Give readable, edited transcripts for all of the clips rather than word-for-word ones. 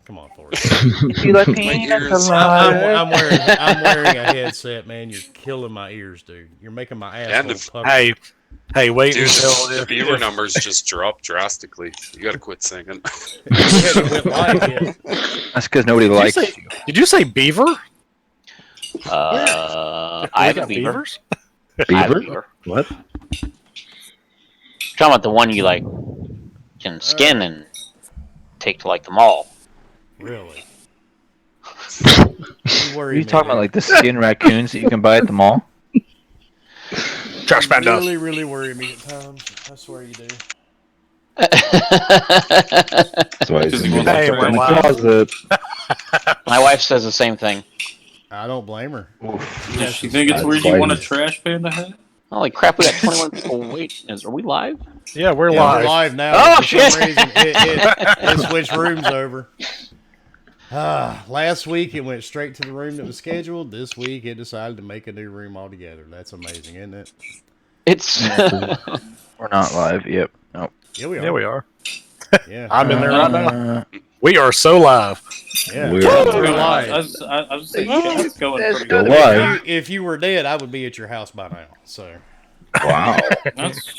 Come on, Forrest. You like My peanut ears. I'm wearing a headset, man. You're killing my ears, dude. You're making my And asshole the, pucker. Hey, wait dude, until the viewer numbers just dropped drastically. You gotta quit singing. Yeah, you went live yet. That's because nobody Did you likes say? you. Did you say beaver? I We have a got beaver. beavers. I have a Beaver? beaver. What? Talking about the one you like can skin and take to like the mall. Really? You Are worry you me, talking about dude. like the skin raccoons that you can buy at the mall? Trash You panda. really, really worry me at times. I swear you do. That's why he's Because he gonna be wants Hey, locked up in the wow. closet. My wife says the same thing. I don't blame her. Oof. She has You to think it's stop. weird That's you why want a he's- trash panda hat? Holy crap, we got 21 people waiting. Are we live? Yeah, we're Yeah, live. we're live now. Oh, but for some shit. reason, it switched rooms over. Last week, it went straight to the room that was scheduled. This week, it decided to make a new room altogether. That's amazing, isn't it? It's. We're not live. Yep. Nope. Yeah, we are. Yeah, we are. Yeah. I'm in there right now. Uh, We are so live. Yeah. We're We're I live. was thinking it's going pretty Go good. live. If you were dead, I would be at your house by now. So Wow.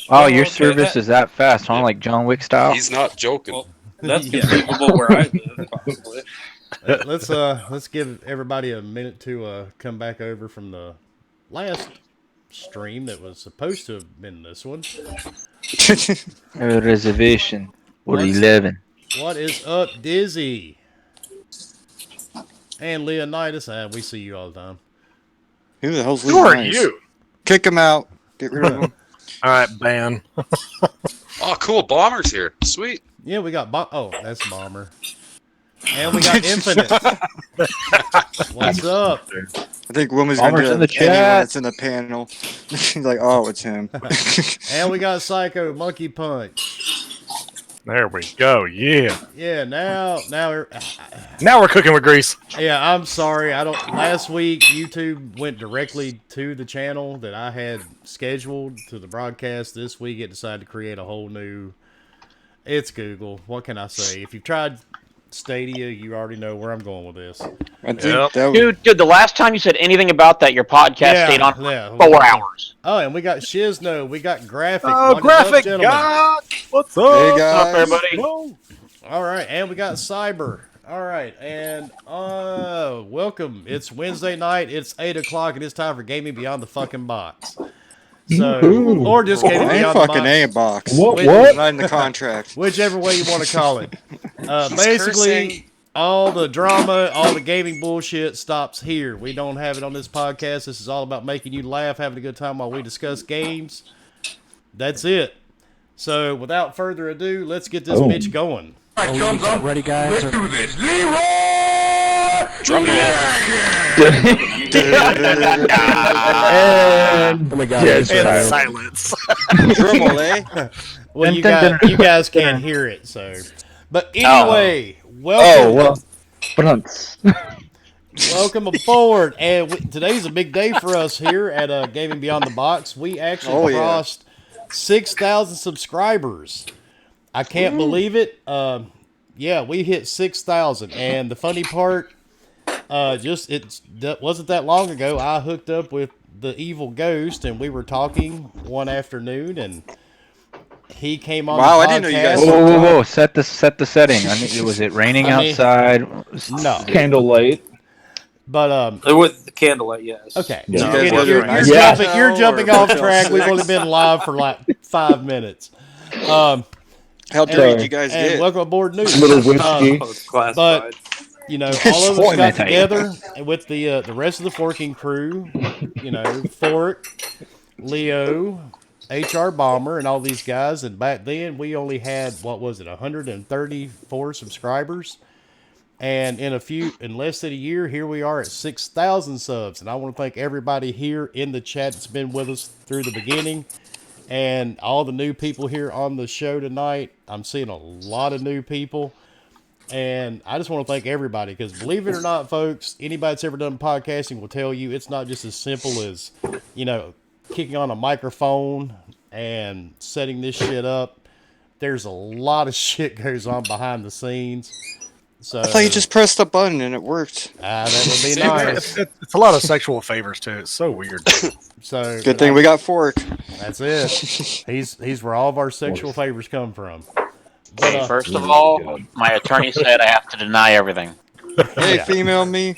Oh, your okay, service is that fast, huh? Like John Wick style? He's not joking. Well, that's Yeah. conceivable where I live, possibly. let's give everybody a minute to come back over from the last stream that was supposed to have been this one. A reservation for What's- 11. What is up, Dizzy? And Leonidas, we see you all the time. Who the hell's Who are Leonidas? you? Kick him out. Get rid of him. All right, ban. Oh, cool. Bomber's here. Sweet. Yeah, we got oh, that's Bomber. And we got Infinite. What's up? I think Wilma's gonna Bomber's do in the anyone chat. that's in the panel. She's like, oh, it's him. And we got Psycho Monkey Punch. There we go. Yeah. Yeah, now Now we're cooking with grease. yeah, I'm sorry. Last week YouTube went directly to the channel that I had scheduled to the broadcast. This week it decided to create a whole new. It's Google. What can I say? If you've tried Stadia, you already know where I'm going with this. I think Yep. that was, Dude, the last time you said anything about that, your podcast stayed on yeah. 4 hours. Oh, and we got Shizno. We got Graphic. Oh, What is up, graphic gentlemen? God. What's up? Hey, What's up, guys. everybody? Whoa. All right, and we got Cyber. All right, and welcome. It's Wednesday night. It's 8 o'clock, and it's time for Gaming Beyond the fucking Box. So, Woohoo. or just Gaming I ain't Beyond the fucking Box, A box. What? Wait, What? Not in the contract. whichever way you want to call it. He's Basically, cursing. all the drama, all the gaming bullshit stops here. We don't have it on this podcast. This is all about making you laugh, having a good time while we discuss games. That's it. So, without further ado, let's get this Oh. bitch going. Ready, guys? Drum roll. And Oh my god. yes, And I- silence. Dribble, eh? Well, you guys can't hear it, so. But Oh. anyway, Oh welcome, well. But welcome aboard. And today's a big day for us here at Gaming Beyond the Box. We actually Oh, yeah. crossed 6,000 subscribers. I can't believe it. Yeah, we hit 6,000. And the funny part, that wasn't that long ago. I hooked up with the evil ghost, and we were talking one afternoon, and he came on. Wow, the I didn't know you guys- podcast. Whoa, whoa, whoa! Set the setting. I mean, was it raining I mean- outside? No, candlelight. but With the candlelight, yes. okay. Yeah. You You're, guys you're- were you're doing nice. Yeah. jumping Or off Motel track. We've 6. only been live for like 5 minutes. How dirty you guys And get? welcome aboard, news. Little whiskey. Oh, it's classified. You know, all of us Spoil got it, I- together with the rest of the Forking crew. You know, Fork, Leo, HR Bomber, and all these guys. And back then, we only had 134 subscribers. And in less than a year, here we are at 6,000 subs. And I want to thank everybody here in the chat that's been with us through the beginning, and all the new people here on the show tonight. I'm seeing a lot of new people. And I just want to thank everybody, because believe it or not, folks, anybody that's ever done podcasting will tell you it's not just as simple as, kicking on a microphone and setting this shit up. There's a lot of shit goes on behind the scenes. So I thought you just pressed a button and it worked. that would be Same here. nice. It's a lot of sexual favors too. It's so weird. So Good thing we got Fork. that's it. He's where all of our sexual favors come from. Okay, But, first of all, my attorney said I have to deny everything. Hey, Yeah. female me.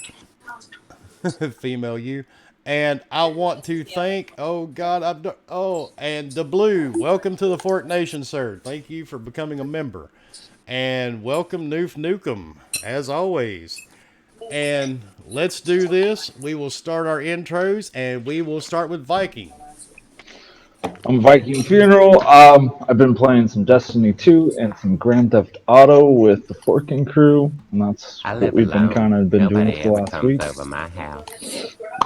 female you. And I want to thank, and the Blue. Welcome to the Fork Nation, sir. Thank you for becoming a member. And welcome Noof Nukem, as always. And let's do this. We will start our intros, and we will start with Viking. I'm Viking Funeral. I've been playing some Destiny 2 and some Grand Theft Auto with the Forking crew, and that's I what live we've been alone. kind of been Nobody doing for the ever last comes week. over my house.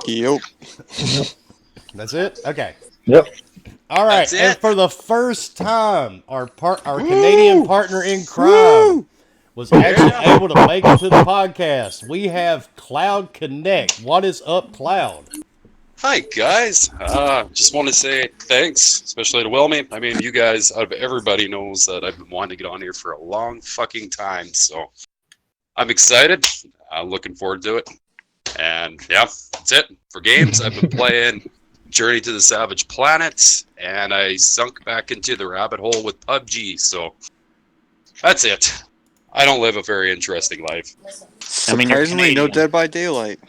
Yup. That's it? Okay. Yep. All right. That's And it. for the first time, our Canadian partner in crime was actually able to make it to the podcast. We have Cloud Connect. What is up, Cloud? Hi guys. Just want to say thanks, especially to Wilmy. I mean, you guys, out of everybody, knows that I've been wanting to get on here for a long fucking time. So I'm excited. I'm looking forward to it. And yeah, that's it for games. I've been playing Journey to the Savage Planet, and I sunk back into the rabbit hole with PUBG. So that's it. I don't live a very interesting life. I mean, you're Surprisingly, no Canadian. Dead by Daylight.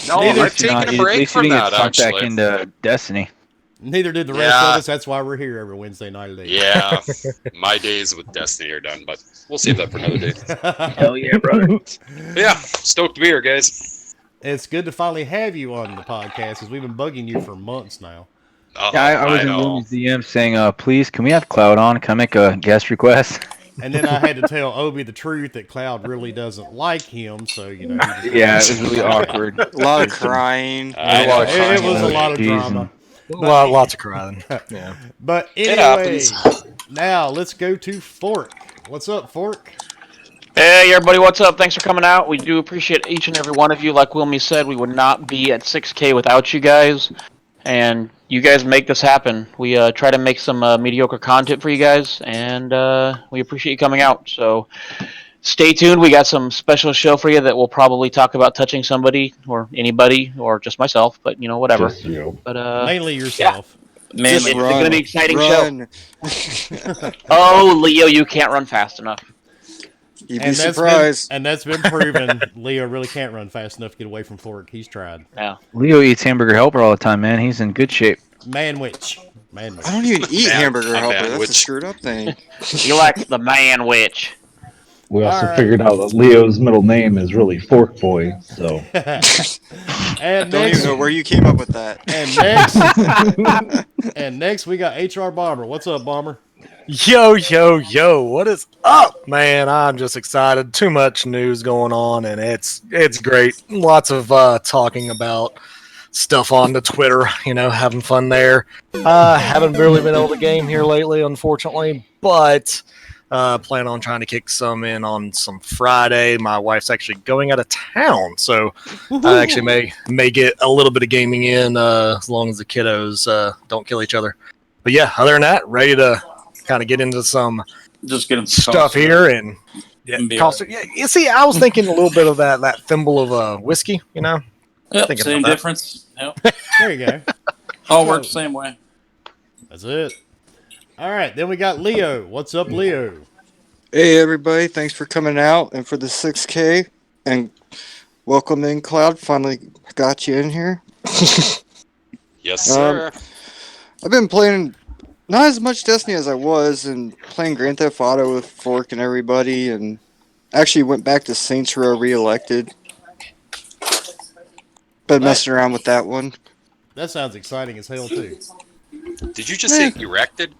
No, I've taken a break from that, back actually. into Destiny. Neither did the rest Yeah. of us. That's why we're here every Wednesday night at 8. Yeah, my days with Destiny are done, but we'll save that for another day. Hell yeah, brother. Yeah, stoked to be here, guys. It's good to finally have you on the podcast because we've been bugging you for months now. Oh, Yeah, I was in know. Willie's DM saying, please, can we have Cloud on? Can I make a guest request? And then I had to tell Obi the truth that Cloud really doesn't like him. So, you know. he just- Yeah, it was really awkward. A lot of crying. I know. It was a lot of Jeez. drama. Lots of crying. Yeah. But It anyway, happens. now let's go to Fork. What's up, Fork? Hey everybody, what's up? Thanks for coming out. We do appreciate each and every one of you. Like Wilmy said, we would not be at 6K without you guys. And you guys make this happen. We try to make some mediocre content for you guys, and we appreciate you coming out. So stay tuned. We got some special show for you that we'll probably talk about touching somebody or anybody or just myself, but you know, whatever. Just you. But Mainly yourself. man, it's run. going to be an exciting Run. show. Oh, Leo, you can't run fast enough. You'd be And surprised. that's been proven. Leo really can't run fast enough to get away from Fork. He's tried. Yeah. Leo eats hamburger helper all the time, man. He's in good shape. Manwich. I don't even eat Man, hamburger I'm helper. bad, That's a which- screwed up thing. You like the man witch. We also Alright. figured out that Leo's middle name is really Fork Boy, so. And Don't next, even know where you came up with that. and next we got HR Bomber. What's up, Bomber? Yo, what is up, man? I'm just excited. Too much news going on, and it's great. Lots of talking about stuff on the Twitter, having fun there. Haven't really been able to game here lately, unfortunately, but plan on trying to kick some in on some Friday. My wife's actually going out of town, so I actually may get a little bit of gaming in as long as the kiddos don't kill each other. But yeah, other than that, ready to kind of get into some Just get him stuff here and be yeah, you see, I was thinking a little bit of that thimble of whiskey, Yep, Thinking same about that. difference. Yep. There you go. All work the same way. That's it. All right, then we got Leo. What's up, Leo? Hey, everybody. Thanks for coming out and for the 6K. And welcome in, Cloud. Finally got you in here. Yes, sir. I've been playing not as much Destiny as I was, and playing Grand Theft Auto with Fork and everybody, and actually went back to Saints Row Reelected. Been messing around with that one. That sounds exciting as hell too. Did you just say erected?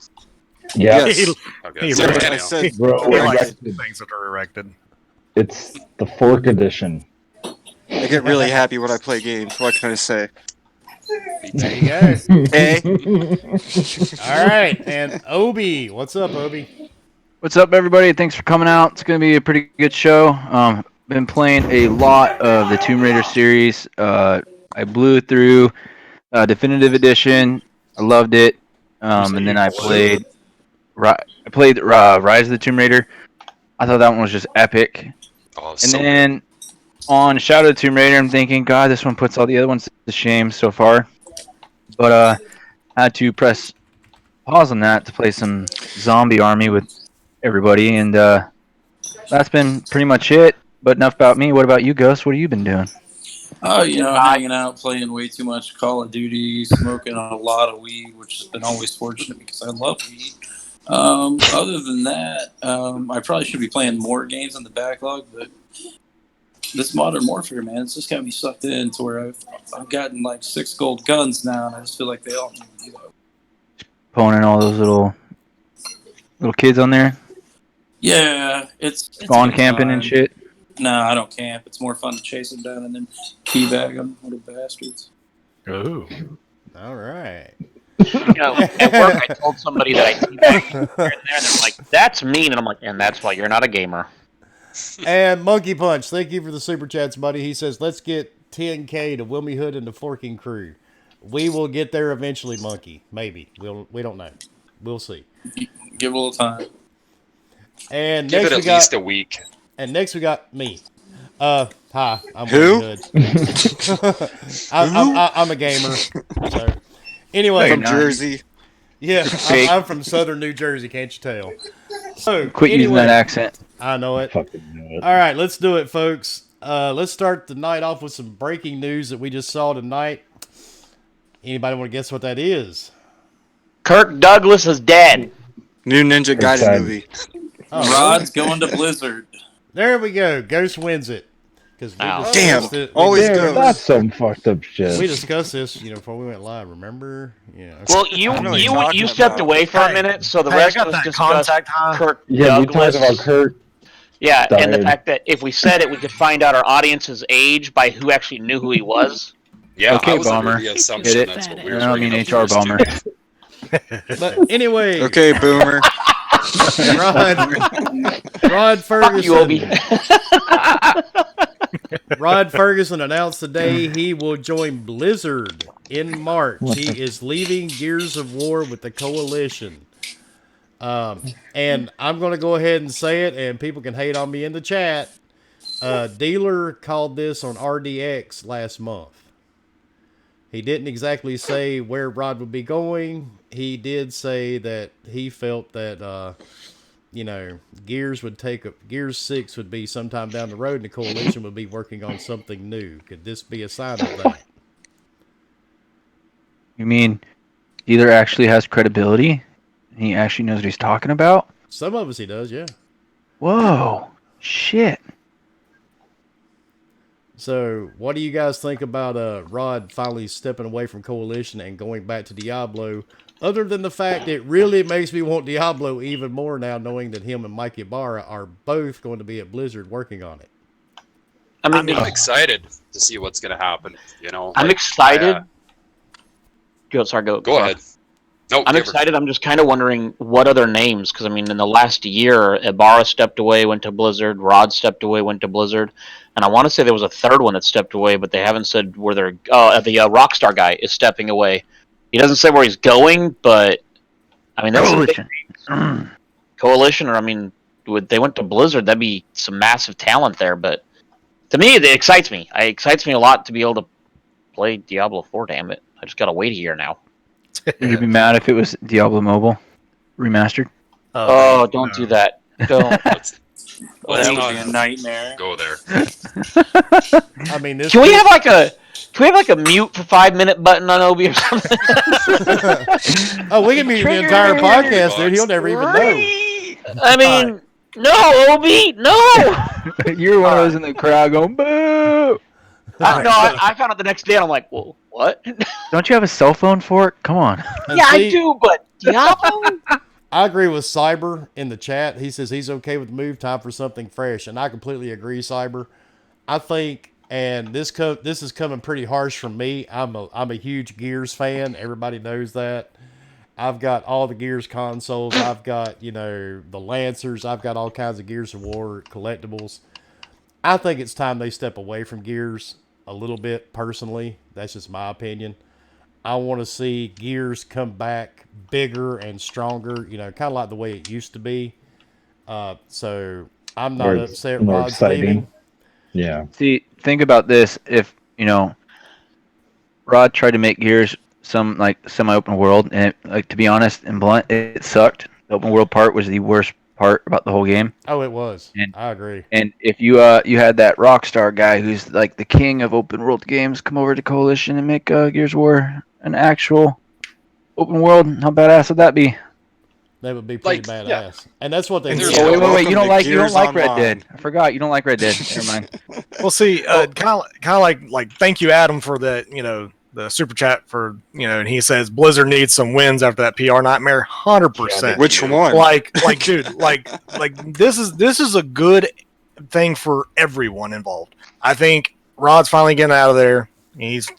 Yeah. Yes. Okay. He sorry, erected. I anyhow. said Bro, I like erected. things that are erected. it's the Fork edition. I get really happy when I play games. What can I say? There you go. Hey, All right, and Obi. What's up, Obi? What's up, everybody? Thanks for coming out. It's going to be a pretty good show. Been playing a lot of the Tomb Raider series. I blew through Definitive Edition. I loved it. And then I played Rise of the Tomb Raider. I thought that one was just epic. Oh, And so then on Shadow of the Tomb Raider, I'm thinking, God, this one puts all the other ones to shame so far. But I had to press pause on that to play some Zombie Army with everybody, and that's been pretty much it. But enough about me. What about you, Ghost? What have you been doing? Oh, hanging out, playing way too much Call of Duty, smoking a lot of weed, which has been always fortunate because I love weed. Other than that, I probably should be playing more games on the backlog, but this Modern Warfare, man, it's just got me sucked in to where I've gotten like 6 gold guns now, and I just feel like they all need to be like. Pulling in all those little kids on there, Yeah, it's spawn a good camping and time. shit. No, I don't camp. It's more fun to chase them down and then teabag them, little bastards. Ooh. All right. At work, I told somebody that I teabagged here and there, and they're like, "That's mean," and I'm like, "And that's why you're not a gamer." And Monkey Punch, thank you for the super chats, buddy. He says, let's get 10K to Wilmy Hood and the Forking Crew. We will get there eventually, Monkey. Maybe. We don't know. We'll see. Give it a little time. And give next it we at got least a week. and next we got me. Hi, I'm Who? Wilmy Hood. I'm a gamer. So anyway, From Jersey. yeah, Fake. I'm from Southern New Jersey. Can't you tell? So Quit using that anyway, accent. I know it. Fucking know it. All right, let's do it, folks. Let's start the night off with some breaking news that we just saw tonight. Anybody want to guess what that is? Kirk Douglas is dead. New Ninja Gaiden Excited. movie. Oh, Rod's going to Blizzard. there we go. Ghost wins it. Because Ow. Damn, always Damn, goes. that's some fucked up shit. we discussed this, before we went live. Remember? Yeah. Well, I know what you're you talking stepped about. away for a Hey, minute, so the Hey, I rest got of us that discussed contact, huh? Kirk yeah, we Douglas. talked about Kurt. Yeah, and the died. fact that if we said it, we could find out our audience's age by who actually knew who he was. Yeah, Okay, I was Bomber. under the assumption Hit it. that's what we I were don't mean bringing HR up first, bomber. too. But anyway, Okay, Boomer. Rod Fuck you, Obi. Ferguson. Rod Ferguson announced today he will join Blizzard in March. He is leaving Gears of War with the Coalition. And I'm going to go ahead and say it, and people can hate on me in the chat. Dealer called this on RDX last month. He didn't exactly say where Rod would be going. He did say that he felt that, Gears 6 would be sometime down the road, and the Coalition would be working on something new. Could this be a sign of that? You mean Dealer actually has credibility? He actually knows what he's talking about? Some of us he does, yeah. Whoa. Shit. So, what do you guys think about Rod finally stepping away from Coalition and going back to Diablo? Other than the fact it really makes me want Diablo even more now, knowing that him and Mike Ibarra are both going to be at Blizzard working on it. I'm I'm excited to see what's going to happen. I'm excited. Go Go ahead. No, I'm excited. I'm just kind of wondering what other names, because in the last year, Ibarra stepped away, went to Blizzard. Rod stepped away, went to Blizzard, and I want to say there was a third one that stepped away, but they haven't said where they're. The Rockstar guy is stepping away. He doesn't say where he's going, but that's Coalition. Coalition, or they went to Blizzard. That'd be some massive talent there. But to me, it excites me. It excites me a lot to be able to play Diablo 4. Damn it! I just gotta wait a year now. Would you be mad if it was Diablo Mobile remastered? Oh, don't do that. Don't. Let's That would be a not nightmare. go there. This Can we have like a mute for 5-minute button on Obi or something? Oh, we can mute the entire podcast, dude. He'll never even know. No, Obi, no. You're one of those in the crowd going, boo! I found out the next day, and I'm like, well, what? Don't you have a cell phone for it? Come on. And Yeah, see, I do, but Diablo? I agree with Cyber in the chat. He says he's okay with the move. Time for something fresh, and I completely agree, Cyber. I think, and this is coming pretty harsh from me. I'm a huge Gears fan. Everybody knows that. I've got all the Gears consoles. I've got the Lancers. I've got all kinds of Gears of War collectibles. I think it's time they step away from Gears a little bit. Personally, that's just my opinion. I want to see Gears come back bigger and stronger, kind of like the way it used to be. So I'm where not it's upset more Rod's exciting. leaving. Yeah. See, think about this. If, Rod tried to make Gears some like semi-open world, and like to be honest and blunt, it sucked. The open world part was the worst part about the whole game. Oh, it was. And- I agree. And if you had that Rockstar guy who's like the king of open world games come over to Coalition and make Gears of War an actual open world, how badass would that be? That would be pretty Like, badass. yeah. And that's what they And did. there's- Oh, wait, Welcome you don't to like Gears Red Online. Dead. I forgot you don't like Red Dead. Never mind. Well, see, kind of like thank you, Adam, for the the super chat for and he says Blizzard needs some wins after that PR nightmare. 100%. Which one? Like, dude, like this is a good thing for everyone involved. I think Rod's finally getting out of there. He's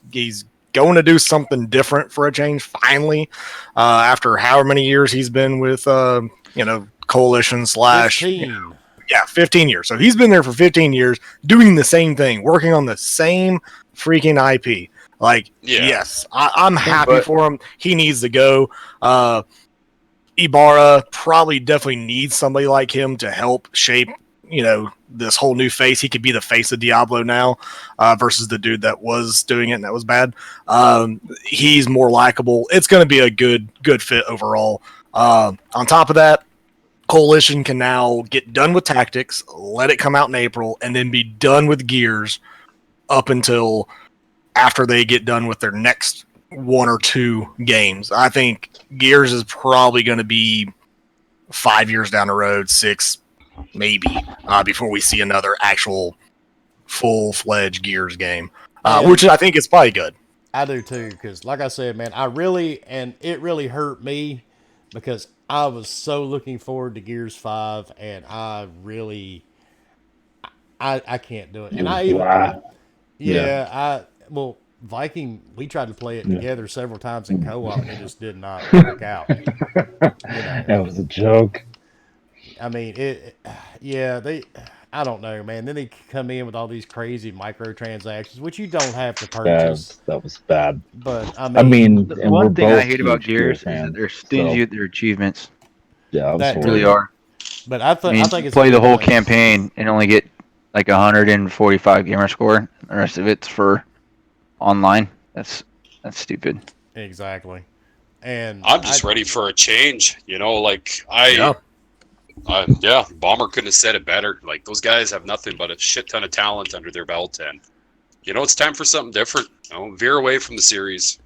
going to do something different for a change. Finally, after however many years he's been with Coalition / 15. 15 years. So he's been there for 15 years doing the same thing, working on the same freaking IP. Like, Yeah. yes, I'm happy But- for him. He needs to go. Ibarra probably definitely needs somebody like him to help shape, this whole new face. He could be the face of Diablo now versus the dude that was doing it and that was bad. He's more likable. It's going to be a good fit overall. On top of that, Coalition can now get done with Tactics, let it come out in April, and then be done with Gears up until after they get done with their next 1 or 2 games. I think Gears is probably going to be 5 years down the road, 6 maybe, before we see another actual full-fledged Gears game, which I think is probably good. I do too, because like I said, man, it really hurt me because I was so looking forward to Gears 5, and I can't do it. And I even, Viking, we tried to play it together several times in co-op, and it just did not work out. That was a joke. I mean, I don't know, man. Then they come in with all these crazy microtransactions, which you don't have to purchase. That was bad. But I mean, The and we're one thing I both hate about huge Gears is fans, that they're stingy so, with their achievements. yeah, That They really too. are. But I I think mean, it's play the a good whole thing. campaign and only get like 145 gamer score. The rest of it's for online. That's stupid. Exactly. And I'm just ready for a change. Bomber couldn't have said it better. Like, those guys have nothing but a shit ton of talent under their belt, and it's time for something different. Veer away from the series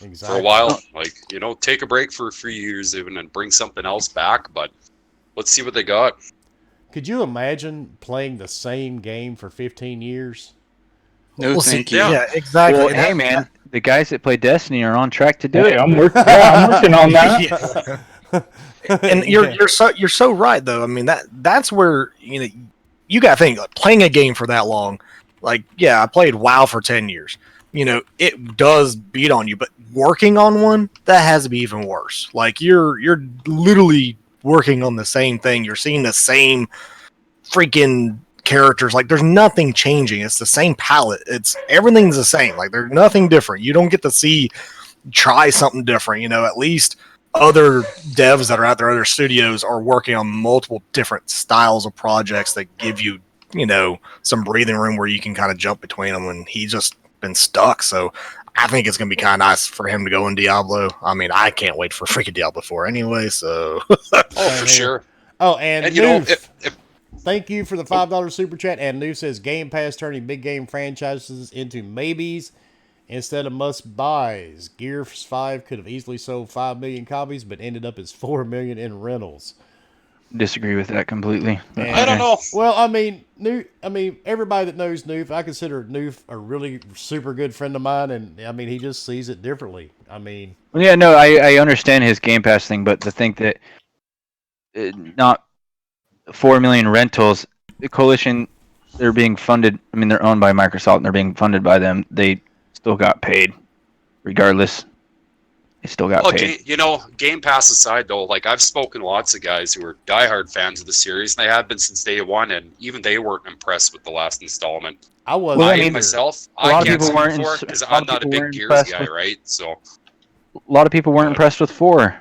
Exactly. for a while. Like, take a break for a few years even and bring something else back. But let's see what they got. Could you imagine playing the same game for 15 years? No, We'll thank see. you. Yeah, exactly. Well, hey man, the guys that play Destiny are on track to do Hey, it. I'm working on that. And you're so right though. I mean that's where you got to think, like, playing a game for that long. Like, yeah, I played WoW for 10 years. It does beat on you, but working on one, that has to be even worse. Like, you're literally working on the same thing. You're seeing the same freaking characters. Like, there's nothing changing. It's the same palette. Everything's the same. Like, there's nothing different. You don't get to try something different. At least other devs that are out there, other studios, are working on multiple different styles of projects that give you, some breathing room where you can kind of jump between them. And he's just been stuck. So I think it's going to be kind of nice for him to go in Diablo. I mean, I can't wait for freaking Diablo 4 anyway. So Oh, Same for here. sure. Oh, and And Noof, if thank you for the $5 super chat. And Noof says Game Pass turning big game franchises into maybes instead of must buys. Gears 5 could have easily sold 5 million copies, but ended up as 4 million in rentals. Disagree with that completely. And- I don't know. Well, I mean, everybody that knows Noof, I consider Noof a really super good friend of mine, and I mean, he just sees it differently. I mean, Well, yeah, no, I understand his Game Pass thing, but to think that not 4 million rentals, the Coalition, they're being funded. I mean, they're owned by Microsoft, and they're being funded by them. They still got paid, regardless. They still got Look, paid. Game Pass aside, though, like, I've spoken to lots of guys who are diehard fans of the series, and they have been since day one, and even they weren't impressed with the last installment. I was. Well, I I mean, myself, a lot I of can't people speak weren't for it ins- because a lot I'm of not a people big weren't Gears impressed guy, with- right? So, A lot of people weren't impressed with 4.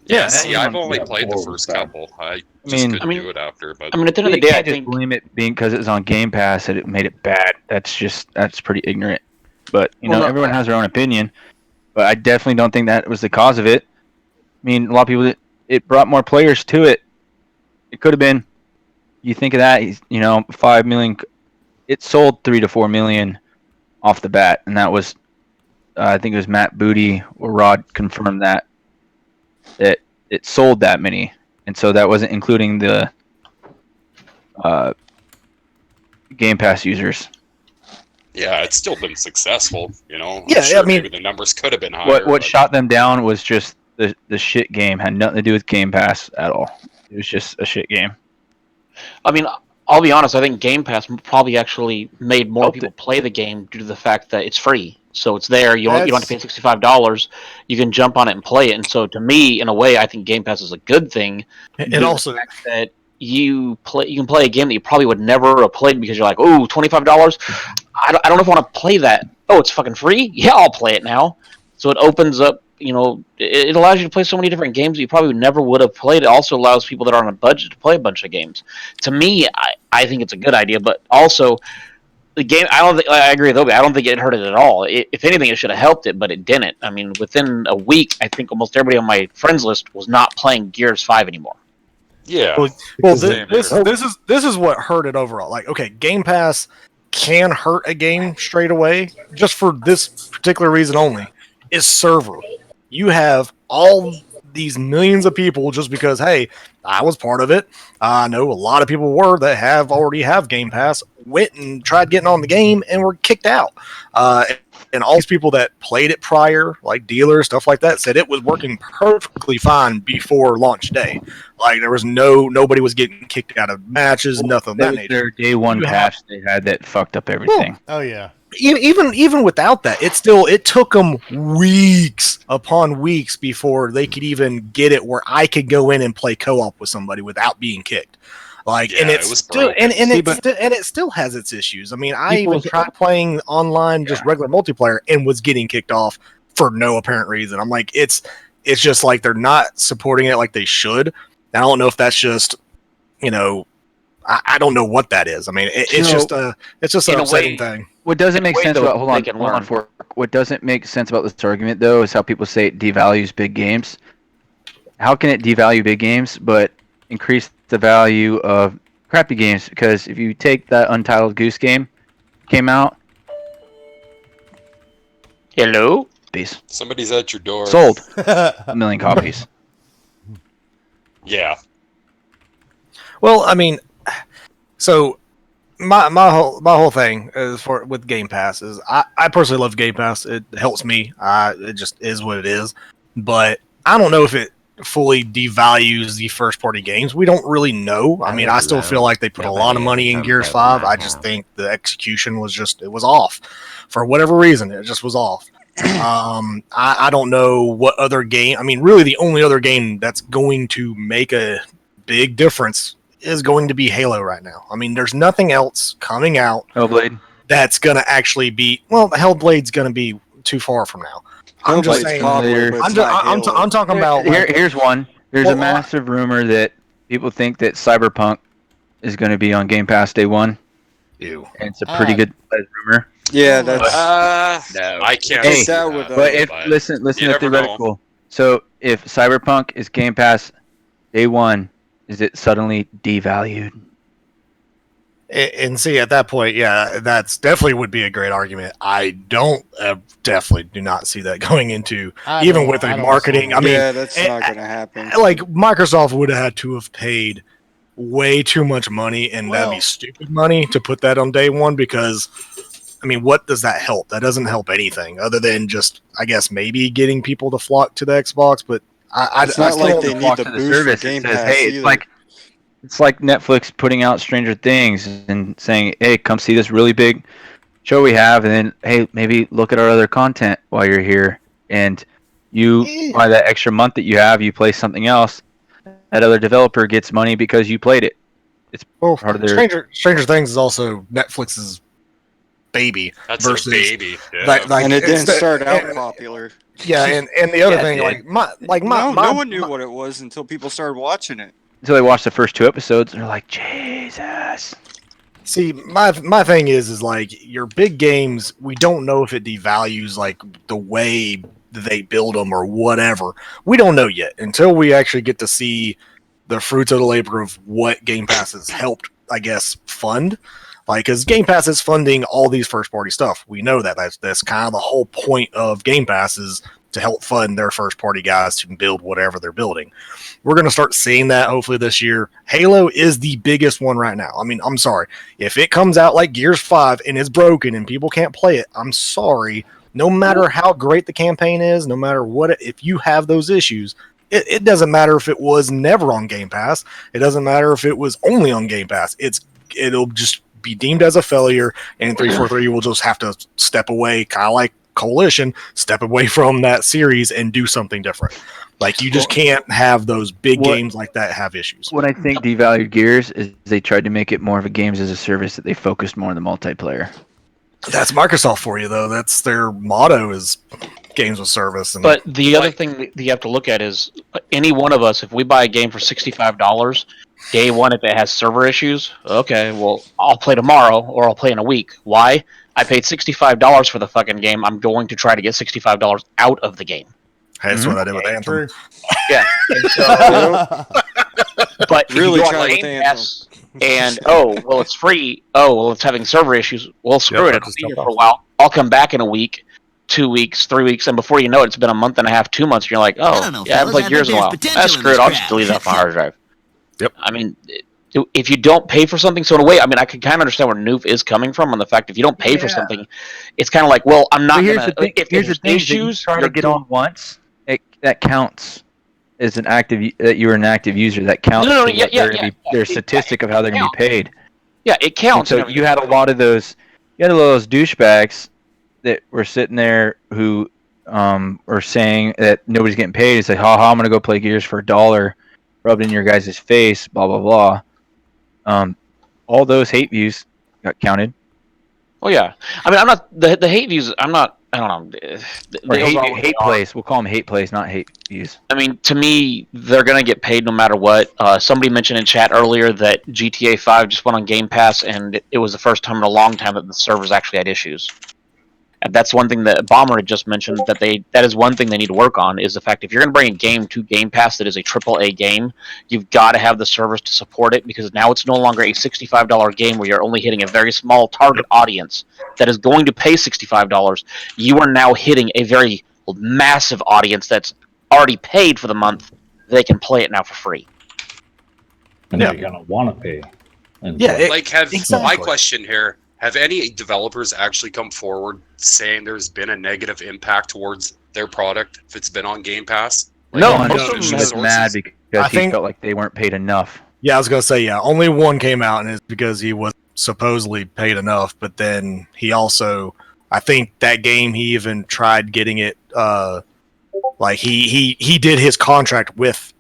Yeah, Yeah, see, I've only yeah, played the four first was bad. couple. I just mean- couldn't I mean- do it after. But I mean, at the end of the You day, I can't just think blame it being because it was on Game Pass that it made it bad. That's pretty ignorant. But you know, Well, no, everyone has their own opinion. But I definitely don't think that was the cause of it. I mean, a lot of people, it brought more players to it. It could have been. You think of that, 5 million. It sold 3 to 4 million off the bat, and that was, I think it was Matt Booty or Rod confirmed that it sold that many, and so that wasn't including the Game Pass users. yeah, it's still been successful. I'm Yeah, sure I mean- maybe the numbers could have been higher. What but- shot them down was just the shit game. Had nothing to do with Game Pass at all. It was just a shit game. I mean, I'll be honest. I think Game Pass probably actually made more Helped people play the game due to the fact that it's free. So it's there. You don't have to pay That's- $65. You can jump on it and play it. And so to me, in a way, I think Game Pass is a good thing. And due to also, the fact that you can play a game that you probably would never have played because you're like, oh, $25. I don't know if I want to play that. Oh, it's fucking free. Yeah, I'll play it now. So it opens up. It allows you to play so many different games that you probably never would have played. It also allows people that are on a budget to play a bunch of games. To me, I think it's a good idea, but also the game. I agree with Obi. I don't think it hurt it at all. If anything, it should have helped it, but it didn't. I mean, within a week, I think almost everybody on my friends list was not playing Gears 5 anymore. Yeah. well, Because this is what hurt it overall. Like, okay, Game Pass can hurt a game straight away, just for this particular reason only, is server. You have all these millions of people just because, hey, I was part of it. I know a lot of people were that already have Game Pass, went and tried getting on the game and were kicked out. And all these people that played it prior, like dealers, stuff like that, said it was working perfectly fine before launch day. Like there was nobody was getting kicked out of matches, nothing of That that was nature. their day one You patch they had that fucked up everything. Oh yeah. Even without that, it took them weeks upon weeks before they could even get it where I could go in and play co-op with somebody without being kicked. Like, and Yeah, it's it was still broken. and it still has its issues. I mean, I People- even tried playing online, just regular multiplayer, and was getting kicked off for no apparent reason. I'm like, it's just like they're not supporting it like they should. I don't know if that's just, I don't know what that is. I mean, it's just an in a upsetting way- thing. What doesn't make Wait, sense though, about hold on, they can hold on learn. for what doesn't make sense about this argument though is how people say it devalues big games. How can it devalue big games but increase the value of crappy games? Because if you take that Untitled Goose Game came out, Hello? peace, Somebody's at your door. sold 1 million copies. Yeah. Well, I mean, so my whole thing is with Game Pass is I personally love Game Pass. It helps me. It just is what it is. But I don't know if it fully devalues the first party games. We don't really know. I mean, I still feel like they put a lot of money in Gears 5. I just think the execution was off for whatever reason. It just was off. I don't know what other game. I mean, really, the only other game that's going to make a big difference is going to be Halo right now. I mean, there's nothing else coming out Hellblade. that's going to actually be. Well, Hellblade's going to be too far from now. I'm just Hellblade's saying. popular, but it's not Halo. I'm talking about. like, Here's one. There's Well, a massive rumor that people think that Cyberpunk is going to be on Game Pass day one, ew. and it's a pretty good rumor. Yeah, that's No. I can't Hey, see that would, But if listen you to never know. theoretical. So if Cyberpunk is Game Pass day one, is it suddenly devalued? And see, at that point, yeah, that's definitely would be a great argument. I don't definitely do not see that going into even with a marketing. I mean, yeah, that's not going to happen. like Microsoft would have had to have paid way too much money, and that'd be Well- stupid money to put that on day one because, I mean, what does that help? That doesn't help anything other than just, I guess, maybe getting people to flock to the Xbox. But I It's not still like don't they need Flock the to boost for Game It says, Pass hey, either. it's like Netflix putting out Stranger Things and saying, hey, come see this really big show we have, and then hey, maybe look at our other content while you're here, and you buy that extra month that you have, you play something else. That other developer gets money because you played it. Well, part of their- Stranger Things is also Netflix's baby. That's versus- a baby. Yeah. like and it didn't it's the- start out and- popular. Yeah, and the other Yeah, thing, dude. No one knew what it was until people started watching it. Until they watch the first 2 episodes, and they're like, Jesus. See, my thing is like your big games. We don't know if it devalues like the way they build them or whatever. We don't know yet until we actually get to see the fruits of the labor of what Game Pass has helped, I guess, fund. Like, because Game Pass is funding all these first party stuff. We know that. That's kind of the whole point of Game Pass is to help fund their first party guys to build whatever they're building. We're going to start seeing that hopefully this year. Halo is the biggest one right now. I mean, I'm sorry. If it comes out like Gears 5 and it's broken and people can't play it, I'm sorry. No matter how great the campaign is, no matter what, if you have those issues, it doesn't matter if it was never on Game Pass. It doesn't matter if it was only on Game Pass. It'll just be deemed as a failure, and 343 will just have to step away, kind of like Coalition, step away from that series and do something different. Like, you just can't have those big games like that have issues. What I think devalued Gears is they tried to make it more of a games as a service, that they focused more on the multiplayer. That's Microsoft for you, though. That's their motto, is games with service. And But the other thing that you have to look at is any one of us, if we buy a game for $65, day one, if it has server issues, okay, well, I'll play tomorrow or I'll play in a week. Why? I paid $65 for the fucking game. I'm going to try to get $65 out of the game. Hey, that's what I did with Anthem. True. Yeah. And so, but Really if you go try on with Game Pass and it's free. Oh, well, it's having server issues. Well, screw Yep, it. It'll be here for a while. I'll come back in a week, 2 weeks, 3 weeks, and before you know it, it's been a month and a half, 2 months. And you're like, I haven't played Gears in a while. That's screw it. I'll just delete it off my hard drive. Yep. I mean, if you don't pay for something, so in a way, I mean, I can kind of understand where Noof is coming from on the fact if you don't pay for something, it's kind of like, well, I'm not But here's gonna. the thing. If Here's the there's thing. issues, Trying to you're get on once, that counts as an active. That you're an active user. That counts. No, for yeah, what yeah, they're gonna yeah. be, their statistic of how they're going to be paid. Yeah, it And counts. so you had a lot of those. You had a lot of those douchebags that were sitting there who are saying that nobody's getting paid. It's like, I'm going to go play Gears for $1, rubbed in your guys' face, blah blah blah. All those hate views got counted. Oh yeah, I mean, I'm not the hate views. I'm not. I don't know. Or Those are what hate they are. plays. We'll call them hate plays, not hate views. I mean, to me, they're gonna get paid no matter what. Somebody mentioned in chat earlier that GTA 5 just went on Game Pass, and it was the first time in a long time that the servers actually had issues. And that's one thing that Bomber had just mentioned, that is one thing they need to work on, is the fact if you're going to bring a game to Game Pass that is a AAA game, you've got to have the servers to support it, because now it's no longer a $65 game where you're only hitting a very small target audience that is going to pay $65. You are now hitting a very massive audience that's already paid for the month. They can play it now for free. And they're gonna want to pay. And Yeah, play. My question here, have any developers actually come forward saying there's been a negative impact towards their product if it's been on Game Pass? No, One most of was them have mad because I he think- felt like they weren't paid enough. Yeah, I was gonna say, yeah, only one came out, and it's because he was supposedly paid enough. But then he also, I think that game he even tried getting it. Like he did his contract with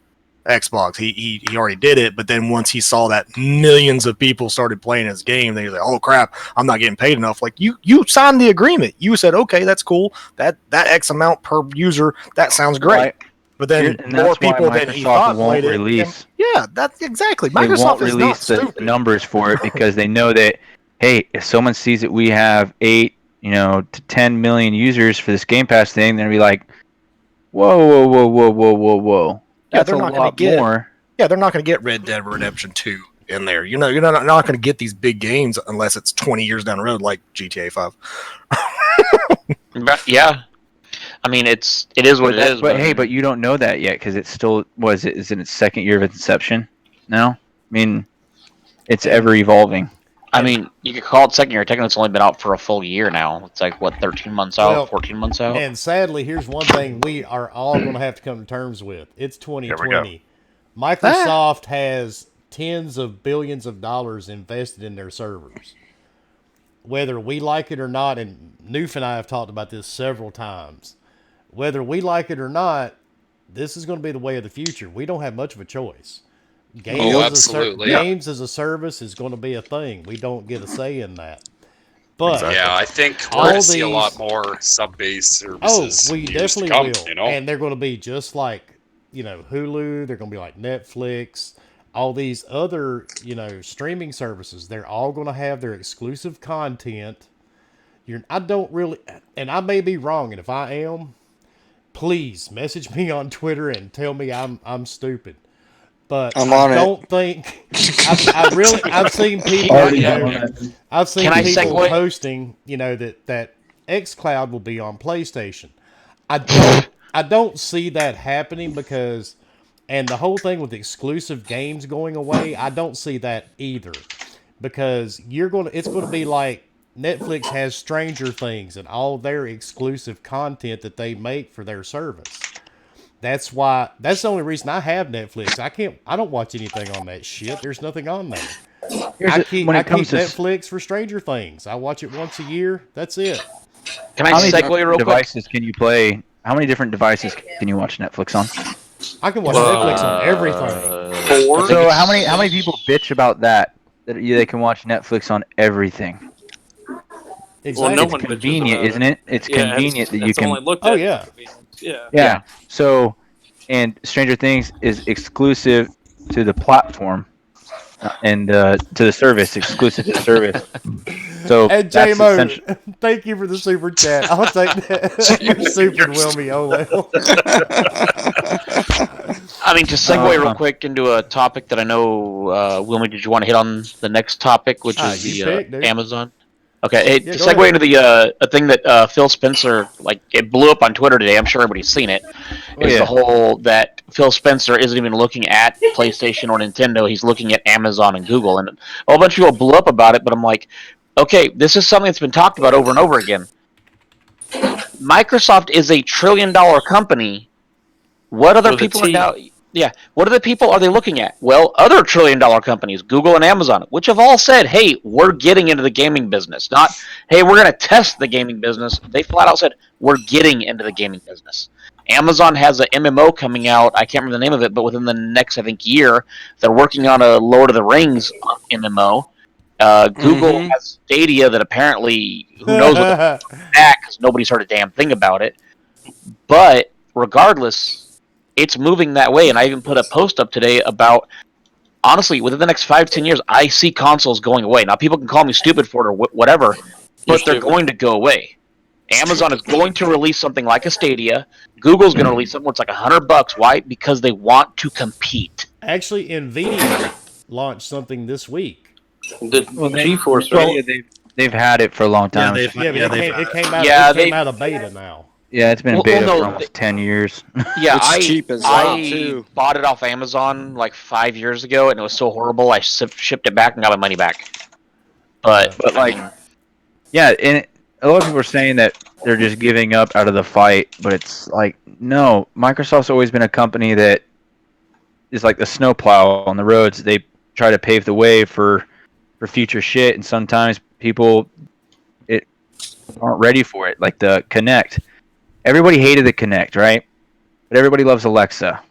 Xbox. He already did it, but then once he saw that millions of people started playing his game, they were like, "Oh crap, I'm not getting paid enough." Like you signed the agreement. You said, "Okay, that's cool. That X amount per user. That sounds great." Right. But then And more that's why people than he Microsoft thought won't played it. release. Yeah, that's exactly. They Microsoft won't is not release the stupid. numbers for it because they know that, hey, if someone sees that we have 8, to 10 million users for this Game Pass thing, they're gonna be like, whoa. Yeah, That's they're a not gonna lot get- more. Yeah, they're not going to get Red Dead Redemption 2 in there. You're not going to get these big games unless it's 20 years down the road, like GTA 5. But, yeah, I mean, it is what it is. But hey, but you don't know that yet because it's still is in its second year of inception now. I mean, it's ever evolving. I mean, you could call it second year. Technically, it's only been out for a full year now. It's like, what, 13 months out, Well, 14 months out? And sadly, here's one thing we are all going to have to come to terms with. It's 2020. Microsoft has tens of billions of dollars invested in their servers. Whether we like it or not, and Noof and I have talked about this several times, whether we like it or not, this is going to be the way of the future. We don't have much of a choice. Games absolutely. Games as a service is going to be a thing. We don't get a say in that. But Yeah, I think we're All going to see a these- lot more sub-based oh, services. we in years definitely to come, will. You know, And they're going to be just like, Hulu. They're going to be like Netflix. All these other, streaming services. They're all going to have their exclusive content. I don't really, and I may be wrong, and if I am, please message me on Twitter and tell me I'm stupid. But I'm I on it. don't think I've seen people. Already on it. I've seen Can I people segue? posting, that XCloud will be on PlayStation. I don't see that happening because, and the whole thing with exclusive games going away, I don't see that either, because it's going to be like Netflix has Stranger Things and all their exclusive content that they make for their service. That's the only reason I have Netflix. I don't watch anything on that shit. There's nothing on there. I keep Netflix for Stranger Things. I watch it once a year. That's it. Can I How many segue different real quick? devices can you play? How many different devices can you watch Netflix on? I can watch Netflix on everything. So how many people bitch about that they can watch Netflix on everything? Exactly. no It's one bitches convenient, about it. isn't it? It's convenient that you It's can. only looked Oh, at yeah. Yeah. Yeah. So, and Stranger Things is exclusive to the platform and to the service, exclusive to the service. So And that's JMO, essential. thank you for the super chat. I'll take that. You're super Wilmy Olel. I mean, to segue real Uh-huh. quick into a topic that I know, Wilmy, did you want to hit on the next topic, which is you the pick, dude. Amazon? Okay, hey, Yeah, to go segue ahead. into the a thing that Phil Spencer, like, it blew up on Twitter today. I'm sure everybody's seen it. Is Yeah. the whole that Phil Spencer isn't even looking at PlayStation or Nintendo. He's looking at Amazon and Google, and a whole bunch of people blew up about it. But I'm like, okay, this is something that's been talked about over and over again. Microsoft is a $1 trillion company. What other With a people are T. now? Yeah, what other people are they looking at? Well, other $1 trillion companies, Google and Amazon, which have all said, "Hey, we're getting into the gaming business." Not, "Hey, we're going to test the gaming business." They flat out said, "We're getting into the gaming business." Amazon has a MMO coming out. I can't remember the name of it, but within the next, I think, year, they're working on a Lord of the Rings MMO. Google has Stadia that apparently, who knows what the back, because nobody's heard a damn thing about it. But regardless, it's moving that way. And I even put a post up today about, honestly, within the next 5-10 years, I see consoles going away. Now, people can call me stupid for it or whatever, but they're going to go away. Amazon is going to release something like a Stadia. Google's going to release something where it's like $100. Why? Because they want to compete. Actually, Nvidia launched something this week. The GeForce, right? They've had it for a long time. It came out. Yeah, it came they- out of beta now. Yeah, it's been in Well, beta no, for almost 10 years. Yeah, It's cheap as hell, I too. bought it off Amazon like 5 years ago, and it was so horrible. I shipped it back and got my money back. But like, yeah, and a lot of people are saying that they're just giving up out of the fight, but it's like, no, Microsoft's always been a company that is like the snowplow on the roads. They try to pave the way for future shit, and sometimes people aren't ready for it. Like the Kinect, everybody hated the Kinect, right? But everybody loves Alexa.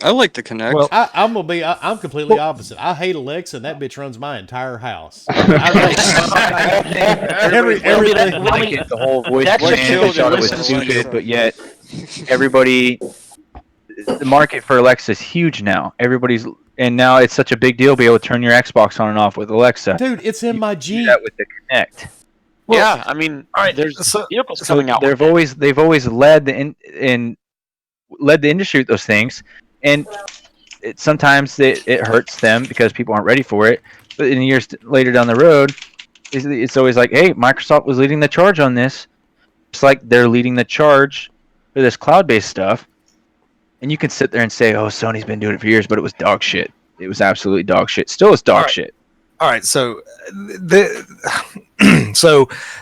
I like the Kinect. Well, I'm completely opposite. I hate Alexa, and that bitch runs my entire house. Everybody Everything. like it. The whole voice That's command, just they children thought it was listening to stupid, but yet everybody, the market for Alexa is huge now. And now it's such a big deal to be able to turn your Xbox on and off with Alexa. Dude, it's in my Do Jeep. that with the Kinect. yeah, I mean, all right, there's so- vehicles So coming out. they've always led the led the industry with those things, and sometimes it hurts them because people aren't ready for it. But in years later down the road, it's always like, hey, Microsoft was leading the charge on this. It's like they're leading the charge for this cloud-based stuff, and you can sit there and say, oh, Sony's been doing it for years, but it was dog shit. It was absolutely dog shit. Still is dog All right. shit. All right, so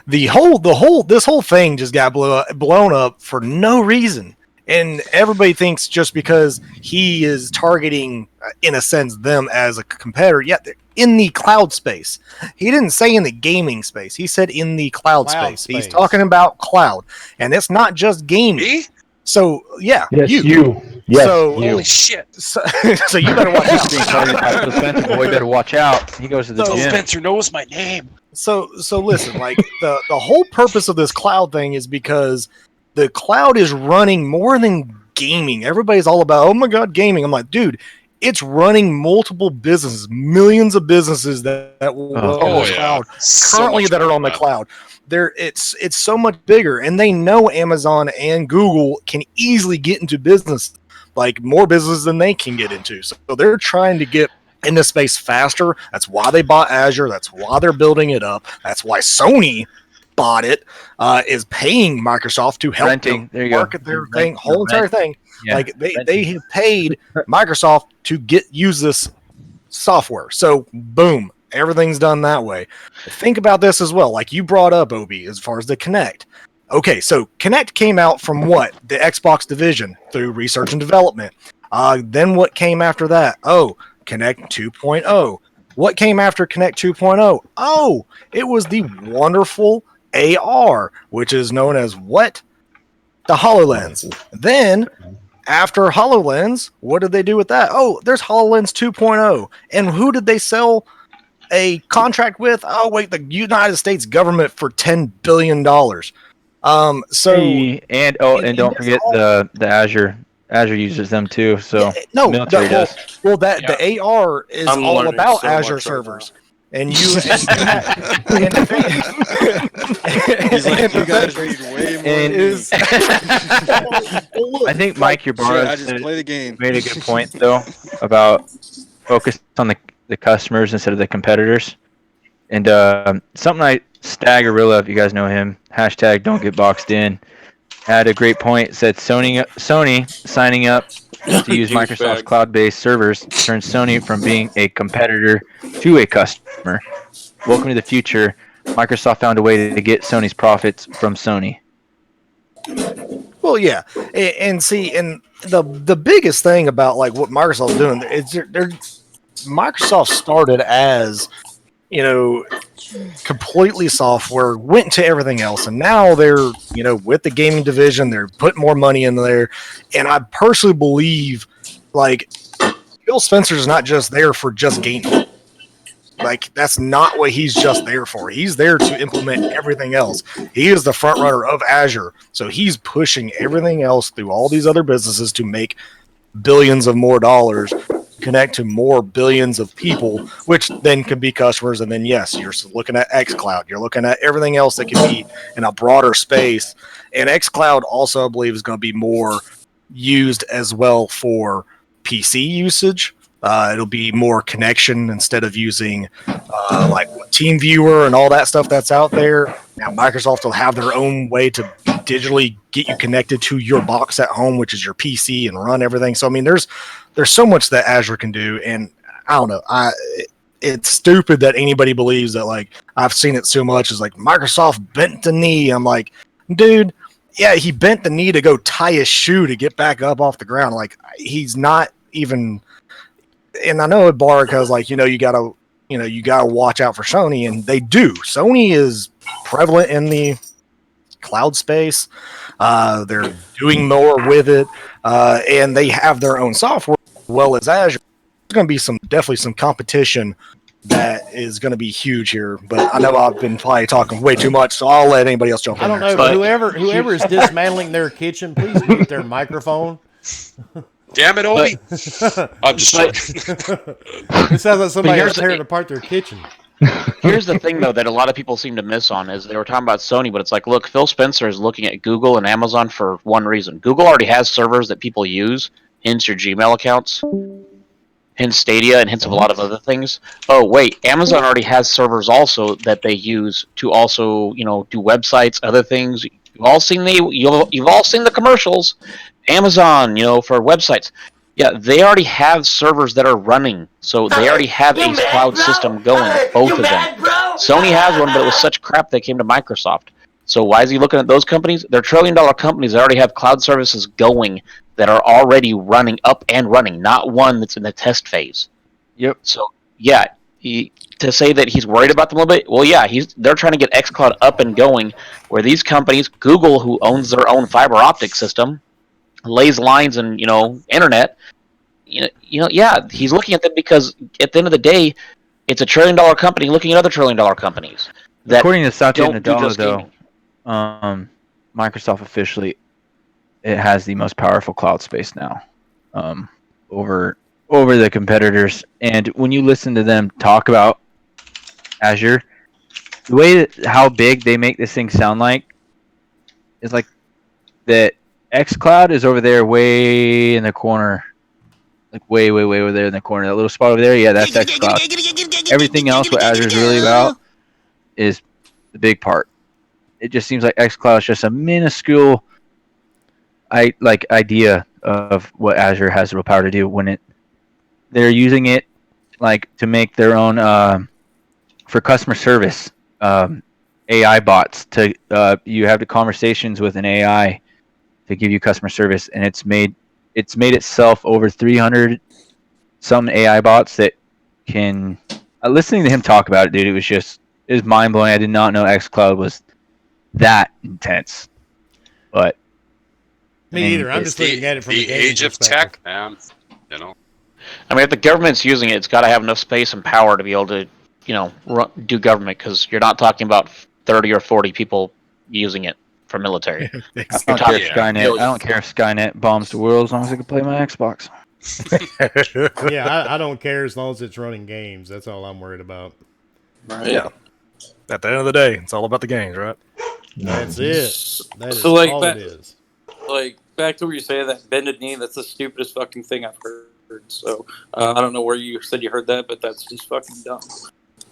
this whole thing just got blown up for no reason, and everybody thinks just because he is targeting, in a sense, them as a competitor. Yet they're in the cloud space. He didn't say in the gaming space. He said in the cloud space. He's talking about cloud, and it's not just gaming. Me? So yeah, Yes, you. Yes, So- you. Holy shit! So, so you better watch out. Being targeted by Phil Spencer, boy, better watch out. He goes to the So- gym. Spencer knows my name. So listen, like the whole purpose of this cloud thing is because the cloud is running more than gaming. Everybody's all about, oh my god, gaming. I'm like, dude, it's running multiple businesses, millions of businesses that will run on Oh the yeah. cloud So currently much that are more on the than cloud. It's so much bigger, and they know Amazon and Google can easily get into business, like more business than they can get into. So they're trying to get in this space faster. That's why they bought Azure. That's why they're building it up. That's why Sony bought it. Is paying Microsoft to help Renting. them There you go. market their Rent- thing, whole entire rent. thing. Yeah. Like they have paid Microsoft to use this software. So boom, everything's done that way. Think about this as well. Like you brought up, Obi, as far as the Kinect. Okay, so Kinect came out from what? The Xbox division through research and development. Then what came after that? Oh, Kinect 2.0. What came after Kinect 2.0? Oh, it was the wonderful AR, which is known as what? The HoloLens. Then, after HoloLens, what did they do with that? Oh, there's HoloLens 2.0. And who did they sell a contract with? Oh, wait, the United States government for $10 billion. So Hey, and don't it's forget all- the Azure. Azure uses them too. So no, military well, does. well, the AR is I'm all learning about so Azure much right servers. And you, and He's like, you guys read way more And- than me. is, well, look, I think Mike, your Shit, bar I just play the game. made a good point though about focus on the customers instead of the competitors. And something I Stag Gorilla, if you guys know him, hashtag don't get boxed in, had a great point. Said Sony signing up to use Microsoft's Douchebag. cloud-based servers turns Sony from being a competitor to a customer. Welcome to the future. Microsoft found a way to get Sony's profits from Sony. well, yeah, and see, and the biggest thing about like what Microsoft's doing is they're Microsoft started as, you know, completely software, went to everything else, and now they're, you know, with the gaming division, they're putting more money in there. And I personally believe, like, Phil Spencer's not just there for just gaming. Like, that's not what he's just there for. He's there to implement everything else. He is the front runner of Azure, so he's pushing everything else through all these other businesses to make billions of more dollars, connect to more billions of people, which then can be customers. And then, yes, you're looking at xCloud. You're looking at everything else that can be in a broader space. And xCloud also, I believe, is going to be more used as well for PC usage. It'll be more connection instead of using like TeamViewer and all that stuff that's out there. Now, Microsoft will have their own way to digitally get you connected to your box at home, which is your PC, and run everything. So, I mean, there's so much that Azure can do, and I don't know. It's stupid that anybody believes that. Like, I've seen it so much. Is like Microsoft bent the knee. I'm like, dude, yeah, he bent the knee to go tie his shoe to get back up off the ground. Like, he's not even. And I know Baraka's like, you gotta watch out for Sony, and they do. Sony is prevalent in the cloud space. They're doing more with it, and they have their own software as well as Azure. There's going to be definitely some competition that is going to be huge here. But I know I've been probably talking way too much, so I'll let anybody else jump in. I don't know, there. but whoever is dismantling their kitchen, please mute their microphone. Damn it, Obi! I'm just joking. It sounds like somebody here's else the- tearing apart their kitchen. Here's the thing, though, that a lot of people seem to miss on is they were talking about Sony, but it's like, look, Phil Spencer is looking at Google and Amazon for one reason. Google already has servers that people use, hence your Gmail accounts, hence Stadia, and hence of a lot of other things. Oh, wait, Amazon already has servers also that they use to also, do websites, other things. You've all seen the commercials. Amazon, for websites. Yeah, they already have servers that are running, so they already have a cloud system going, both of them. Sony has one, but it was such crap they came to Microsoft. So why is he looking at those companies? They're trillion-dollar companies that already have cloud services going that are already running up and running, not one that's in the test phase. Yep. So, yeah, to say that he's worried about them a little bit, well, yeah, they're trying to get xCloud up and going, where these companies, Google, who owns their own fiber optic system, lays lines and internet. Yeah, he's looking at them because at the end of the day, it's a $1 trillion company looking at other $1 trillion companies. That According to Satya don't do Nadella, just though, gaming. Microsoft officially it has the most powerful cloud space now, over the competitors. And when you listen to them talk about Azure, the way how big they make this thing sound like is like that xCloud is over there way in the corner. Like way over there in the corner. That little spot over there, yeah, that's xCloud. Everything else what Azure is really about is the big part. It just seems like xCloud is just a minuscule idea of what Azure has the real power to do when they're using it like to make their own for customer service AI bots to you have the conversations with an AI to give you customer service, and it's made itself over 300 some AI bots that can. Listening to him talk about it, dude, it was mind blowing. I did not know xCloud was that intense, but Me either. I'm just looking at it from the gaming age of perspective. tech, man. You know. I mean, if the government's using it, it's got to have enough space and power to be able to, do government, because you're not talking about 30 or 40 people using it for military. I don't care if Yeah. Skynet. I don't care if Skynet bombs the world as long as I can play my Xbox. Yeah, I don't care as long as it's running games. That's all I'm worried about. Right. Yeah. At the end of the day, it's all about the games, right? That's it. That is So, like, all that- it is. Like, back to what you say, that bended knee, that's the stupidest fucking thing I've heard. So, I don't know where you said you heard that, but that's just fucking dumb.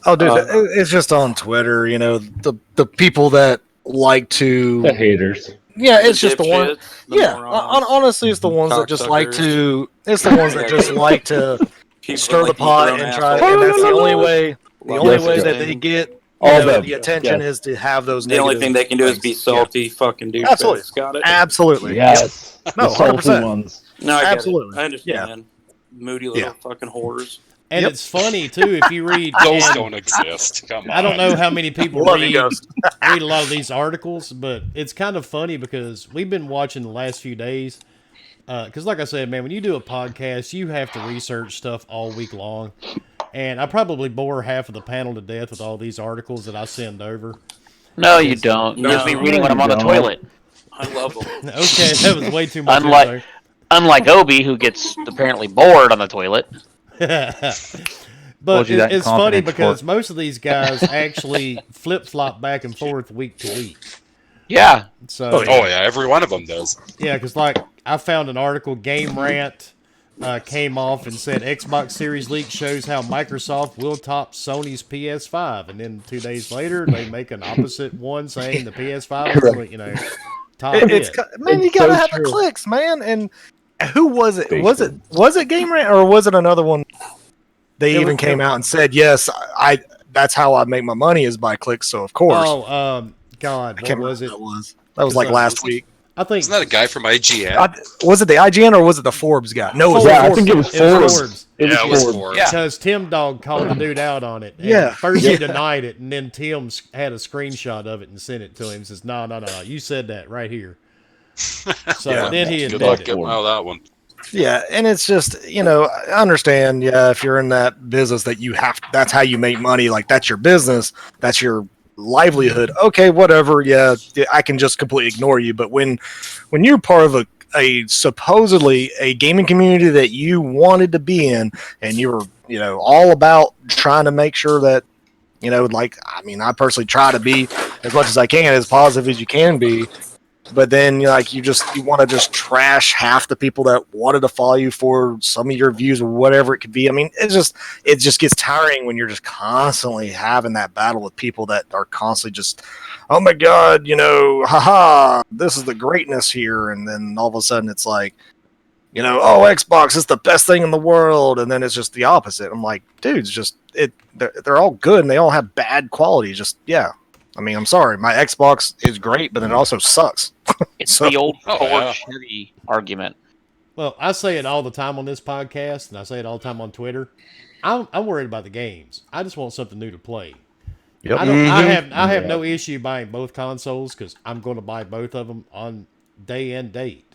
Oh, dude, it's just on Twitter. The people that like to. The haters. Yeah, it's just the one. dipshits, the Yeah, morons, honestly, it's the ones that just like cocksuckers. to. It's the ones that just like to people stir that the like to eat pot their and own try. asshole. And that's the only way. The Love only Yes, way yes. that they get All them. the attention Yes. is to have those. The only negative thing they can do is be things. salty, fucking douchebags. Absolutely. Got it? Absolutely. Yes. No, the salty 100%. ones. No, I get Absolutely. it. I understand. Moody little Yeah. fucking whores. And Yep. it's funny too if you read. Those and don't exist. Come on. I don't know how many people Love you, read Ghost. a lot of these articles, but it's kind of funny because we've been watching the last few days. Because, like I said, man, when you do a podcast, you have to research stuff all week long. And I probably bore half of the panel to death with all these articles that I send over. No, you don't. No. Just me reading when I'm No, on the you toilet. I love them. Okay, that was way too much. Unlike- Unlike Obi, who gets apparently bored on the toilet. But Told you that it's funny confidence because for- most of these guys actually flip flop back and forth week to week. Yeah. So Oh yeah, every one of them does. yeah, because like I found an article, Game Rant came off and said Xbox Series leak shows how Microsoft will top Sony's PS5, and then 2 days later they make an opposite one saying the PS5 is going to top It's it. man, you It's gotta so have the true. clicks, man. And who was it? Facebook. Was it Game Rant or was it another one? They It even was- came out and said, "Yes, I. That's how I make my money is by clicks." So of course, Oh, God, I what can't was remember it? what that was. That was like last week. I think Isn't that a guy from IGN? Was it the IGN or was it the Forbes guy? No, it was Forbes. the Yeah, I think it was It was Forbes. Forbes. Yeah, it was Forbes. Forbes. Yeah. Because Tim Dog called the dude out on it. And Yeah. First he Yeah. denied it, and then Tim had a screenshot of it and sent it to him. Says, no, you said that right here. So Yeah. then he Good luck admitted it. getting out of that one. Yeah, and it's just I understand. Yeah, if you're in that business that you have, that's how you make money. Like that's your business, that's your livelihood. Okay, whatever. Yeah, I can just completely ignore you. But when you're part of a supposedly a gaming community that you wanted to be in, and you were all about trying to make sure that I personally try to be as much as I can as positive as you can be. But then you want to just trash half the people that wanted to follow you for some of your views or whatever it could be. I mean, it just gets tiring when you're just constantly having that battle with people that are constantly just, oh my God, haha, this is the greatness here. And then all of a sudden it's like, oh, Xbox is the best thing in the world. And then it's just the opposite. I'm like, dudes, they're all good and they all have bad quality. Just, yeah. I mean, I'm sorry, my Xbox is great, but it also sucks. It's So- the old Oh, Ford yeah. Chevy argument. Well, I say it all the time on this podcast, and I say it all the time on Twitter. I'm worried about the games. I just want something new to play. Yep. I have Yeah. no issue buying both consoles because I'm going to buy both of them on day and date.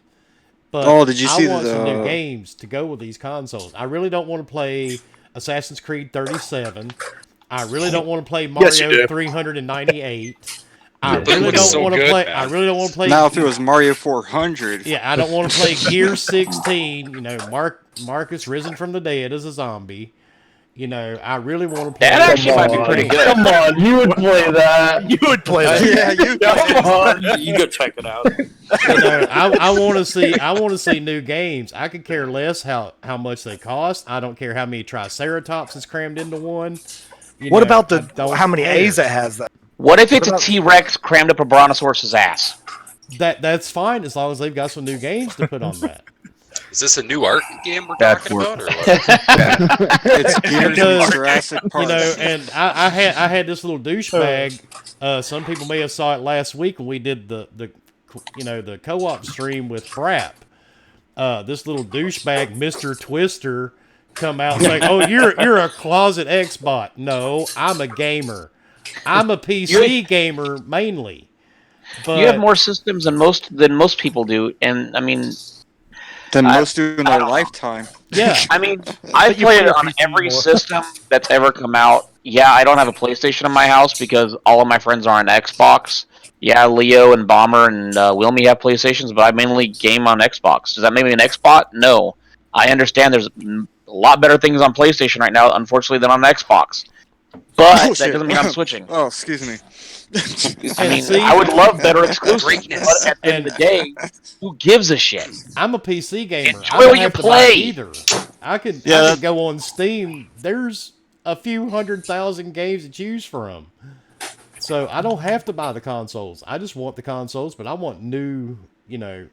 But did you I see want some new the? games to go with these consoles. I really don't want to play Assassin's Creed 37. I really don't want to play Yes, you Mario do. 398. I But it really looks don't so want to good, play. man. I really don't want to play. Now, if it was Mario 400, Yeah, I don't want to play Gear 16. You know, Marcus risen from the dead as a zombie. You know, I really want to play. That actually might be pretty good. Come on, you would play that. You would play that. yeah, you. Come on. You go check it out. You know, I want to see. I want to see new games. I could care less how much they cost. I don't care how many Triceratops is crammed into one. You What know, about I don't how many care. A's it has? That What if it's a about- T-Rex crammed up a Brontosaurus's ass? That's fine as long as they've got some new games to put on that. Is this a new Ark game we're Bad talking fork. about, or what? It's Gears Because, and Jurassic Park. You know, and I had this little douchebag. Some people may have saw it last week when we did the co-op stream with Frap. This little douchebag, Mr. Twister, come out and say, "Oh, you're a closet Xbot." No, I'm a gamer. I'm a PC gamer mainly. But You have more systems than most people do, and I mean, than I- most do in I their don't know. lifetime. yeah, I mean, I've you played play it on PC every more. system that's ever come out. Yeah, I don't have a PlayStation in my house because all of my friends are on Xbox. Yeah, Leo and Bomber and Wilmy have PlayStations, but I mainly game on Xbox. Does that make me an Xbot? No. I understand there's a lot better things on PlayStation right now, unfortunately, than on Xbox. But that Bullshit. doesn't mean I'm switching. Oh, excuse me. I mean, see- I would love better exclusives, Greatness. but at the end of the day, who gives a shit? I'm a PC gamer. Enjoy I don't what you have to buy play. either. I could go on Steam. There's a few 100,000 games to choose from. So I don't have to buy the consoles. I just want the consoles, but I want new,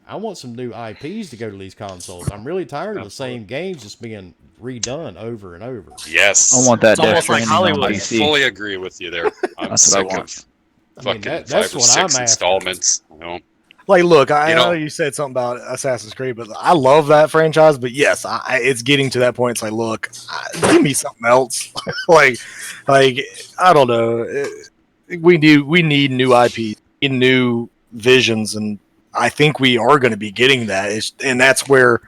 I want some new IPs to go to these consoles. I'm really tired of the same games just being redone over and over. Yes. I want that It's Death almost like Stranding on Hollywood. I PC. fully agree with you there. I'm That's what I sick want. of I fucking mean, that's 5 or what 6 I'm after. installments. You know? Like, look, I You know know- you said something about Assassin's Creed, but I love that franchise. But yes, it's getting to that point. It's like, look, give me something else. like I don't know. We need new IP, new visions, and I think we are going to be getting that. And that's where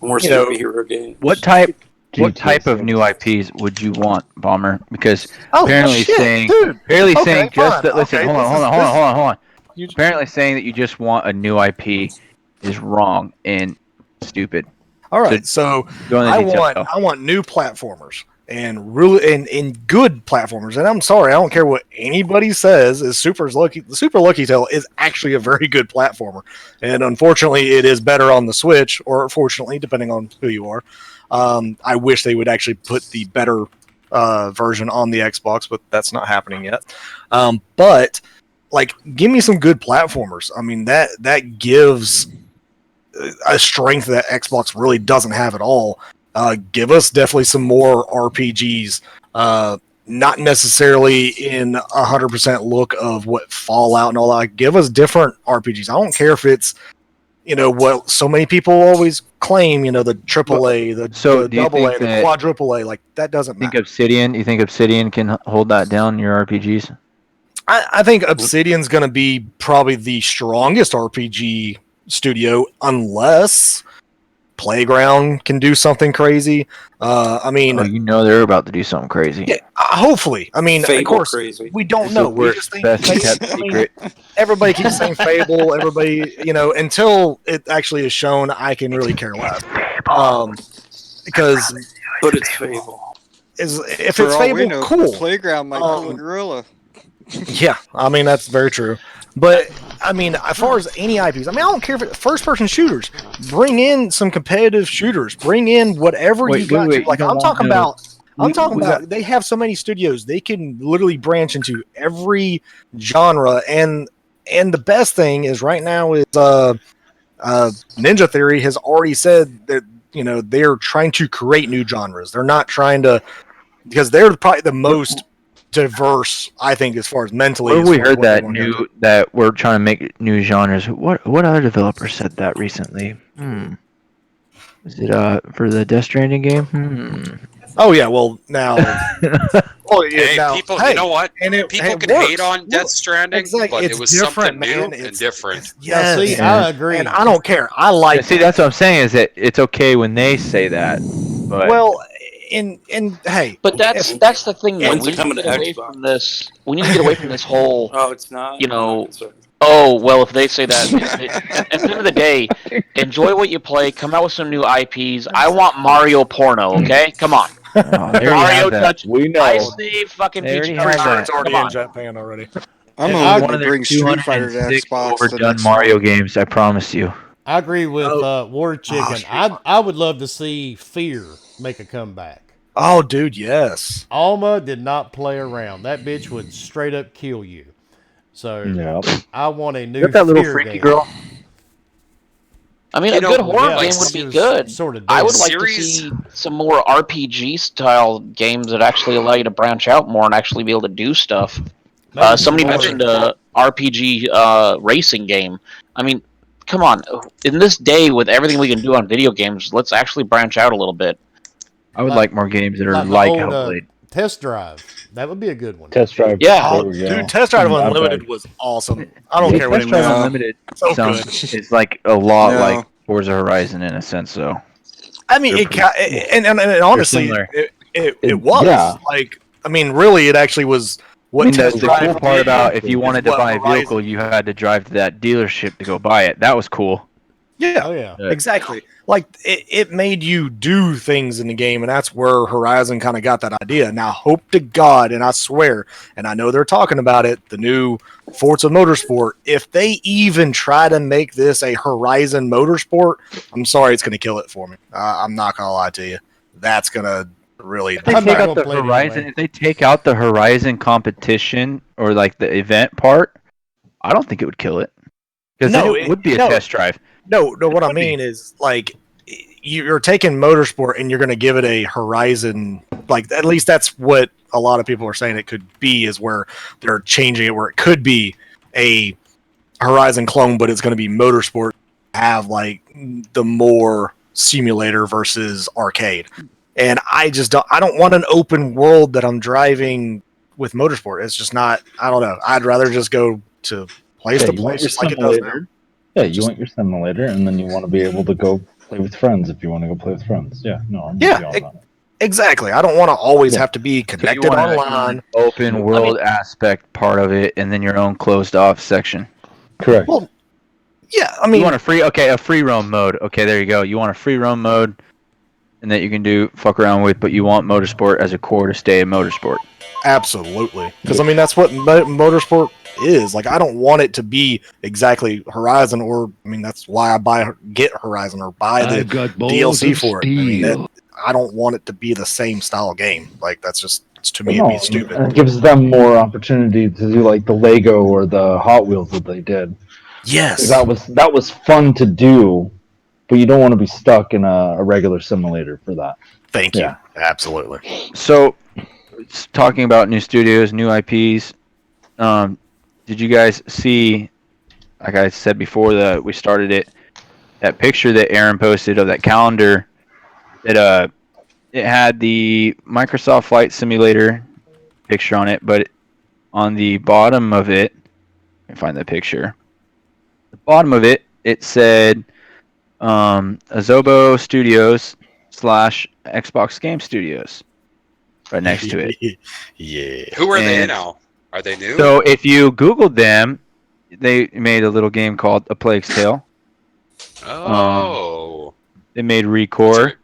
More You know- superhero games. What type GTA of new IPs would you want, Bomber? Because oh, apparently shit, saying dude. apparently Okay, saying just fine. that. Listen, Okay, hold this on. is- Hold on. You- Apparently saying that you just want a new IP is wrong and stupid. All right, so Go into I detail. want new platformers and really and good platformers. And I'm sorry, I don't care what anybody says. Is Super Lucky Tail is actually a very good platformer, and unfortunately, it is better on the Switch, or fortunately, depending on who you are. I wish they would actually put the better version on the Xbox, but that's not happening yet. But like, give me some good platformers. I mean, that gives a strength that Xbox really doesn't have at all. Give us definitely some more RPGs, not necessarily in 100% look of what Fallout and all that. Give us different RPGs. I don't care if it's, what so many people always claim, the AAA, the do you double A, think the that- quadruple A, like that doesn't Think matter. Obsidian? You think Obsidian can hold that down in your RPGs? I think Obsidian's going to be probably the strongest RPG studio unless Playground can do something crazy. I mean, They're about to do something crazy. yeah, hopefully. I mean, Fable of course, crazy. we don't It's know. the We worst, just think best Fable- kept I mean, secret. everybody keeps saying Fable. Everybody, until it actually is shown, I can really care less. Because But it's Fable. if For it's all we Fable, know, cool. Playground might pull a gorilla. Yeah, I mean that's very true. But I mean, as far as any IPs, I don't care if it's first-person shooters. Bring in some competitive shooters. Bring in whatever you got. Wait, Like you don't I'm talking want about. I'm we- talking we about. They have so many studios. They can literally branch into every genre. And the best thing is right now is Ninja Theory has already said that they're trying to create new genres. They're not trying to, because they're probably the most diverse, I think, as far as mentally. Where as we far as heard what they that wanna do. that we're trying to make new genres. What other developer said that recently? Was it for the Death Stranding game? Oh yeah, well now Oh, yeah, Hey, now, people, hey, you know what? and People it can works. hate on Death Look, Stranding, exactly. but It's it was different, something new man. and different. Now, see, Yeah. I agree. And I don't care. I like See, that. that's what I'm saying is that it's okay when they say that, but Well, and hey, But that's the thing, though. When's We it need to coming get to away Xbox? from this. We need to get away from this whole, Oh, it's not. you I'm not know, concerned. oh, well, if they say that, at the end of the day, enjoy what you play. Come out with some new IPs. I want Mario porno. Okay, come on, they already Mario have that. touch. We know. I say fucking They Peach already have Treasure. that. it's already Come in on. Japan already. I'm And hoping One to of their bring Street Fighter to 206 Xbox the overdone next Mario month. games. I promise you. I agree with War Chicken. Street I would love to see Fear make a comeback. Oh, dude, yes. Alma did not play around. That bitch would straight up kill you. So Yeah. I want a new Got that little Fear freaky game. girl. I mean, You a know, good horror yeah, game she would be was good. sorta I dead. would like to Series- see some more RPG style games that actually allow you to branch out more and actually be able to do stuff. Maybe some Somebody more- mentioned a RPG racing game. I mean, come on. In this day, with everything we can do on video games, let's actually branch out a little bit. I would Like- like more games that are like the like old, Hellblade. Test Drive. That would be a good one. Test drive. Yeah. There Oh, we go. dude, Test Drive Not Unlimited bad. was awesome. I don't Yeah, care what Test anyone Drive says. Unlimited So sounds good. it's like a lot No. like Forza Horizon in a sense, though. I mean, They're it and honestly, similar. it was Yeah. like. I mean, really, it actually was. What I mean, Test the Drive cool part did about if you is wanted to what buy a Horizon- vehicle, you had to drive to that dealership to go buy it. That was cool. Yeah, Oh yeah. Yeah. exactly. Like it made you do things in the game, and that's where Horizon kind of got that idea. Now, hope to God, and I swear, and I know they're talking about it, the new Forza Motorsport. If they even try to make this a Horizon Motorsport, I'm sorry, it's going to kill it for me. I'm not going to lie to you. That's going to really. If they I'm take not out gonna the play it Horizon, anyway. if they take out the Horizon competition or like the event part, I don't think it would kill it because No, it would be a no. test drive. No, what I would be. mean is like you're taking motorsport and you're going to give it a Horizon. Like at least that's what a lot of people are saying it could be. Is where they're changing it, where it could be a Horizon clone, but it's going to be motorsport. Have like the more simulator versus arcade, and I just don't want an open world that I'm driving with motorsport. It's just not. I don't know. I'd rather just go to place to You want place, your just like it does now. simulator. Yeah, you want your simulator, and then you want to be able to go play with friends if you want to go play with friends. Yeah, no, I'm with Yeah, you on that. Exactly. I don't want to always Yeah. have to be So you connected want online. an open world aspect part of it, and then your own closed off section. Correct. Well, Yeah, I You mean, want a free roam mode. Okay, there you go. You want a free roam mode, and that you can do fuck around with, but you want motorsport as a core to stay in motorsport. absolutely. Because I mean, that's what motorsport is. Like, I don't want it to be exactly Horizon, or I mean, that's why I get Horizon or buy the DLC for it. I mean, I don't want it to be the same style game. Like, that's just to me, it'd be stupid. And it gives them more opportunity to do like the Lego or the Hot Wheels that they did. Yes, That was fun to do, but you don't want to be stuck in a regular simulator for that. thank you. Yeah. Absolutely. So, talking about new studios, new IPs, did you guys see, like I said before that we started it, that picture that Aaron posted of that calendar that it had the Microsoft Flight Simulator picture on it, but on the bottom of it, let me find that picture. The bottom of it, it said Azobo Studios / Xbox Game Studios right next to it. Yeah. Who are they And- now? Are they new? So if you Googled them, they made a little game called A Plague's Tale. Oh. They made Recore.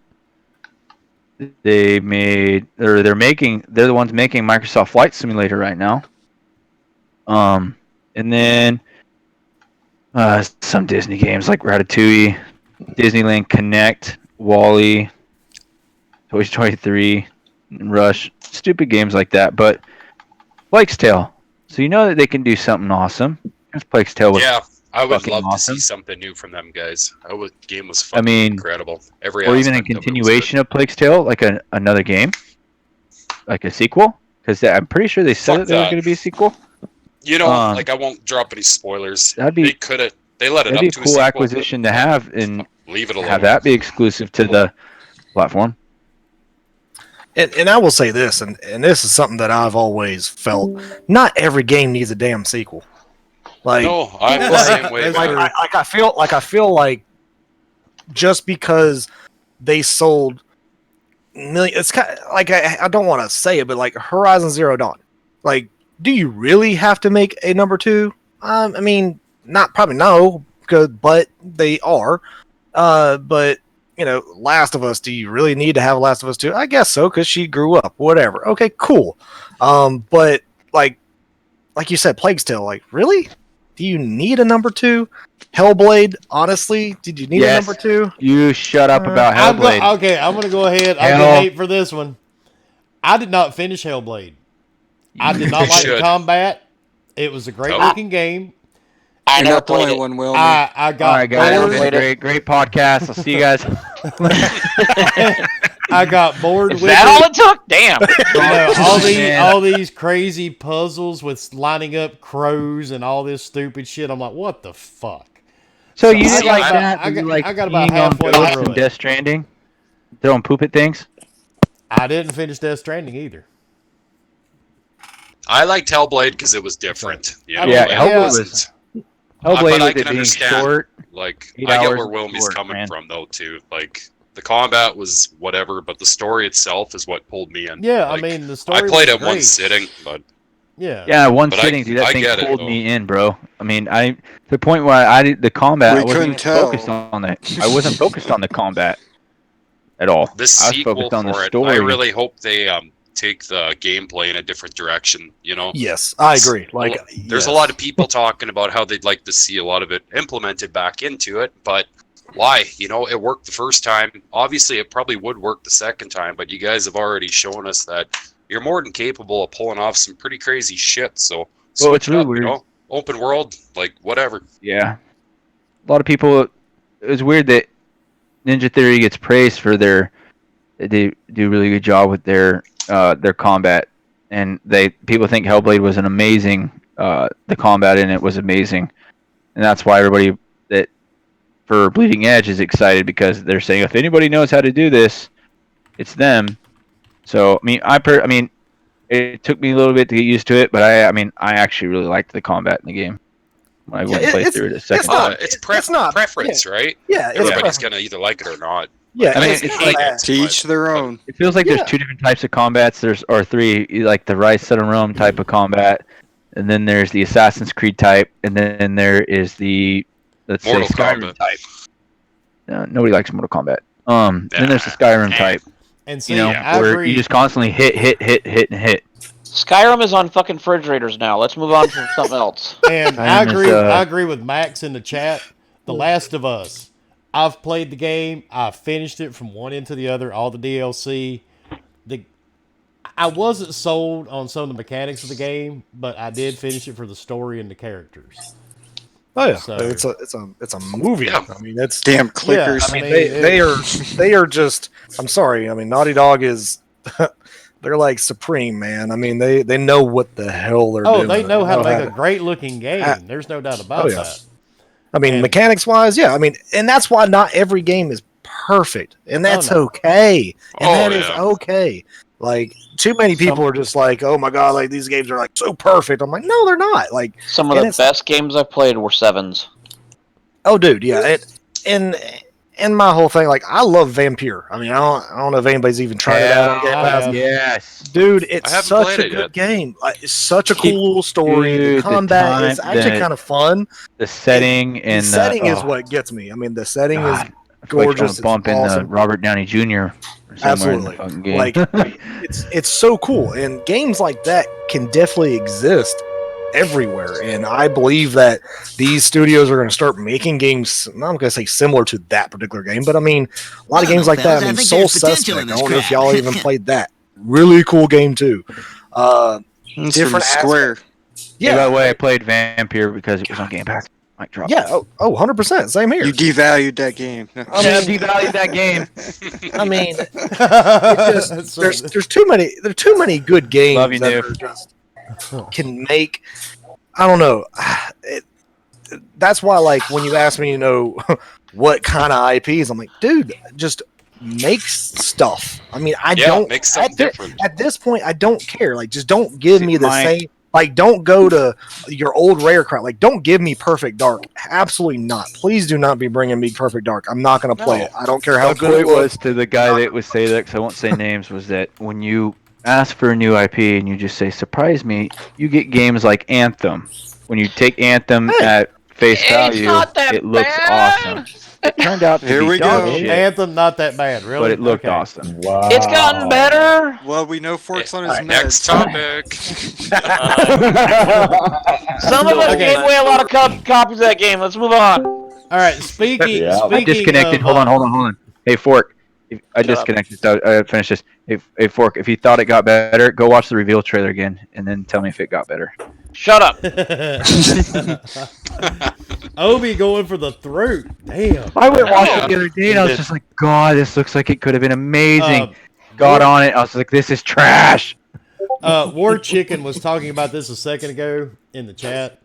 They made, or they're the ones making Microsoft Flight Simulator right now. And then some Disney games like Ratatouille, Disneyland Connect, Wall-E, Toy Story 3, and Rush. Stupid games like that, but Plague's Tale. So you know that they can do something awesome. Because Plague's Tale was, Yeah, I would fucking love awesome. to see something new from them guys. Game was fucking mean, incredible. Every or even a aspect of it was continuation of Plague's Tale, like another game, like a sequel. Because I'm pretty sure they said Fuck that there was that. going to be a sequel. good. You know, um, like I won't drop any spoilers. That'd They be could have. They let it that'd up be a to cool a sequel, acquisition to have and Leave it alone. have that be exclusive to the platform. And I will say this, and this is something that I've always felt. Not every game needs a damn sequel. Like, No, I'm the same way. That's like, man. I feel like just because they sold million, it's kind of, like I don't want to say it, but like Horizon Zero Dawn, like, do you really have to make a number 2? I mean, probably no, but they are. But you know, Last of Us, do you really need to have Last of Us 2? I guess so, because she grew up. Whatever. Okay, cool. But like you said, Plague's Tale, like, really? Do you need a number 2? Hellblade, honestly, did you need a Yes. number 2? You shut up about I'm Hellblade. I'm going to go ahead. I Hell. can hate for this one. I did not finish Hellblade. I did not You like the should. combat. It was a great looking game. I You're never not the played only it. one, Will. I got All right, guys. bored. It's a great podcast. I'll see you guys. I got bored Is with that it. all it took? Damn. You know, Man. all these crazy puzzles with lining up crows and all this stupid shit. I'm like, what the fuck? So you I didn't got like about- that? I You got- like I got about peeing on halfway ghosts through and it. Death Stranding? Throwing poop at things? I didn't finish Death Stranding either. I liked Hellblade because it was different. You know, Yeah, like, Hellblade it was- wasn't- Hellblade but I with can it being understand. short. Like, 8 I get hours where is Wilmy's short, coming man. from, though, too. Like, the combat was whatever, but the story itself is what pulled me in. Yeah, Like, I mean the story. I played was it one great. sitting, but Yeah. Yeah, one But I- sitting, dude. That I thing get it, pulled though. me in, bro. I mean, to the point where I did the combat. We I wasn't couldn't even tell. focused on that. I wasn't focused on the combat at all. this I was sequel focused on the for it, story. I really hope they take the gameplay in a different direction. You know, Yes, I agree. Like, there's a lot of people talking about how they'd like to see a lot of it implemented back into it, but why? You know, it worked the first time. Obviously, it probably would work the second time, but you guys have already shown us that you're more than capable of pulling off some pretty crazy shit. So, Well, switch it's really up, weird. you know, open world, like whatever. Yeah. A lot of people. It was weird that Ninja Theory gets praised for they do a really good job with their combat, and people think Hellblade was an amazing. The combat in it was amazing, and that's why everybody that for Bleeding Edge is excited, because they're saying if anybody knows how to do this, it's them. So I mean, it took me a little bit to get used to it, but I actually really liked the combat in the game when I went and played through it a second not- time. It's not- preference, right? yeah, it's Everybody's gonna either like it or not. yeah. I mean, it's it's not like- bad. To each their own. It feels like Yeah. there's two different types of combats. Or three, like the Rise Set of Rome type of combat, and then there's the Assassin's Creed type, and then there is the let's Mortal say Skyrim Kombat. type. Nobody likes Mortal Kombat. Then there's the Skyrim type. And see, You know, I where agree. you just constantly hit, and hit. Skyrim is on fucking refrigerators now. Let's move on to something else. And Skyrim I agree. is, I agree with Max in the chat. The Last of Us. I've played the game. I finished it from one end to the other. All the DLC. I wasn't sold on some of the mechanics of the game, but I did finish it for the story and the characters. Oh yeah, So- it's a movie. Yeah. I mean, it's Damn clickers. I I mean, mean, they are just. I'm sorry. I mean, Naughty Dog is. They're like supreme, man. I mean, they know what the hell they're doing. They know how to make to- a great looking game. Ah. There's no doubt about Oh, yeah. that. I mean, And- mechanics wise, yeah. I mean, and that's why not every game is perfect, and that's no. okay, and Oh, that is yeah. okay. Like, too many people are just like, "Oh my god, like these games are like so perfect." I'm like, no, they're not. Like, Some of And the it's- best games I've played were sevens. oh, dude, yeah. And my whole thing, like, I love Vampire. I mean, I don't know if anybody's even tried it out on Game I Pass. have. Yes. Dude, it's I haven't such played a it good yet. game. Like, it's such a cool little story. Dude, The the combat is time actually that- kind of fun. The setting and the setting is oh, what gets me. I mean, the setting God, is I feel like throwing gorgeous. a bump It's in awesome. Robert Downey Jr. somewhere in the Absolutely. fucking game. Like, it's so cool, and games like that can definitely exist everywhere. And I believe that these studios are going to start making games. I'm not going to say similar to that particular game, but I mean, a lot of games like that. I mean, Soul Suspect. I don't know if y'all even played that. Really cool game too. It's different from Square. Yeah. By Yeah, the way, I played Vampire because it was on Game Pass. Mic drop. yeah. Oh, 100%. Same here. You devalued that game. I Yeah, mean- devalued that game. I mean, That's there's too many good games Love you, that Nick. are just can make. I don't know. That's why, like, when you ask me, what kind of IPs, I'm like, dude, just make stuff. I mean, I Yeah, don't make something different. At this point. I don't care. Like, just don't give See, me the my- same. Like, don't go to your old rare crap. Like, don't give me Perfect Dark. Absolutely not. Please do not be bringing me Perfect Dark. I'm not going to play No. it. I don't care how My good point it was. was to the guy that was saying that, because I won't say names, was that when you ask for a new IP and you just say, surprise me, you get games like Anthem. When you take Anthem Hey. at face It's value, not that it looks bad. awesome. It turned out to Here be we dog go. shit, Anthem, not that bad, really. but it looked Okay. awesome. Wow. It's gotten better. Well, we know Fork's on his meds. Next topic. Some of us Okay. gave away a lot of copies of that game. Let's move on. All right, speaking. Yeah. I speaking disconnected. of, Hold on. Hey, Fork. I disconnected. So I finished this. Hey, Fork, if you thought it got better, go watch the reveal trailer again, and then tell me if it got better. Shut up. Obi going for the throat. Damn. I went and watched Yeah. it the other day, and I was just like, God, this looks like it could have been amazing. Uh, Got on it. I was like, this is trash. War Chicken was talking about this a second ago in the chat.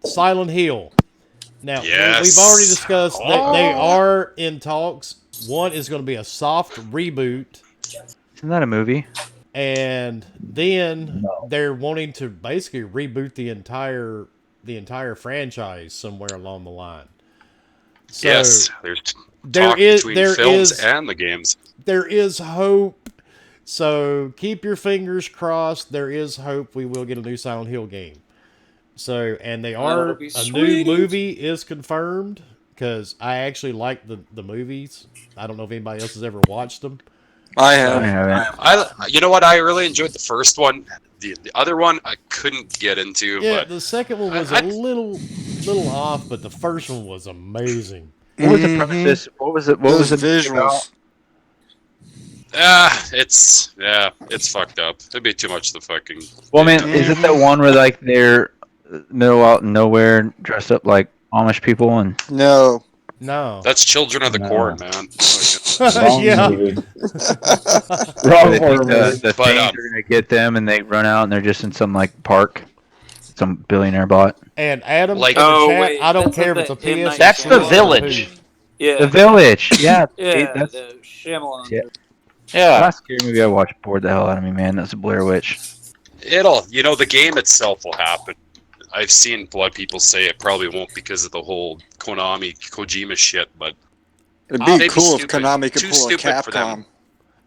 Silent Hill. Now, Yes. we've already discussed that they are in talks. One is going to be a soft reboot, Isn't that a movie? and then No. they're wanting to basically reboot the entire franchise somewhere along the line. So Yes, there's there talk is- between there films is- and the games. there is hope. So keep your fingers crossed. There is hope we will get a new Silent Hill game. So, and they are That'll be a sweet. new movie is confirmed because I actually like the movies. I don't know if anybody else has ever watched them. I I have. haven't. You know what? I really enjoyed the first one. The other one I couldn't get into, Yeah, but the second one was I- a little off, but the first one was amazing. What was the Mhm. premise? What was it? What Those was it about? visuals. it's fucked up. It'd be too much to fucking. Well, man, is it the one where like they're middle out in nowhere, dressed up like Amish people, and No. No. That's Children of the No. Corn, man. Wrong yeah. movie. they Wrong think horror the movie. But, things are gonna get them, and they run out, and they're just in some like park, some billionaire bot. And Adam, Like- in the Oh, chat, wait, I don't that's care if not it's a the M. PS. Night That's the Shyamalan Village. Yeah. The Village, yeah, Yeah, that's the Shyamalan. Yeah. the Yeah. last scary movie I watched bored the hell out of me, man. That's Blair Witch. The game itself will happen. I've seen a lot of people say it probably won't because of the whole Konami, Kojima shit, but It'd They'd be be cool if stupid. Konami could Too pull a stupid for them. Capcom.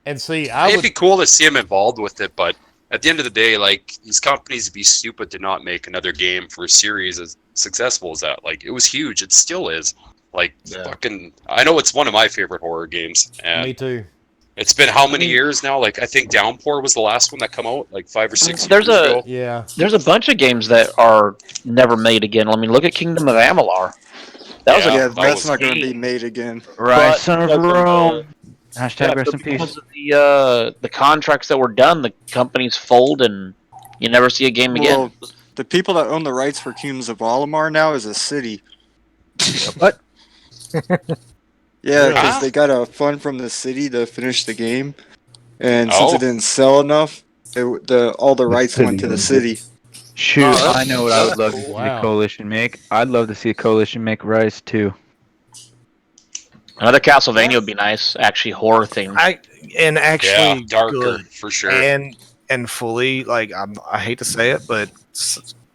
And see, I it'd would be cool to see him involved with it, but at the end of the day, like, these companies would be stupid to not make another game for a series as successful as that. Like, it was huge. It still is. Like, fucking, I know it's one of my favorite horror games, and me too. it's been how many years now? Like, I think Downpour was the last one that come out, like 5 or 6 There's years a- ago. Yeah. There's a bunch of games that are never made again. I mean, look at Kingdom of Amalur. That was Yeah, a Yeah, that that's was not going to great. be made again. Rise, But son of because of Rome. Hashtag Yeah, rest but in peace. because of the contracts that were done, the companies fold and you never see a game again. Well, the people that own the rights for Kingdoms of Amalur now is a city. What? Yeah, Really? because they got a fund from the city to finish the game, and since Oh. it didn't sell enough, all the rights went to the city. Shoot, Oh, I know what I would love to see Wow. a coalition make. I'd love to see a coalition make Rise 2. Another Castlevania would be nice. Actually, horror themed. And actually Yeah, darker, good. for sure. And fully like I hate to say it, but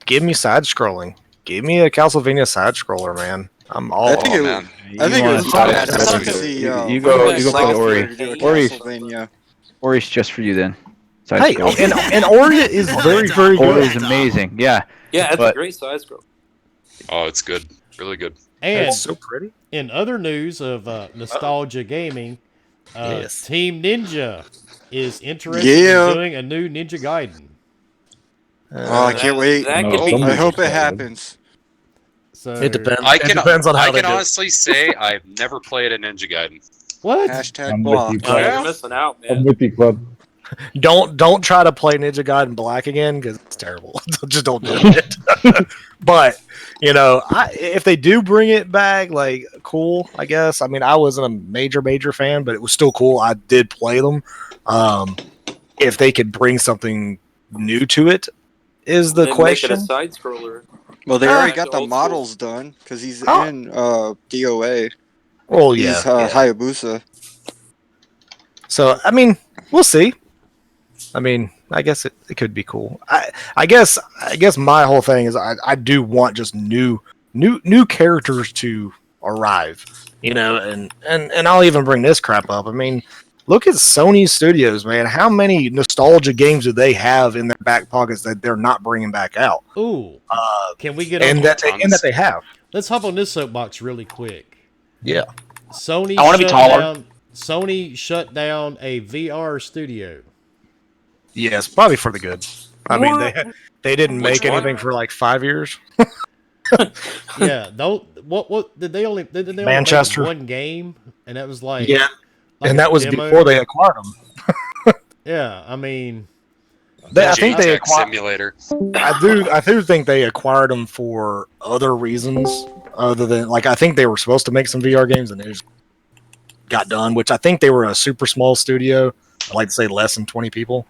give me side scrolling. Give me a Castlevania side scroller, man. I'm all. I think it man. I think it want was side bad scroller? to see. You go From play Ori. to do a Ori. Castlevania. Ori's just for you then. Side Hey, scroll. and Ori is very very Ori good. is amazing. Yeah. Yeah, it's But- a great side scroll. Oh, it's good. Really good. And It's so pretty. in other news of nostalgia gaming, Yes. Team Ninja is interested Yeah. in doing a new Ninja Gaiden. Oh, I can't wait. That No, could be. somebody- I hope it happens. So It depends. I It can, depends on how I they can do it. honestly say I've never played a Ninja Gaiden. What? Hashtag I'm with block. you, Oh, Club. you're missing out, I'm man. with you, Club. Don't try to play Ninja Gaiden Black again because it's terrible. Just don't do it. But if they do bring it back, like cool, I guess. I mean, I wasn't a major fan, but it was still cool. I did play them. If they could bring something new to it, is the Then question. Make it a side scroller. Well, they Ah, already it's got the old school. models done because he's Oh. in DOA. Well, yeah. He's Hayabusa. So I mean, we'll see. I mean, I guess it could be cool. I guess my whole thing is I do want just new characters to arrive. You know, and I'll even bring this crap up. I mean, look at Sony Studios, man. How many nostalgia games do they have in their back pockets that they're not bringing back out? Ooh, can we get And on? that they have. Let's hop on this soapbox really quick. Yeah. Sony. I wanna be taller. Sony shut down a VR studio. Yes, probably for the good. I mean, they didn't Which make one? anything for like 5 years. Yeah, what did they only Manchester. make one game, and that was like Yeah, like and a that was demo? before they acquired them. Yeah, I mean, I think they JTech acquired. Simulator. I do think they acquired them for other reasons other than like I think they were supposed to make some VR games and they just got done. Which I think they were a super small studio. I like to say less than 20 people,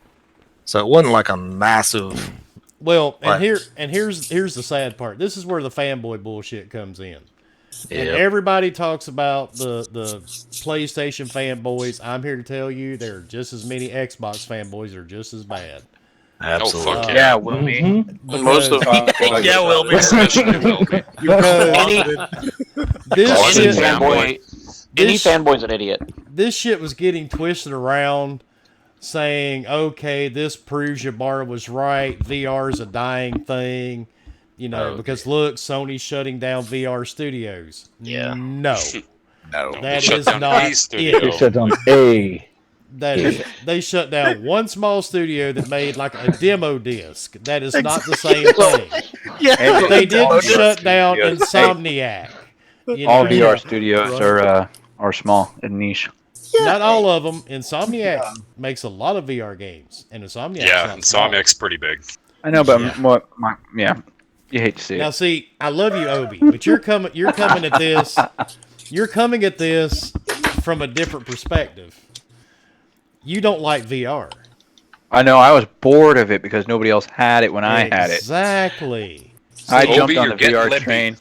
so it wasn't like a massive. well, Right. here's the sad part. This is where the fanboy bullshit comes in. And everybody talks about the PlayStation fanboys. I'm here to tell you there are just as many Xbox fanboys are just as bad. Absolutely. Oh, fuck Yeah, will be. Mhm. Most of Yeah, will be. Especially will be. This Closet shit, fanboy. Any This- fanboy's an idiot. this shit was getting twisted around, saying, "Okay, this proves Ybarra was right. VR's a dying thing." You know, because look, Sony's shutting down VR studios. Yeah. No, No. that shut is down not a studio. They it. shut down a. That is, they shut down one small studio that made like a demo disc. That is not the same thing. Yeah. They didn't All shut down studios- Insomniac. You All know, VR studios are small and niche. not all of them. Insomniac makes a lot of VR games, and Insomniac. Yeah, Insomniac's pretty big. I know, but Yeah. you hate to see Now, it. see, I love you, Obi, but you're coming at this. You're coming at this from a different perspective. You don't like VR. I know. I was bored of it because nobody else had it when I had it. Exactly. I Obi, jumped on you're the getting VR lippy. train.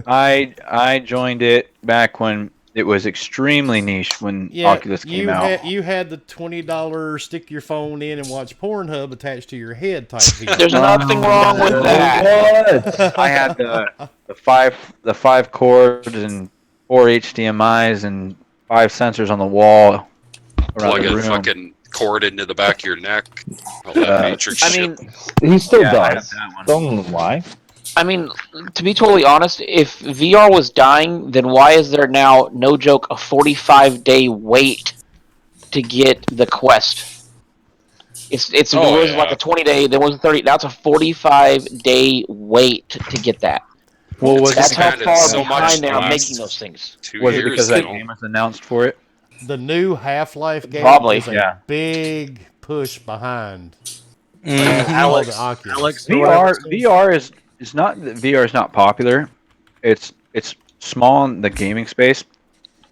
I joined it back when it was extremely niche when Yeah, Oculus came out. you had the $20 stick your phone in and watch Pornhub attached to your head type VR. There's nothing wrong with that. What? I had the five cords and 4 HDMI's and 5 sensors on the wall around Plug the a room. fucking cord into the back of your neck. All that Matrix I shit. mean, He still Yeah, I does. had that one. Don't lie. I mean, to be totally honest, if VR was dying, then why is there now, no joke, a 45-day wait to get the Quest? It Oh, was yeah. like a 20-day, then was a 30. Now it's a 45-day wait to get that. Well, was That's it, how expanded far so much behind in they the are last making those things. 2 was it years. because that you know. game was announced for it? The new Half-Life game Probably, is a yeah. big push behind Alex, the Oculus. Alex, or whatever it's called. VR is not that VR is not popular. It's small in the gaming space.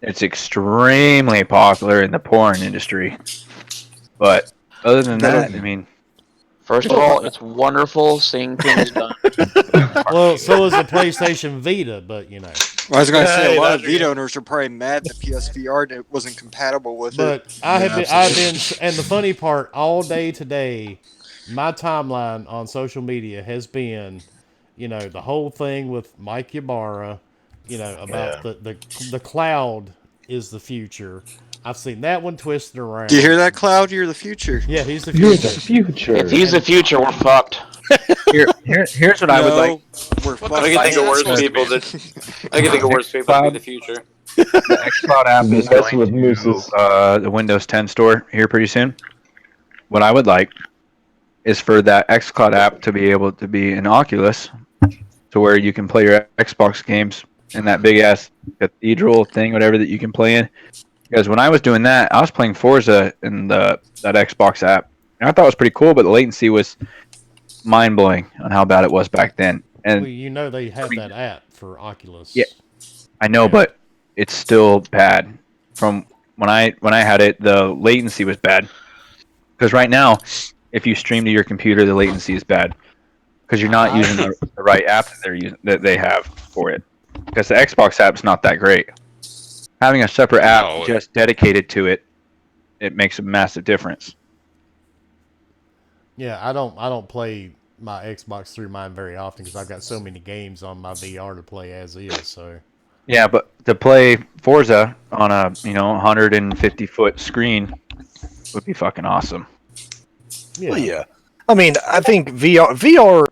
It's extremely popular in the porn industry. But other than that, I mean, First of all, it's wonderful seeing things done. Well, so is the PlayStation Vita, but you know. I was going to say Hey, a lot of that'd be Vita owners are probably mad that PSVR wasn't compatible with it. But I've been, and the funny part, all day today, my timeline on social media has been, you know, the whole thing with Mike Ybarra, you know, about the cloud is the future. I've seen that one twisted around. Do you hear that, Cloud? You're the future. Yeah, he's the You're future. the future. If he's the future, we're fucked. here's what I would like. We're What fucking the I can think of fuck worse is supposed to people be? that. I can think of worse people to be the future. The xCloud app is Messing going with to mooses. the Windows 10 store here pretty soon. What I would like is for that xCloud app to be able to be an Oculus, to where you can play your Xbox games in that big ass cathedral thing, whatever that you can play in. Because when I was doing that, I was playing Forza in that Xbox app, and I thought it was pretty cool, but the latency was mind blowing on how bad it was back then. And Well, you know they have that app for Oculus. Yeah. I know, but it's still bad. From when I had it, the latency was bad. Because right now, if you stream to your computer, the latency is bad because you're not using the right app that they have for it. Because the Xbox app is not that great. Having a separate app No. just dedicated to it it makes a massive difference. Yeah, I don't play my Xbox through mine very often because I've got so many games on my VR to play as is. So Yeah, but to play Forza on a 150-foot screen would be fucking awesome. yeah, Well, yeah. I mean, I think VR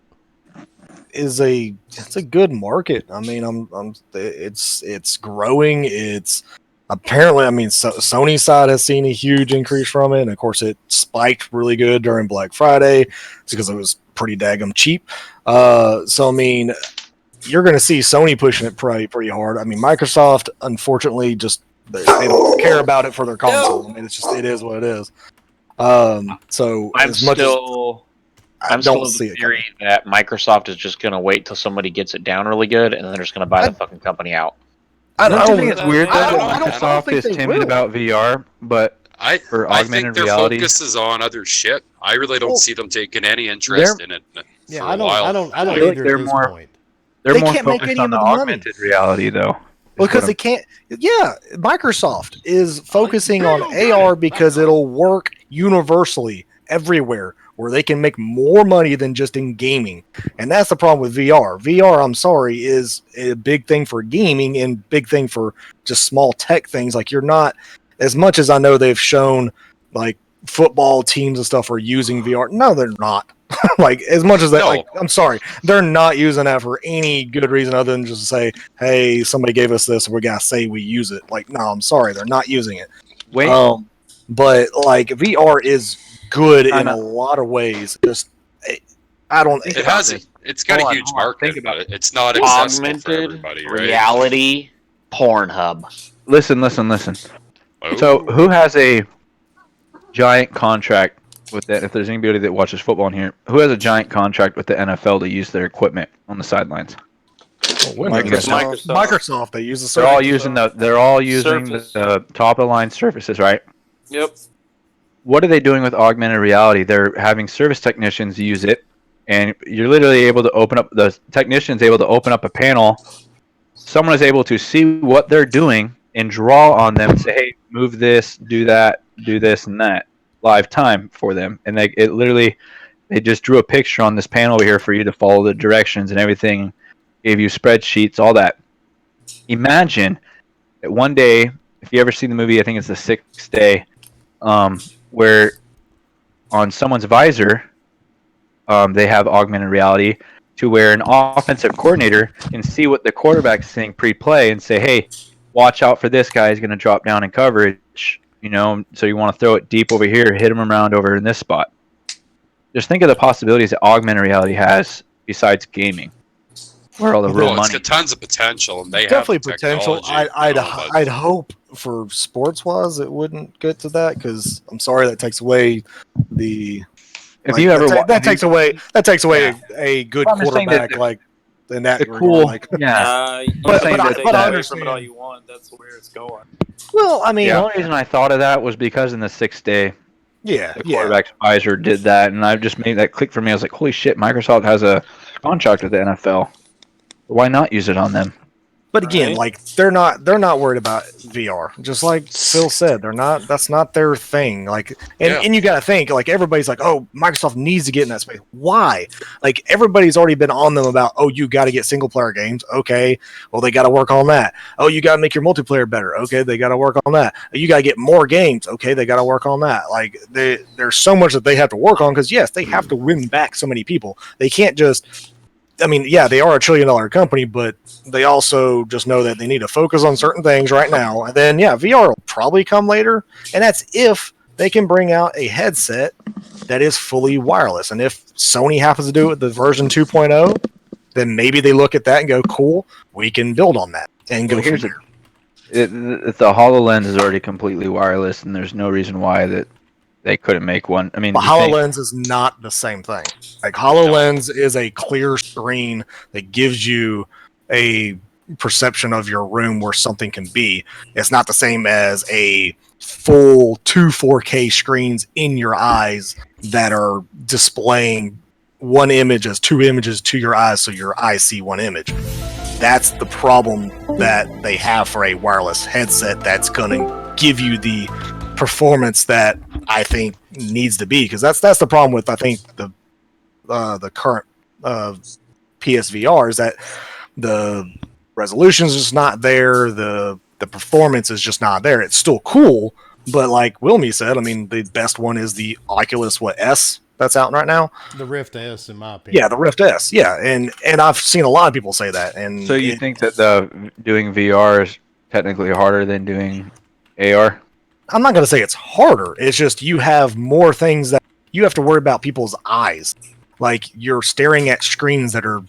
is it's a good market. I mean, it's growing. It's apparently, I mean, Sony's side has seen a huge increase from it, and of course, it spiked really good during Black Friday because it was pretty daggum cheap. So I mean, you're going to see Sony pushing it pretty hard. I mean, Microsoft, unfortunately, just they don't care about it for their console. I mean, it is what it is. So I'm as much still I I'm still don't of see the it theory that Microsoft is just going to wait till somebody gets it down really good, and then they're just going to buy the fucking company out. I Don't you don't think it's weird I though don't- I that don't- I don't Microsoft think is they timid will. about VR, but I for think augmented their reality? focus is on other shit. I really don't Well, see them taking any interest in it yeah. for I a don't, while. I don't feel like either they're at this more- point. they're They more can't make focused any on of the the money. augmented reality though. because they can't. Yeah, Microsoft is focusing on AR because it'll work universally everywhere, where they can make more money than just in gaming. And that's the problem with VR. VR, I'm sorry, is a big thing for gaming and big thing for just small tech things. Like, you're not, as much as I know they've shown like football teams and stuff are using VR. No, they're not. Like, as much as that, No. like, I'm sorry, they're not using that for any good reason other than just to say, hey, somebody gave us this, we gotta say we use it. Like, no, I'm sorry, they're not using it. Wait, But like, VR is good I in a know. lot of ways. Just, I don't. It has it's got Hold a on, huge hold on. market, Think about but it's not accessible for Augmented everybody, right? reality Pornhub. listen. Oh. So who has a giant contract with that? If there's anybody that watches football in here, who has a giant contract with the NFL to use their equipment on the sidelines? Microsoft, they use the They're all service. using the Surface. top of the line surfaces, right? Yep. What are they doing with augmented reality? They're having service technicians use it, and you're literally able to open up, the technician's able to open up a panel. Someone is able to see what they're doing and draw on them and say, hey, move this, do that, do this and that, live time for them. And they just drew a picture on this panel over here for you to follow the directions and everything, gave you spreadsheets, all that. Imagine that one day, if you ever see the movie, I think it's The Sixth Day, where on someone's visor, they have augmented reality to where an offensive coordinator can see what the quarterback's saying pre-play and say, hey, watch out for this guy. He's going to drop down in coverage, so you want to throw it deep over here, hit him around over in this spot. Just think of the possibilities that augmented reality has besides gaming, where all the real Well, it's money. got tons of potential, and they Definitely have the potential. technology, I'd hope for sports wise it wouldn't get to that, because I'm sorry, that takes away the. If like, you ever that takes away Yeah. a good Well, I'm just saying that quarterback, like in that the regard, cool, like. yeah. You But- can but I- take but I away from it understand. all you want. That's where it's going. Well, I mean, The only reason I thought of that was because in the Sixth Day, yeah, the yeah. quarterback's visor did that, and I just made that click for me. I was like, holy shit, Microsoft has a contract with the NFL. Why not use it on them? But again, Right. like, they're not worried about VR. Just like Phil said, that's not their thing. Like, and you got to think, like, everybody's like, oh, Microsoft needs to get in that space. Why? Like, everybody's already been on them about, oh, you got to get single player games. Okay, well, they got to work on that. Oh, you got to make your multiplayer better. Okay, they got to work on that. You got to get more games. Okay, they got to work on that. Like, there's so much that they have to work on, because yes, they have to win back so many people. They can't just. I mean, yeah, they are $1 trillion company, but they also just know that they need to focus on certain things right now. And then, yeah, VR will probably come later. And that's if they can bring out a headset that is fully wireless. And if Sony happens to do it with the version 2.0, then maybe they look at that and go, cool, we can build on that and go Well, from here's there. The HoloLens is already completely wireless, and there's no reason why that they couldn't make one. I mean, But you think- HoloLens is not the same thing. Like, HoloLens is a clear screen that gives you a perception of your room where something can be. It's not the same as a full 4K screens in your eyes that are displaying one image as two images to your eyes, so your eyes see one image. That's the problem that they have for a wireless headset that's going to give you the performance that I think needs to be, because that's the problem with, I think, the current PSVR is that the resolution is just not there. The performance is just not there. It's still cool, but like Wilmy said, I mean, the best one is the Oculus S that's out right now. The Rift S, in my opinion. Yeah, the Rift S. Yeah, and I've seen a lot of people say that. And So you think that the doing VR is technically harder than doing AR? I'm not going to say it's harder. It's just you have more things that you have to worry about people's eyes. Like you're staring at screens that are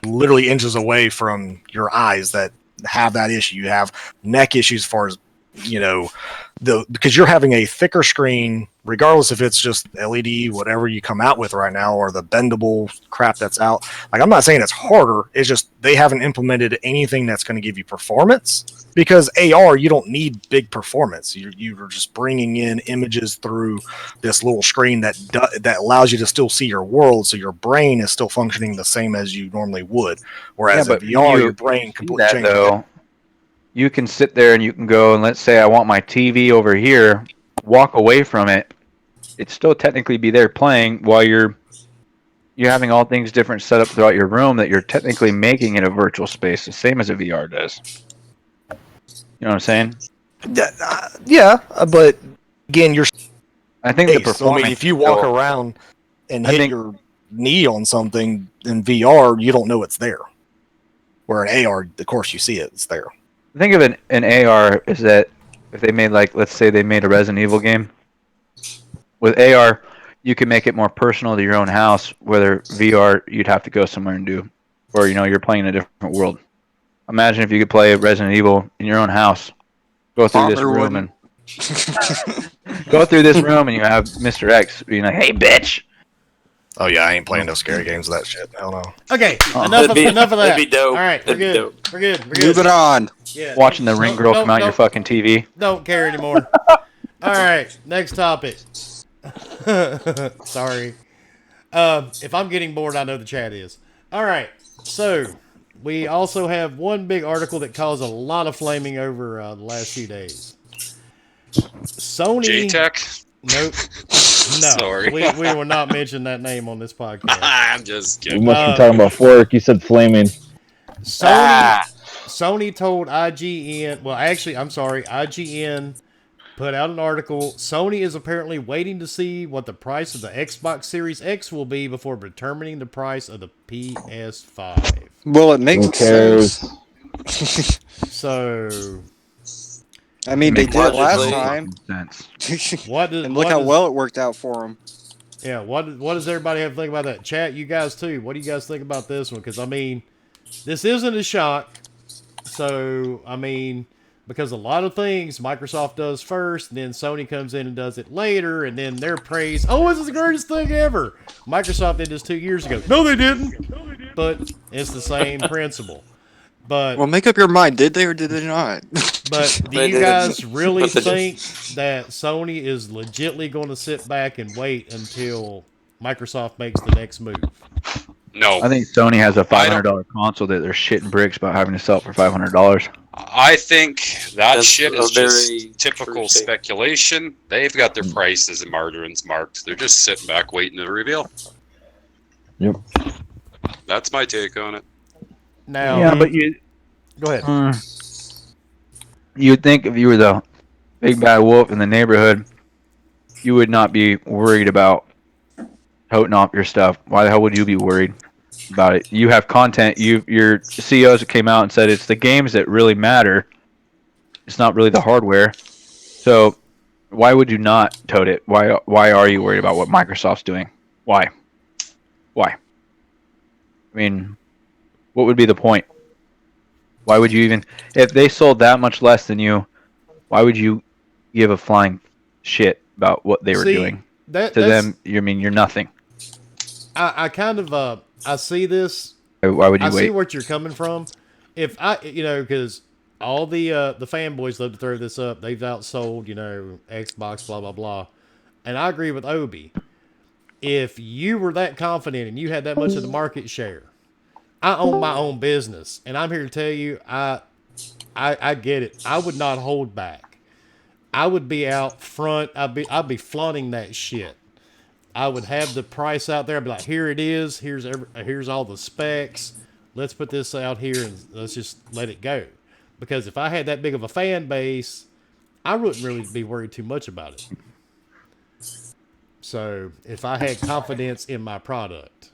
literally inches away from your eyes that have that issue. You have neck issues as far as, because you're having a thicker screen, regardless if it's just LED, whatever you come out with right now, or the bendable crap that's out. Like, I'm not saying it's harder. It's just they haven't implemented anything that's going to give you performance, because AR, you don't need big performance. You're just bringing in images through this little screen that allows you to still see your world, so your brain is still functioning the same as you normally would. Whereas in VR, your brain completely changes. Though, you can sit there and you can go and let's say I want my TV over here, walk away from it. It'd still technically be there playing while you're having all things different set up throughout your room that you're technically making in a virtual space, the same as a VR does. You know what I'm saying? Yeah, but again, I think the performance. So, I mean, if you walk around and hit your knee on something in VR, you don't know it's there. Where in AR, of course, you see it; it's there. Think of an AR is that if they made, like, let's say they made a Resident Evil game. With AR, you can make it more personal to your own house, whether VR, you'd have to go somewhere and do. Or, you're playing in a different world. Imagine if you could play Resident Evil in your own house. Go through this room and... go through this room and you have Mr. X being like, hey, bitch! Oh, yeah, I ain't playing no scary games of that shit. Hell no. Okay, enough of that. That'd be dope. All right, we're good. We're good. Moving on. Yeah. Watching the ring girl come out your fucking TV. Don't care anymore. All right, next topic. Sorry. If I'm getting bored, I know the chat is. All right, so we also have one big article that caused a lot of flaming over the last few days. Sony. JTech? Nope. No. Sorry. We will not mention that name on this podcast. I'm just We kidding. must be talking about fork. You said flaming. Sony told IGN. Well, actually, I'm sorry. IGN put out an article. Sony is apparently waiting to see what the price of the Xbox Series X will be before determining the price of the PS5. Well, it makes Who cares? sense. So, I mean, they did it last Logically. time. what does And look how well it worked out for them. Yeah, what does everybody have to think about that? Chat, you guys too. What do you guys think about this one? Because I mean, this isn't a shock. So I mean, because a lot of things Microsoft does first, and then Sony comes in and does it later, and then they're praised. Oh, this is the greatest thing ever. Microsoft did this 2 years ago. No, they didn't. But it's the same principle. But Well, make up your mind. Did they or did they not? But do They you did. guys really But they did. think that Sony is legitly going to sit back and wait until Microsoft makes the next move? No. I think Sony has a I don't- $500 console that they're shitting bricks about having to sell it for $500. I think that That's shit a is very just typical true statement. speculation. They've got their prices and margins marked. They're just sitting back waiting to reveal. Yep. That's my take on it. Now, Yeah, but you go ahead. you'd think if you were the big bad wolf in the neighborhood, you would not be worried about toting off your stuff. Why the hell would you be worried about it? You have content. Your CEOs came out and said it's the games that really matter. It's not really the hardware. So why would you not tote it? Why are you worried about what Microsoft's doing? Why? I mean, what would be the point? Why would you even, if they sold that much less than you, why would you give a flying shit about what they were doing? To that's, them, you're nothing. I kind of I see this. Why would you I see wait? where you're coming from. If I, because all the fanboys love to throw this up. They've outsold, Xbox, blah blah blah, and I agree with Obi. If you were that confident and you had that much of the market share, I own my own business, and I'm here to tell you, I get it. I would not hold back. I would be out front. I'd be flaunting that shit. I would have the price out there. I'd be like, here it is. Here's all the specs. Let's put this out here and let's just let it go. Because if I had that big of a fan base, I wouldn't really be worried too much about it. So if I had confidence in my product.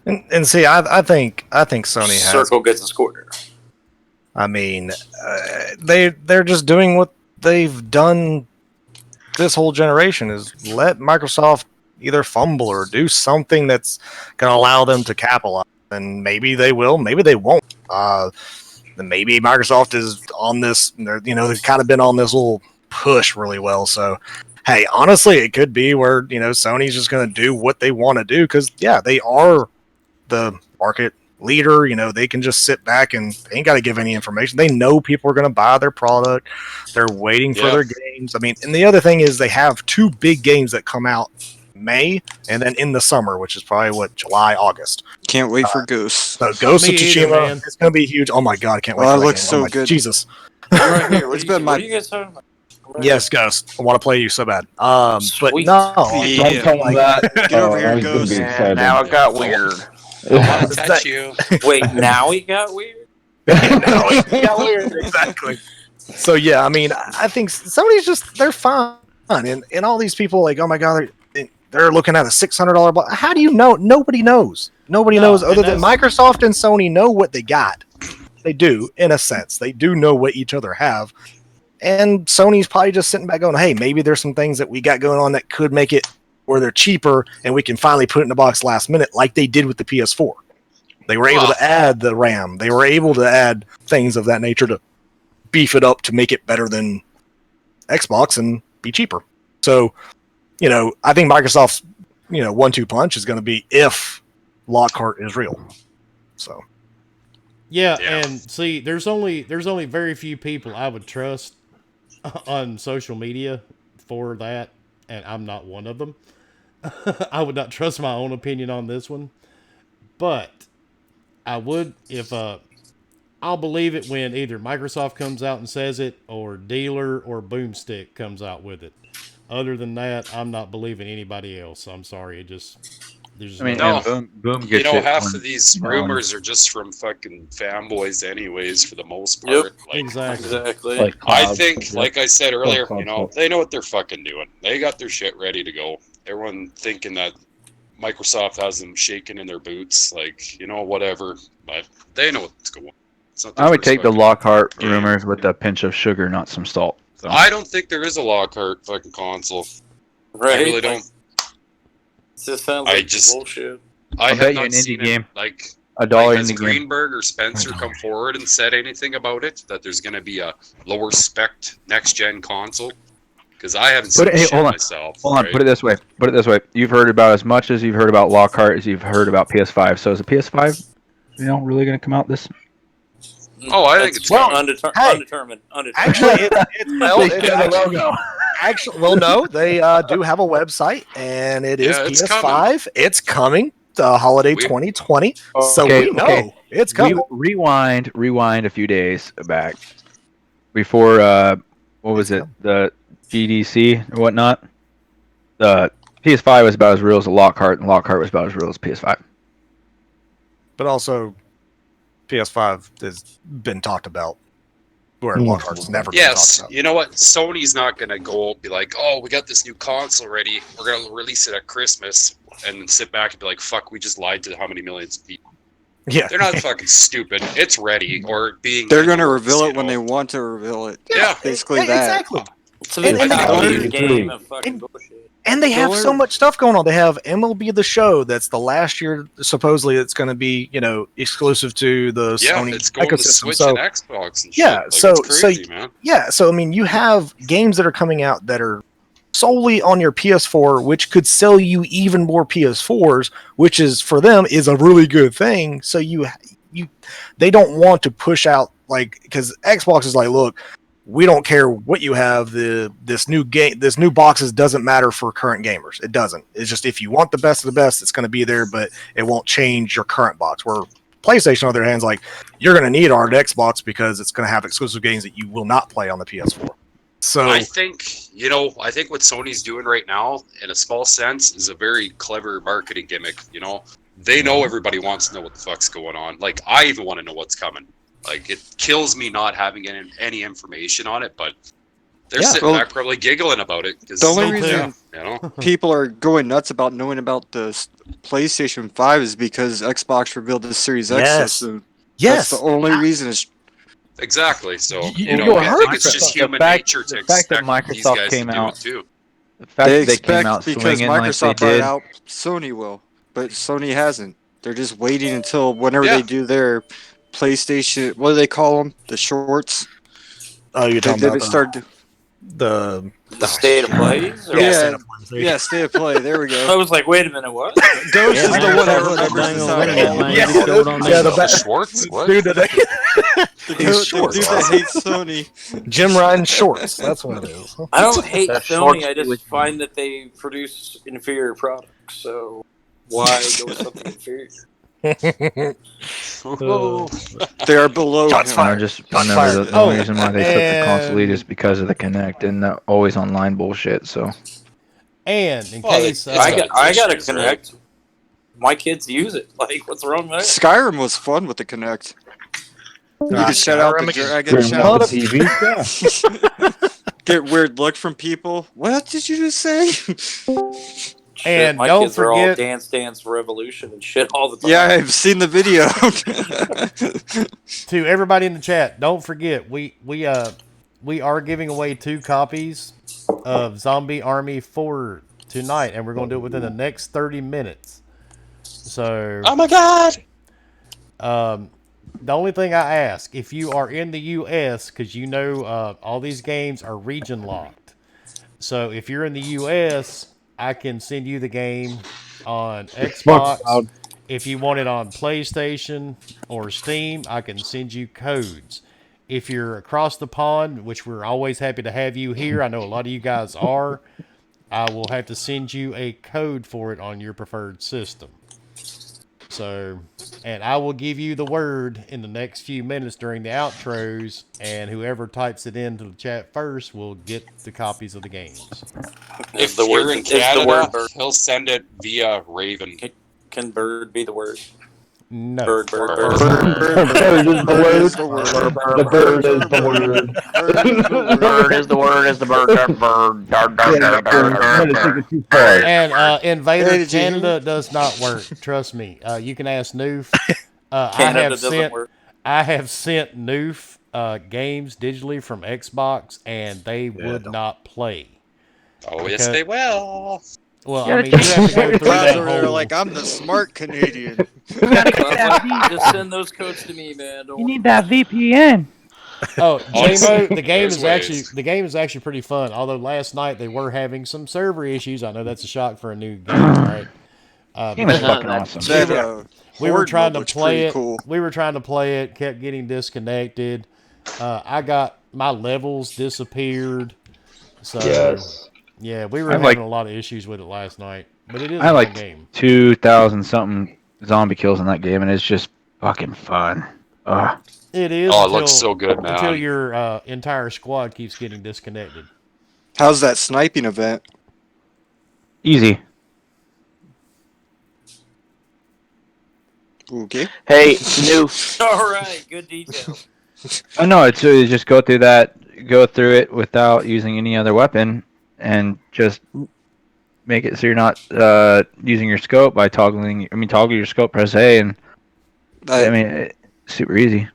And see, I think Sony has. Circle gets a square. I mean, they're just doing what they've done this whole generation, is let Microsoft either fumble or do something that's going to allow them to capitalize. And maybe they will, maybe they won't. Maybe Microsoft is on this, they've kind of been on this little push really well. So, hey, honestly, it could be where, Sony's just going to do what they want to do because, yeah, they are the market leader. They can just sit back and they ain't got to give any information. They know people are going to buy their product. They're waiting for their games. I mean, and the other thing is they have 2 big games that come out May and then in the summer, which is probably July, August. Can't wait for Ghost. So Ghost of Me either, Tsushima, man. it's going to be huge. Oh my god, I can't wait. Oh, for it that looks game. so Oh my good. Jesus. Right here. It's been my- What are you guys talking about? Yes, Ghost. I want to play you so bad. But Sweet. no, Yeah. Don't tell me that. Get over here, I was gonna Ghost. be Yeah, excited. Now it got weird. I want to touch you. Wait, now he got weird? No, it got weird. Exactly. So yeah, I mean, I think Sony's they're fine, and all these people like, oh my god, they're looking at a $600 box. How do you know? Nobody knows. Nobody knows other than Microsoft and Sony know what they got. They do, in a sense. They do know what each other have. And Sony's probably just sitting back going, hey, maybe there's some things that we got going on that could make it where they're cheaper and we can finally put it in the box last minute like they did with the PS4. They were able to add the RAM. They were able to add things of that nature to beef it up to make it better than Xbox and be cheaper. So, I think Microsoft's, 1-2 punch is going to be if Lockhart is real. So, Yeah, and see, there's only very few people I would trust on social media for that, and I'm not one of them. I would not trust my own opinion on this one, but I would if I'll believe it when either Microsoft comes out and says it, or Dealer or Boomstick comes out with it. Other than that, I'm not believing anybody else. I'm sorry, there's I mean, No. and Boom gets it Half when- of these rumors are just from fucking fanboys anyways, for the most part. Yep. Like, Exactly. Like I Cloud. think, like I said earlier, Cloud. they know what they're fucking doing. They got their shit ready to go. Everyone thinking that Microsoft has them shaking in their boots, like, whatever. But they know what's going on. It's not their I would first take the fucking Lockhart game. rumors with a pinch of sugar, not some salt. So. I don't think there is a Lockhart fucking console. Right? I really don't. It just sounds I like just- bullshit. I I'll have bet you not an seen indie game. it. Like, $1 has in the game. Greenberg or Spencer come forward and said anything about it? That there's going to be a lower spec next gen console? Because I haven't seen shit hold on. myself. Hold on, right? put it this way. You've heard about as much as you've heard about Lockhart as you've heard about PS5. So is the PS5, really going to come out this? Oh, I think it's coming. Undetermined. actually, no, they do have a website, and it is Yeah, it's PS5. It's coming holiday 2020. So we know it's coming. Rewind a few days back before what was it, the GDC or whatnot. The PS5 was about as real as the Lockhart, and Lockhart was about as real as PS5. But also, PS5 has been talked about, where Lockhart's never been Yes, talked about. you know what? Sony's not going to go be like, oh, we got this new console ready. We're going to release it at Christmas, and then sit back and be like, fuck, we just lied to how many millions of people. Yeah, They're not fucking stupid. It's ready, or being. They're going to reveal it when they want to reveal it. Yeah. Basically that. exactly. So they And- copy and- the game of fucking bullshit. And they have so much stuff going on. They have MLB The Show. That's the last year, supposedly, it's going to be, exclusive to the Yeah, Sony it's going to ecosystem. Switch So, and Xbox and shit. yeah, Like, so- it's crazy, so- man. yeah, so I mean, you have games that are coming out that are solely on your PS4, which could sell you even more PS4s, which is for them is a really good thing. So they don't want to push out, like, because Xbox is like, look, we don't care what you have. This new boxes doesn't matter for current gamers. It doesn't. It's just if you want the best of the best, it's going to be there, but it won't change your current box. Where PlayStation, on their hands, like, you're going to need our Xbox because it's going to have exclusive games that you will not play on the PS4. So I think what Sony's doing right now, in a small sense, is a very clever marketing gimmick. They know everybody wants to know what the fuck's going on. Like, I even want to know what's coming. Like, it kills me not having any information on it, but they're sitting back probably giggling about it. The only reason people are going nuts about knowing about the PlayStation 5 is because Xbox revealed the Series X. Yes. That's the only reason. Exactly. So, I heard think it's just human nature to the fact that expect these Microsoft guys came to do out, it too. the fact They that they came expect out because swinging like Microsoft they brought did. out, Sony will, but Sony hasn't. They're just waiting until whenever they do their PlayStation. What do they call them? The shorts. Oh, you're talking about the state of play? Yeah, state of play. There we go. I was like, wait a minute, what? Ghost is the one that remembers this out. The Schwartz? What? Dude, the dude that hates Sony. Jim Ryan shorts. That's what it is. I don't hate That Sony. shorts I just with- find that they produce inferior products. So why go with something inferior? They are below Shots him. fired. I just Shots remember fired. the only reason why they took the and- console lead is because of the Kinect and the always online bullshit. So And in Well, case I got a issues, right? Connect. My kids use it. Like, what's wrong with that? Skyrim was fun with the Kinect. You could shout out the dragon. Turn Shout on out the TV. Yeah. get weird look from people. What did you just say? And my don't kids are all forget- Dance Revolution and shit all the time. Yeah, I've seen the video. to everybody in the chat, don't forget we are giving away 2 copies of Zombie Army 4 tonight, and we're going to do it within the next 30 minutes. So, Oh my god! the only thing I ask, if you are in the U.S., because all these games are region locked. So if you're in the U.S., I can send you the game on Xbox. If you want it on PlayStation or Steam, I can send you codes. If you're across the pond, which we're always happy to have you here, I know a lot of you guys are, I will have to send you a code for it on your preferred system. So, and I will give you the word in the next few minutes during the outros, and whoever types it into the chat first will get the copies of the games. If the you're word- in is the Canada, word bird. he'll send it via Raven. Can bird be the word? No. Bird. Bird is the word. The bird is the word. Bird is the word, is the bird, I'm gonna take it too far. And Invader Hey, did you hear Canada does not work. Trust me. You can ask Noof. Canada doesn't work. I have sent Noof games digitally from Xbox, and they would not play. Oh, yes, Okay. they will. Well, Yeah, I mean, you have to go through Clouds that over there whole. like, I'm the smart Canadian. Just send those codes to me, man. Don't You need that VPN. Oh, Honestly, JMO, the game there's is actually pretty fun. Although last night they were having some server issues. I know that's a shock for a new game, right? game is fucking awesome. That, We were Horde trying mode to looks play pretty it. cool. We were trying to play it. Kept getting disconnected. I got my levels disappeared. So Yes. yeah, we were I having like- a lot of issues with it last night. But it is I a like fun game. 2,000 something zombie kills in that game, and it's just fucking fun. It is. Oh, it looks so good, Until man. your entire squad keeps getting disconnected. How's that sniping event? Easy. Okay. Hey, new. All right, good detail. Oh no, it's just go through it without using any other weapon, and just make it so you're not using your scope by toggle your scope, press A, and super easy.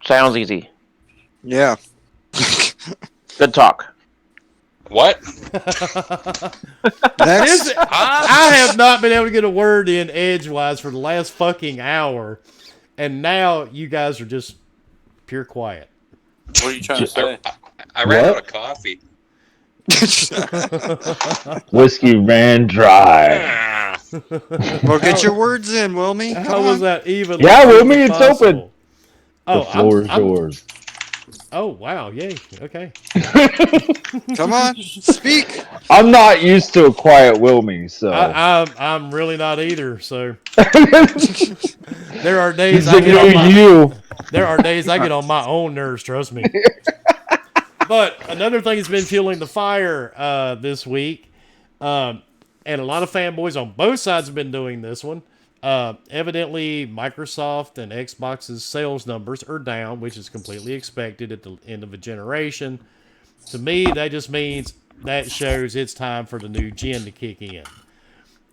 Sounds easy. Yeah. Good talk. What? Next. I have not been able to get a word in edgewise for the last fucking hour, and now you guys are just pure quiet. What are you trying to say? I ran What? out of coffee. Whiskey ran dry. Well, get your words in, Wilmy. How was that even? Yeah, remotely Wilmy, it's possible? open. Oh, The floor is I'm- yours. Oh wow! Yay! Okay. Come on, speak. I'm not used to a quiet Wilmy, so I'm really not either. So there are days he's I the get on new my you. there are days I get on my own nerves. Trust me. But another thing that's been fueling the fire this week, and a lot of fanboys on both sides have been doing this one. Evidently, Microsoft and Xbox's sales numbers are down, which is completely expected at the end of a generation. To me, that just means that shows it's time for the new gen to kick in.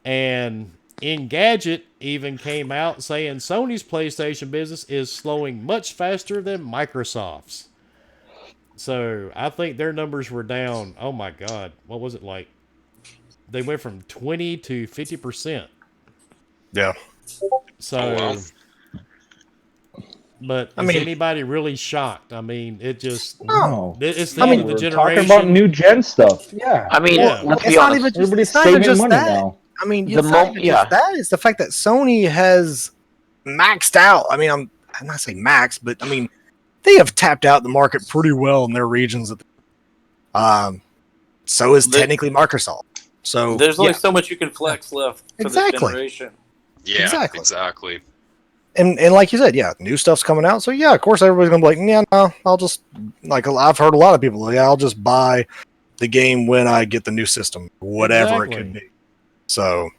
And Engadget even came out saying Sony's PlayStation business is slowing much faster than Microsoft's. So I think their numbers were down. Oh my God. What was it like? They went from 20 to 50%. Yeah. So, Oh, wow. but I is mean- anybody really shocked? I mean, it just, No. it's the I mean, end of the we're generation. talking about new gen stuff. Yeah. I mean, Yeah. let's It's be not honest. even just, Everybody's it's not even saving just money that. now. I mean, The it's not mo- even yeah. just that. It's the fact that Sony has maxed out. I mean, I'm not saying max, but I mean, they have tapped out the market pretty well in their regions. So is They- technically Microsoft. So There's only yeah. so much you can flex left for Exactly. this generation. Yeah, Exactly. exactly. And like you said, yeah, new stuff's coming out. So yeah, of course everybody's gonna be like, yeah, no, I'll just like I've heard a lot of people, yeah, I'll just buy the game when I get the new system, whatever it could Exactly. be. So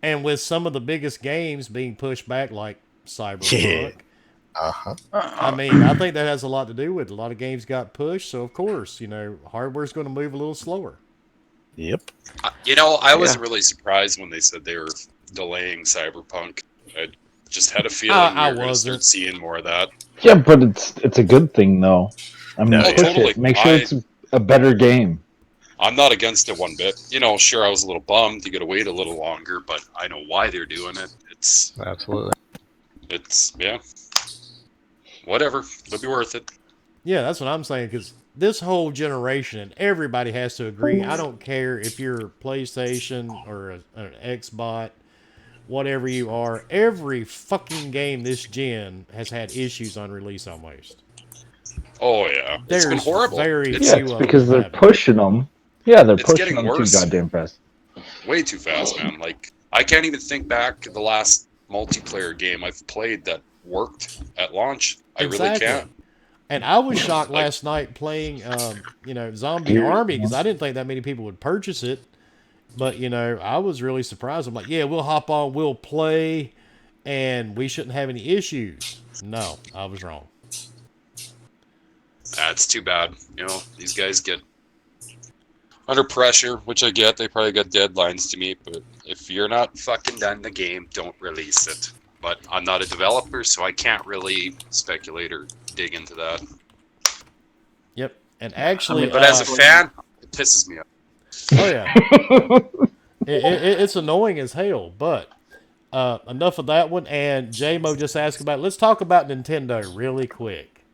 And with some of the biggest games being pushed back, like Cyberpunk, Yeah. uh-huh. I mean, I think that has a lot to do with it. A lot of games got pushed, so of course, hardware's going to move a little slower. Yep. I was really surprised when they said they were delaying Cyberpunk. I just had a feeling I we were going to start wasn't. seeing more of that. Yeah, but it's a good thing though. I mean, No, push totally. it. Make sure it's a better game. I'm not against it one bit. Sure, I was a little bummed. You got to wait a little longer, but I know why they're doing it. Absolutely. Yeah. Whatever. It'll be worth it. Yeah, that's what I'm saying, because this whole generation, and everybody has to agree, I don't care if you're PlayStation or an Xbot, whatever you are, every fucking game this gen has had issues on release almost. Oh, yeah. It's been There's horrible. very It's Yeah, few it's of because them they're haven't. pushing them. Yeah, they're It's pushing getting them too worse. goddamn fast. way too fast, man. Like, I can't even think back to the last multiplayer game I've played that worked at launch. I really can't. And I was shocked last night playing, Zombie Here- Army, because I didn't think that many people would purchase it. But, I was really surprised. I'm like, yeah, we'll hop on, we'll play, and we shouldn't have any issues. No, I was wrong. That's too bad. These guys get under pressure, which I get. They probably got deadlines to meet, but if you're not fucking done the game, don't release it. But I'm not a developer, so I can't really speculate or dig into that. Yep. And actually, But as a fan, it pisses me off. oh yeah, it's annoying as hell. But enough of that one. And J-Mo just asked about. Let's talk about Nintendo really quick.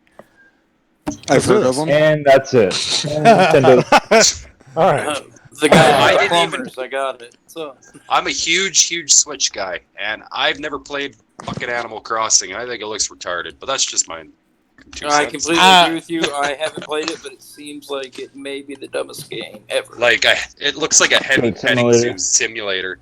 I've heard of them. And that's it. Nintendo. All right. The guy I with didn't even- plumbers, I got it. So I'm a huge Switch guy, and I've never played fucking Animal Crossing. I think it looks retarded, but that's just my 2 I cents. completely agree with you. I haven't played it, but it seems like it may be the dumbest game ever. Like, it looks like a petting Simulator. simulator.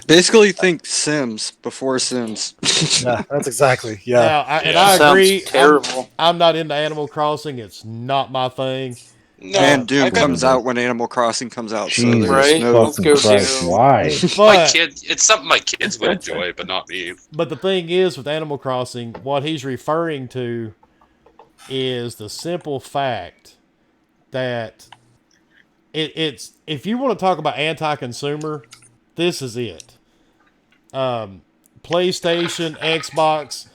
Basically, think Sims before Sims. Yeah, that's exactly. Yeah. Now, I Sounds agree. terrible. I'm not into Animal Crossing. It's not my thing. No, And Doom I've got- comes out when Animal Crossing comes out. So Jesus there's Right? no. Let's go fucking Christ, Doom. why? my But kid. It's something my kids would enjoy, but not me. but the thing is with Animal Crossing, what he's referring to is the simple fact that it's if you want to talk about anti-consumer, this is it. PlayStation, Xbox,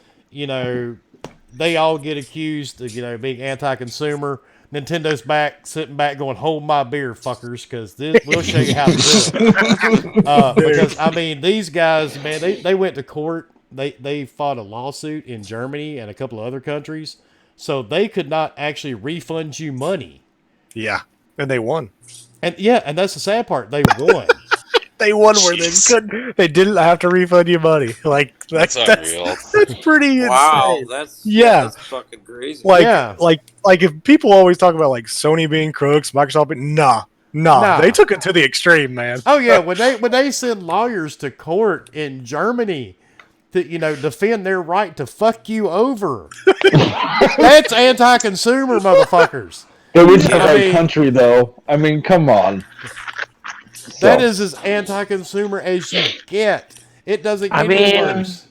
they all get accused of being anti-consumer. Nintendo's sitting back, going, "Hold my beer, fuckers," because we'll show you how to do it. Because I mean, these guys, man, they went to court. They fought a lawsuit in Germany and a couple of other countries, so they could not actually refund you money. Yeah. And they won. And yeah, and that's the sad part. They won. They won where they Jeez. couldn't. They didn't have to refund you money. Like That's unreal. that's pretty Wow, insane. that's Yeah. that's fucking crazy. Like, Yeah. like if people always talk about like Sony being crooks, Microsoft being nah, Nah. they took it to the extreme, man. Oh yeah, when they send lawyers to court in Germany to defend their right to fuck you over, that's anti-consumer, motherfuckers. It was the I right mean- country, though. I mean, come on. That So, is as anti-consumer as you get. It doesn't I get any mean- worse.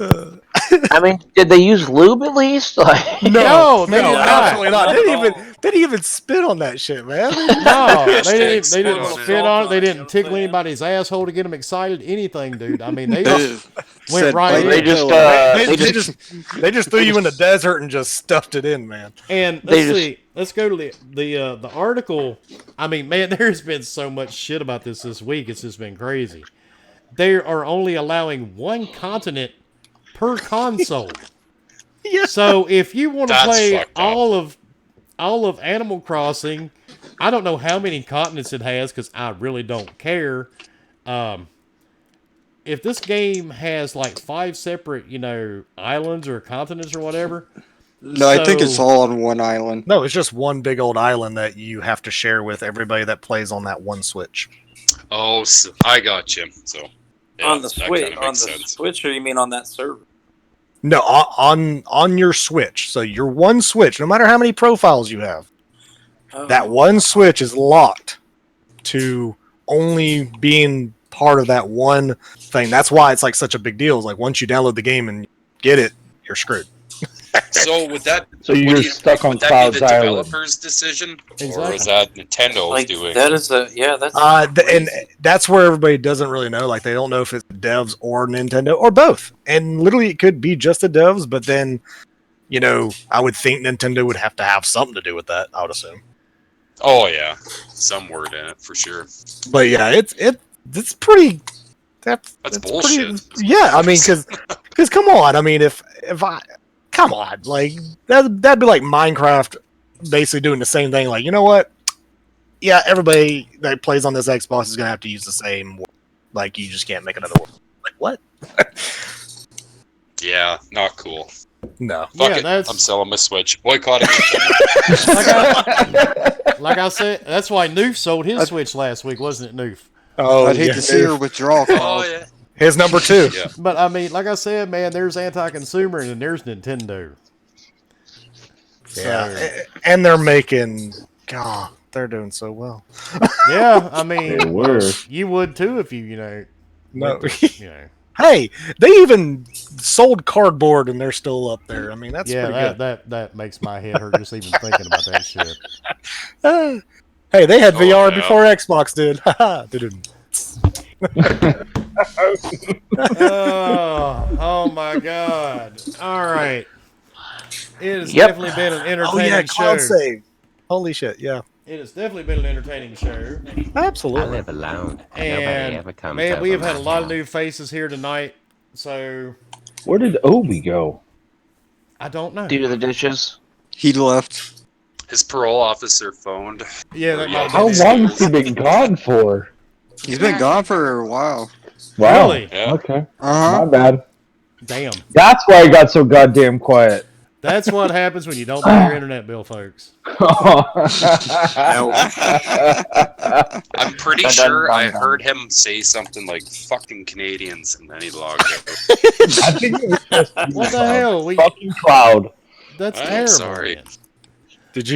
I mean, did they use lube at least? Like, No, they did not. absolutely not. Not They at didn't even spit on that shit, man. No, they Hashtag didn't spit on it. spit on it. They didn't tickle anybody's asshole to get them excited. Anything, dude. I mean, they They just just went said, right "Bite in. they the just pillow." They just threw you in the desert and just stuffed it in, man. And They let's just- see. Let's go to the article. I mean, man, there's been so much shit about this week. It's just been crazy. They are only allowing one continent per console. Yeah. So if you want to That's play fucked up. all of Animal Crossing, I don't know how many continents it has because I really don't care. If this game has like 5 separate, islands or continents or whatever, No, I think it's So- all on one island. No, it's just one big old island that you have to share with everybody that plays on that one Switch. Oh, so I got you. So yeah, on the that Switch, kinda on makes the sense. Switch, or you mean on that server? No, on your Switch. So your one Switch, no matter how many profiles you have, Oh. that one Switch is locked to only being part of that one thing. That's why it's like such a big deal. It's like once you download the game and get it, you're screwed. So would that? so what you're do you stuck think, on would that Cloud's be the Island. developer's decision, or Exactly. is that Nintendo's Like doing? that is a that's And that's where everybody doesn't really know. Like they don't know if it's devs or Nintendo or both. And literally, it could be just the devs. But then, I would think Nintendo would have to have something to do with that. I would assume. Oh yeah, some word in it for sure. But yeah, it's pretty. That's bullshit. Pretty, yeah, I mean, because come on, I mean, if I come on, like that'd be like Minecraft basically doing the same thing. Like, you know what? Yeah, everybody that plays on this Xbox is gonna have to use the same word. Like, you just can't make another word. Like, what? Yeah, not cool. No. Fuck Yeah, it. that's- I'm selling my Switch. Boycotting. like I said, that's why Noof sold his Switch last week, wasn't it, Noof? Oh, I'd hate yeah. to see her withdraw. Oh yeah. Here's number 2. Yeah. But I mean, like I said, man, there's anti-consumer and then there's Nintendo. Yeah, So, and they're making. God, they're doing so well. yeah, I mean, They were. you would too if you, No. you know. Hey, they even sold cardboard and they're still up there. I mean, that's Yeah, pretty good. that makes my head hurt just even thinking about that shit. Hey, they had Oh, VR yeah. before Xbox did. Haha, didn't. Oh my god! All right, it has Yep. definitely been an Oh entertaining yeah, show. cloud save. Holy shit, yeah. It has definitely been an entertaining show, Absolutely. alone. and man, we have had a lot of new faces here tonight. So Where did Obi go? I don't know. due to the dishes. He left. His parole officer phoned. Yeah, that might How be long has he been gone for? He's been gone for a while. Wow. Really? Yeah. Okay. Uh My bad. Damn. That's why I got so goddamn quiet. That's what happens when you don't pay your internet bill, folks. I'm pretty Dun, dun, sure dun, I dun. heard him say something like "fucking Canadians" and then he logged out. I think it was just you, What the Cloud. hell? Fucking Cloud. That's I'm terrible. sorry. man. Did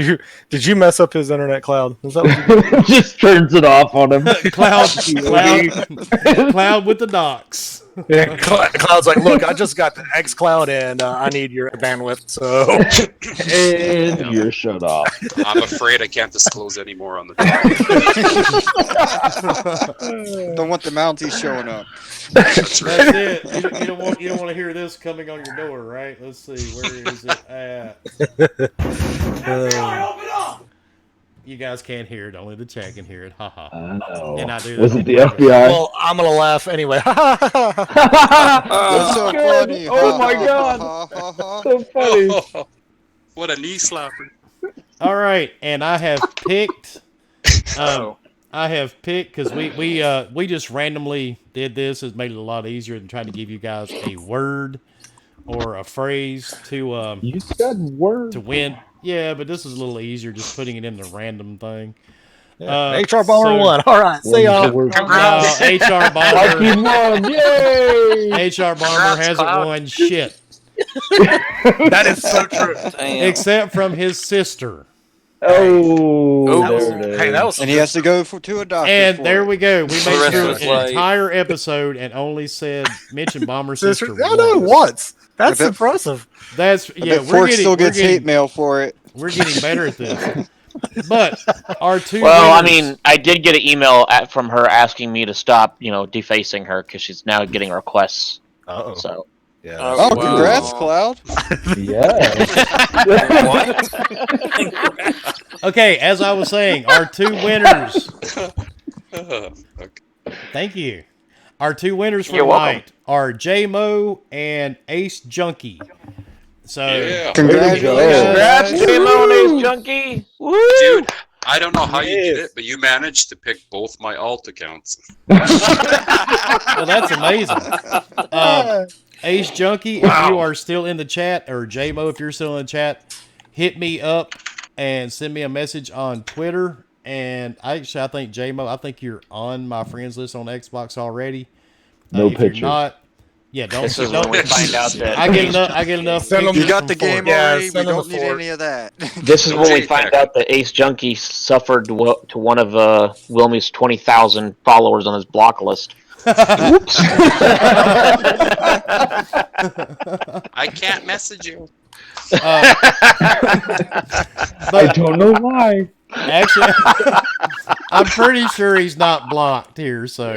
you mess up his internet, Cloud? Is that what you Just turns it off on him. Cloud with the docks. Yeah, Cloud's like, look, I just got the X Cloud and I need your bandwidth. So And you're shut off. I'm afraid I can't disclose any more on the. Don't want the Mounties showing up. That's right. That's it. You don't want to hear this coming on your door, right? Let's see, where is it at? You guys can't hear it. Only the chat can hear it. Haha. I know. And I do that Was on it the purpose. FBI? well, I'm gonna laugh anyway. That's so Good. funny. Oh my god. So funny. Oh, what a knee slapper. All right, and I have picked. I have picked because we just randomly did this. It's made it a lot easier than trying to give you guys a word or a phrase to You said word. win. Yeah, but this is a little easier just putting it in the random thing. HR Bomber so- won. All right, see y'all. Congrats. HR Like he Bomber. won. Yay! HR Bomber hasn't won shit That is so true. Damn. except from his sister. Oh, That was, there it is. hey, that was And he has to go to a doctor. And for there it. we go. We the made rest through of his an life. entire episode and only mentioned Bomber's sister. I know once. That's I bet- impressive. That's I yeah. bet Fork still gets hate getting mail for it. we're getting better at this. But our two. Well, I winners- mean, I did get an email from her asking me to stop, defacing her because she's now getting requests. Uh-oh. So Yeah. Oh, wow. congrats, Cloud. Yeah. okay. As I was saying, our two winners. Okay. Thank you. Our two winners for You're welcome. tonight are J-Mo and Ace Junkie. So, Yeah. Congratulations. congrats, guys. J-Mo and Ace Junkie. Woo! Dude, I don't know how you did Yes. it, but you managed to pick both my alt accounts. well, that's amazing. Ace Junkie, if you are still in the chat, or J-Mo, if you're still in the chat, hit me up and send me a message on Twitter. And I think J-Mo, I think you're on my friends list on Xbox already. No if you're picture. not, yeah, don't. This is don't when we find out that I get enough. Send 'em- pictures You got from the game Fork. Yeah, already. We send them don't a need fork. any of that. This is when we JPEG. find out that Ace Junkie suffered to one of Wilmy's 20,000 followers on his block list. Oops. I can't message you. I don't know why. Actually, I'm pretty sure he's not blocked here. So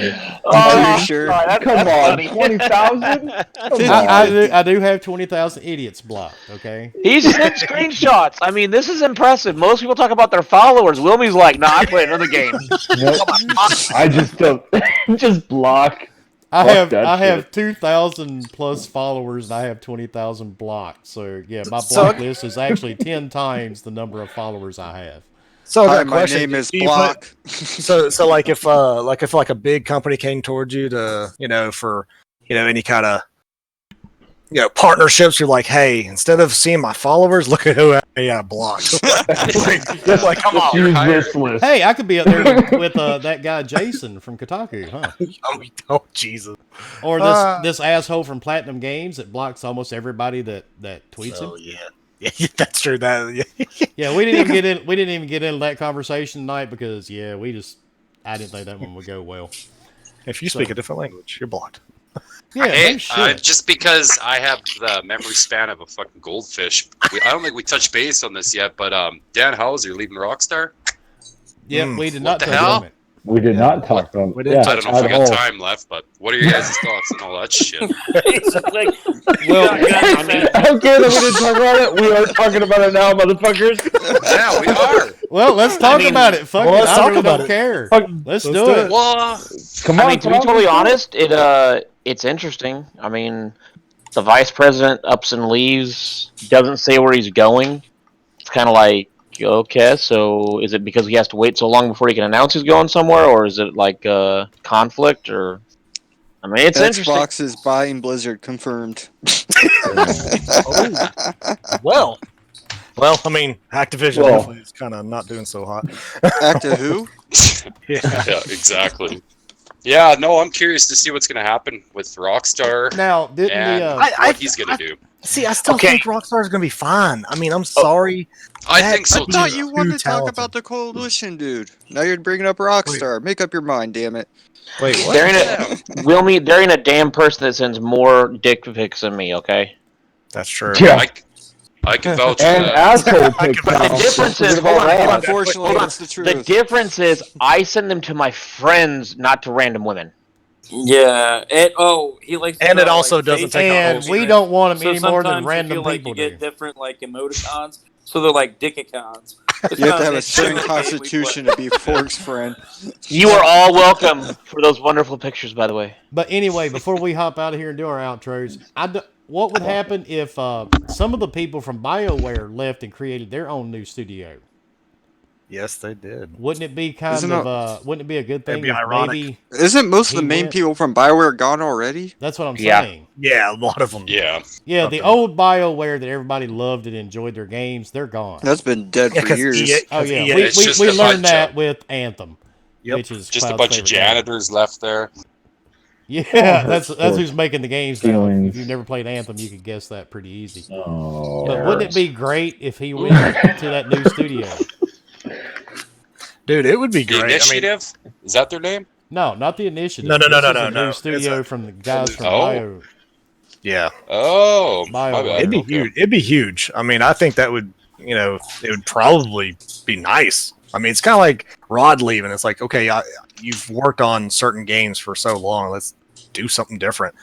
Are you sure? Come on, 20,000? I do have 20,000 idiots blocked. Okay. He sent screenshots. I mean, this is impressive. Most people talk about their followers. Wilmy's like, nah, I play another game. Nope. I just don't. Just block. I Fuck have that shit. 2,000 plus followers and I have 20,000 blocked. So yeah, my So- block list is actually 10 times the number of followers I have. So I got Hi, a my question. name is Do you Block. So like if a big company came towards you to for any kind of partnerships, you're like, hey, instead of seeing my followers, look at who I blocked. like, come on. Use hired. this list. Hey, I could be up there with that guy Jason from Kotaku, huh? Oh Jesus. Or this asshole from Platinum Games that blocks almost everybody that tweets him. Oh yeah. Yeah, that's true. That Yeah, we didn't even get into that conversation tonight because I didn't think that one would go well. if you speak a different language, you're blocked. Yeah, Hey, no shit. just because I have the memory span of a fucking goldfish, I don't think we touched base on this yet, but Dan Hauser leaving Rockstar? Yeah, we did not the touch hell? on it. We did not talk about. We didn't I don't know if we at got all. time left, but what are your guys' thoughts on all that shit? Well, I mean, Okay, then we didn't talk about it. We are talking about it now, motherfuckers. Yeah, we are. well, let's talk about it. Fuck well, it, let's I talk really about don't it. care. Fuck, Let's let's do do it. it. Well, Come I on, mean, to be Tom. totally honest, it's interesting. I mean, the vice president ups and leaves, doesn't say where he's going. It's kind of like, okay, so is it because he has to wait so long before he can announce he's going somewhere, or is it like conflict? Or I mean, it's interesting. Xbox is buying Blizzard, confirmed. Well, I mean, Activision Well. definitely is kind of not doing so hot. Acta who? Yeah. yeah, exactly. Yeah, no, I'm curious to see what's going to happen with Rockstar Now, didn't and the what he's going to do. See, I still Okay. think Rockstar is going to be fine. I mean, I'm sorry. I That- think so I thought too. you wanted Too to talk talented. about the coalition, dude. Now you're bringing up Rockstar. Make up your mind, damn it. Wait, what? They're in a damn person that sends more dick pics than me. Okay. That's true. Yeah. I can vouch for And that. asshole pics. But the now. difference is- Forget about hold on, that. Unfortunately, hold on. that's the The truth. difference is I send them to my friends, not to random women. Yeah, and he likes. to And it draw, also like, doesn't faces. take a and whole we thing. don't want them So any more than sometimes you random feel like people you do. get different like emoticons, so they're like dickicons. You have to have a certain constitution to be Fork's friend. You are all welcome for those wonderful pictures, by the way. But anyway, before we hop out of here and do our outros, what would happen if some of the people from BioWare left and created their own new studio? Yes, they did. Wouldn't it be kind Isn't of wouldn't it be a good thing It'd be if ironic. maybe Isn't most of the He main went. people from Bioware gone already? that's what I'm Yeah. saying. Yeah, a lot of them. Yeah. Yeah, the old BioWare that everybody loved and enjoyed their games, they're gone. That's been dead Yeah, for 'cause years. EA Oh yeah, EA we, It's we, just we a learned bunch that of- with Anthem, Yep. which is Just a Cloud's bunch of favorite game. janitors left there. Yeah, that's who's making the games now. Feelings. If you've never played Anthem, you could guess that pretty easy. Oh. But wouldn't it be great if he went to that new studio? Dude, it would be The great. I mean, Initiative? Is that their name? No, not the Initiative. No, This is a no. new It's studio a- from the guys from Oh. Bio. yeah, Oh, my BioWare. bad. it'd be Okay. huge. It'd be huge. I mean, I think that would, it would probably be nice. I mean, it's kind of like Rod leaving. It's like, okay, you've worked on certain games for so long. Let's do something different.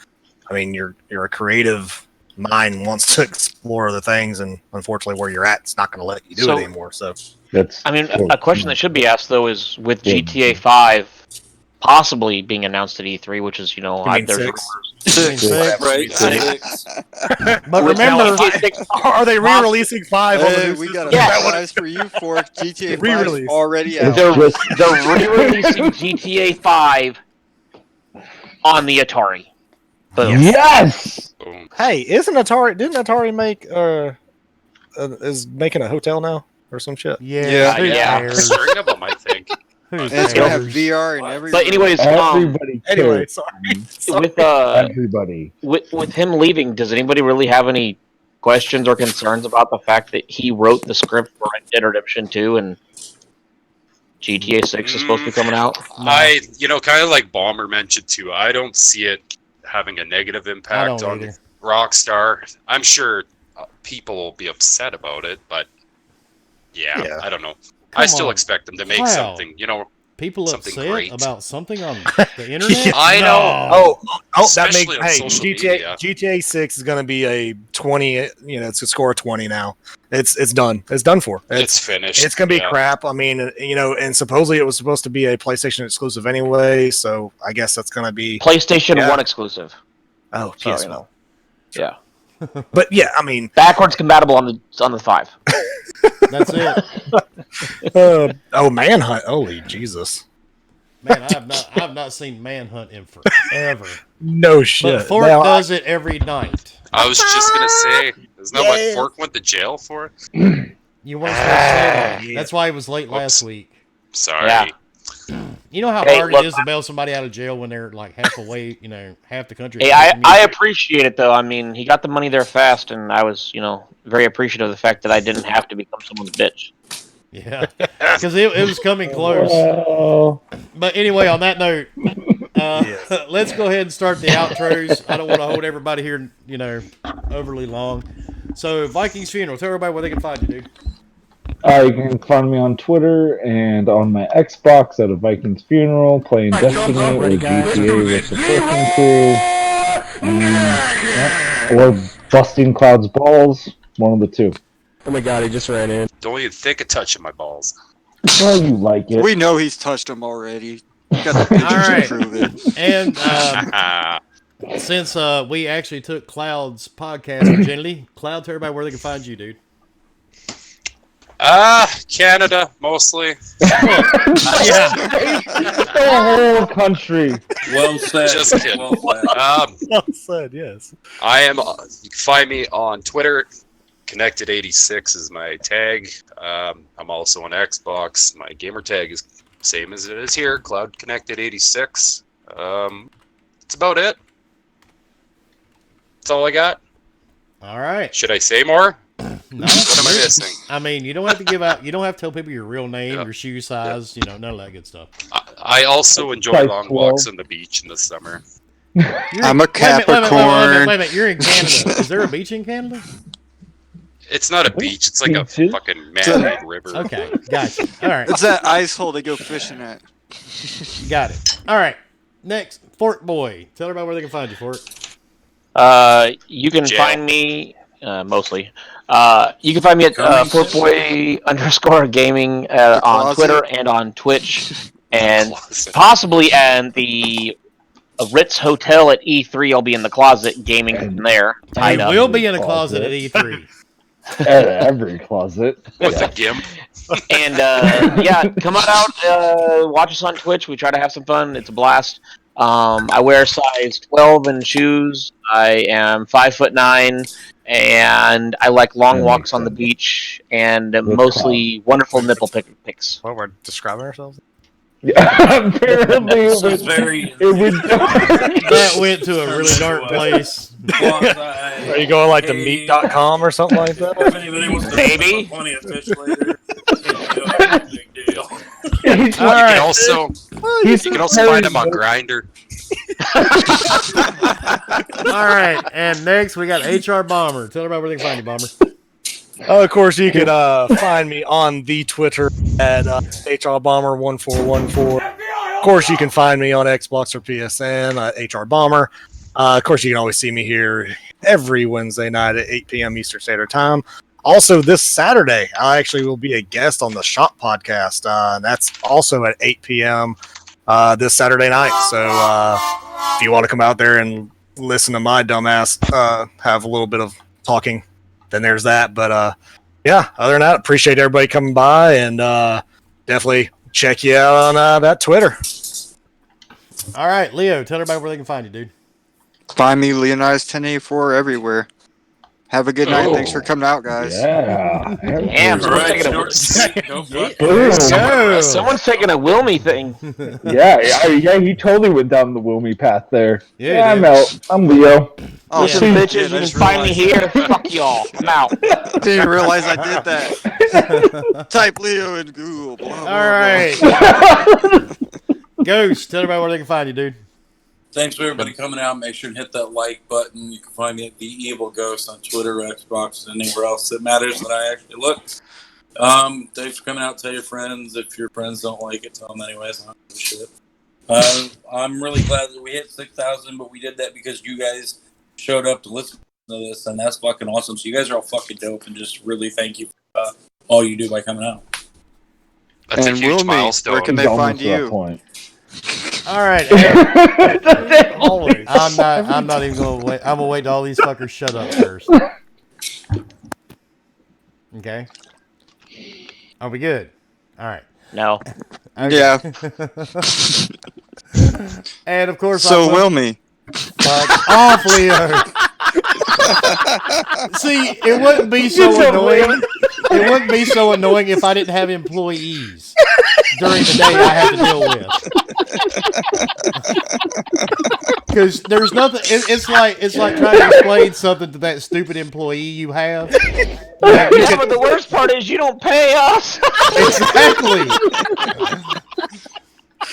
I mean, you're a creative mind, wants to explore other things, and unfortunately, where you're at, it's not going to let you do So- it anymore. So, That's I mean, true. a question that should be asked though is with Yeah. GTA 5 possibly being announced at E3, which is mean there's six? Six. Right. Six. But Which now remember, GTA 6 are they re-releasing 5 on the Hey, new we got system? a Yeah. surprise for you for GTA 5 Re-release. already It's out. They're, just they're re-releasing GTA 5 on the Atari. Boom. yes. Boom. Hey, didn't Atari make is making a hotel now or some shit? yeah, who yeah. cares? String of them, I think. Who And it's gonna have cares? VR in every. But room. anyways, Everybody. Anyway, cares. sorry. Everybody. with him leaving, does anybody really have any questions or concerns about the fact that he wrote the script for Red Dead Redemption 2 and GTA 6 is supposed to be coming out? I, kind of like Bomber mentioned too, I don't see it having a negative I impact don't on either. Rockstar. I'm sure people will be upset about it, but yeah. I don't know. I Come still on. expect them to make Wow. something, People something upset great. about something on the internet? I know. No. That makes Especially on social media. GTA 6 is going to be a 20. It's a score of 20 now. It's done. It's done for. It's finished. It's gonna be yeah. crap. I mean, and supposedly it was supposed to be a PlayStation exclusive anyway. So I guess that's gonna be PlayStation Yeah. 1 exclusive. oh So, PS. you know. Yeah. But yeah, I mean, Backwards compatible on the 5. That's it. Manhunt. Holy Jesus! Man, I have not seen Manhunt in forever. No shit. But Fork Now, does it every night. I was just gonna say, isn't that Yeah. what Fork went to jail for? You weren't supposed to say that. yeah. That's why he was late last Whoops. week. Sorry. Yeah. You know how Hey, hard look, it is to bail somebody out of jail when they're like half away, half the country. Hey, I appreciate it though. I mean, he got the money there fast, and I was, very appreciative of the fact that I didn't have to become someone's bitch. Yeah, because it was coming close. Oh. But anyway, on that note, let's go ahead and start the outros. I don't want to hold everybody here, overly long. So, Vikings Funeral, tell everybody where they can find you, dude. You can find me on Twitter and on my Xbox at a Vikings Funeral, playing Destiny or GTA with the Forking Crew, or busting Cloud's balls. One of the two. Oh my god, he just ran in. Don't even think of touching my balls. Well, you like it. We know he's touched them already. You got the pictures All right. to prove it. And since we actually took Cloud's podcast virginity, Cloud, tell everybody where they can find you, dude. Canada, mostly. The whole country. Well said. Just kidding. Well said. well said. Yes. I am. You can find me on Twitter. Connected86 is my tag. I'm also on Xbox. My gamer tag is same as it is here. Cloud Connected86. That's about it. That's all I got. All right. Should I say more? No, What am I missing? I mean, you don't have to give out. You don't have to tell people your real name, Yeah. your shoe size. None of that good stuff. I also enjoy Size long 12. walks on the beach in the summer. I'm a Wait a minute, Capricorn. wait a minute. You're in Canada. Is there a beach in Canada? It's not a beach. It's like a Beaches? fucking man-made river. Okay, gotcha. All right, It's that ice hole they go fishing at. got it. All right, next, Fork Boy. Tell everybody where they can find you, Fork. You can Jail. find me mostly. You can find me at _gaming on Closet. Twitter and on Twitch, and Closet. possibly at the Ritz Hotel at E3. I'll be in the closet gaming from there. I Tied up. will be in a closet at E3. At every closet. With a gimp. And yeah, come on out, watch us on Twitch. We try to have some fun. It's a blast. I wear size 12 in shoes. I am 5'9", and I like long That walks makes on the sense. beach and mostly wonderful nipple pics. What we're describing ourselves? Yeah, apparently This is very. it would. That went to a really dark place. Are you going like to meat.com or something like that? If anybody wants to Maybe. plenty of fish later, big deal. He's All You right. can also He's you can also find him on Grinder. All right, and next we got HR Bomber. Tell everybody where they can find you, Bomber. Of course, you can find me on the Twitter at HRBomber1414. Of course, you can find me on Xbox or PSN at HRBomber. Of course, you can always see me here every Wednesday night at 8 p.m. Eastern Standard Time. Also, this Saturday, I actually will be a guest on the Shop Podcast. That's also at 8 p.m. This Saturday night. So if you want to come out there and listen to my dumbass have a little bit of talking, then there's that. But yeah, other than that, appreciate everybody coming by, and definitely check you out on that Twitter. All right, Leo, tell everybody where they can find you, dude. Find me, Leonidas1084, everywhere. Have a good night. Oh. Thanks for coming out, guys. Yeah. Damn, All right, someone's taking short and sweet. Go fuck Boom. Go. someone's taking a Wilmy thing. Yeah, he totally went down the Wilmy path there. Yeah, I'm dude. out. I'm Leo. Oh, Listen, shit, bitches, I you can just find me realized- here. Fuck y'all. I'm out. Didn't even realize I did that. Type Leo in Google. Blah, blah, All blah. right. Ghost, tell everybody where they can find you, dude. Thanks for everybody coming out. Make sure and hit that like button. You can find me at The Evil Ghost on Twitter, Xbox, and anywhere else that matters that I actually look. Thanks for coming out. Tell your friends. If your friends don't like it, tell them anyways. I don't give a shit. I'm really glad that we hit 6,000, but we did that because you guys showed up to listen to this, and that's fucking awesome. So you guys are all fucking dope, and just really thank you for all you do by coming out. That's And a huge Wilmy, milestone. where can He's they almost find to that you? point. All right. Always. I'm not even gonna wait. I'm gonna wait till all these fuckers shut up first. Okay. Are we good? All right. No. Okay. Yeah. And of course, So, I will. Wilmy. Fuck off, Leo. See, it wouldn't be so annoying. It wouldn't be so annoying if I didn't have employees during the day I had to deal with. Because there's nothing. It's like trying to explain something to that stupid employee you have. That you Yeah, can- but the worst part is you don't pay us. exactly.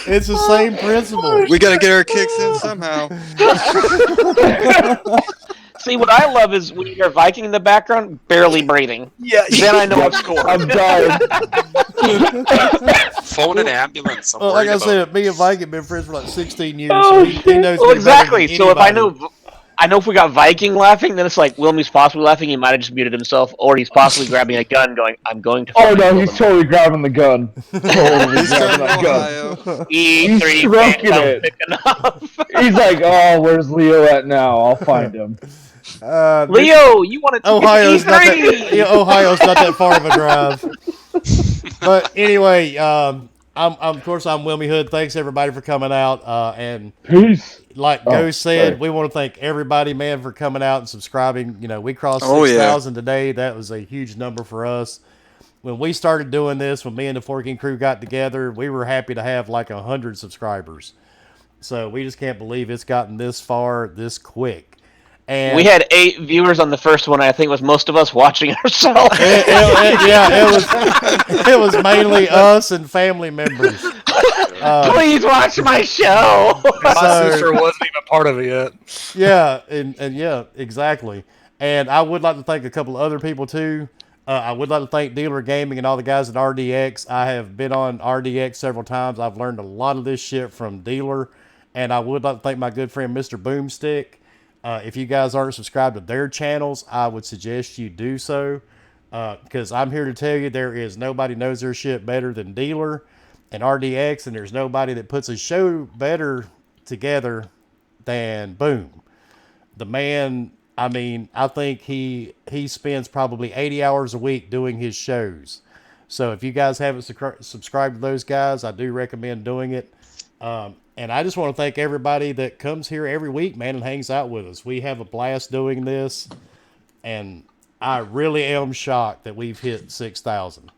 It's the same principle. We gotta get our kicks in somehow. See, what I love is when you hear Viking in the background, barely breathing. Yeah, Then I know I've scored. I'm dying. Phone an ambulance. I'm Well, like worried I about said, me and Viking have been friends for like 16 years. Oh, so he knows Well, me better than exactly. So if I anybody. know if we got Viking laughing, then it's like Wilmy's possibly laughing. He might have just muted himself, or he's possibly grabbing a gun, going, "I'm going to." Oh fucking no, kill he's them." totally grabbing the gun. Totally He's grabbing from that gun. Ohio. E3 He's stroking phantom it. picking up. He's like, oh, where's Leo at now? I'll find him. Leo, you want to Ohio's not that. E3? Yeah, Ohio's not that far of a drive. But anyway, I'm of course I'm Wilmy Hood. Thanks everybody for coming out. And Peace. like Oh, Ghost said, sorry. we want to thank everybody, man, for coming out and subscribing. You know, we crossed Oh, yeah. 6,000 today. That was a huge number for us. When we started doing this, when me and the Forking crew got together, we were happy to have like 100 subscribers. So we just can't believe it's gotten this far this quick. And We had 8 viewers on the first one. I think it was most of us watching ourselves. it was mainly us and family members. Please watch my show. My So- sister wasn't even part of it yet. Yeah, and yeah, exactly. And I would like to thank a couple of other people too. I would like to thank Dealer Gaming and all the guys at RDX. I have been on RDX several times. I've learned a lot of this shit from Dealer. And I would like to thank my good friend Mr. Boomstick. If you guys aren't subscribed to their channels, I would suggest you do so. Because I'm here to tell you there is nobody knows their shit better than Dealer and RDX. And there's nobody that puts a show better together than Boom. The man, I mean, I think he spends probably 80 hours a week doing his shows. So if you guys haven't subscribed to those guys, I do recommend doing it. And I just want to thank everybody that comes here every week, man, and hangs out with us. We have a blast doing this, and I really am shocked that we've hit 6,000.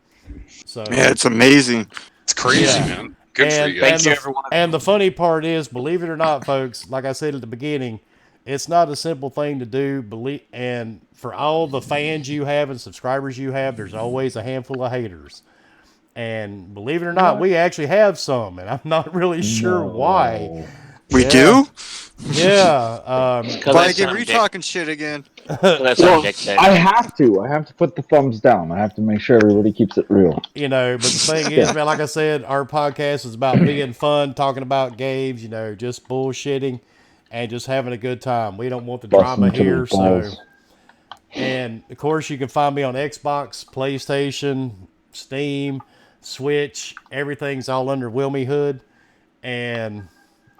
So Yeah, it's amazing. It's crazy, Yeah. man. Good for you guys. Thank you, everyone. And the funny part is, believe it or not, folks, like I said at the beginning, it's not a simple thing to do. And for all the fans you have and subscribers you have, there's always a handful of haters. And believe it or not, we actually have some, and I'm not really sure why. We Yeah. do? Yeah. Viking, are you talking shit again? Well, I have to put the thumbs down. I have to make sure everybody keeps it real. You know, but the thing is, man, like I said, our podcast is about being fun, talking about games, you know, just bullshitting and just having a good time. We don't want the drama Busting to here, the so. balls. And of course, you can find me on Xbox, PlayStation, Steam, Switch. Everything's all under Wilmy Hood, and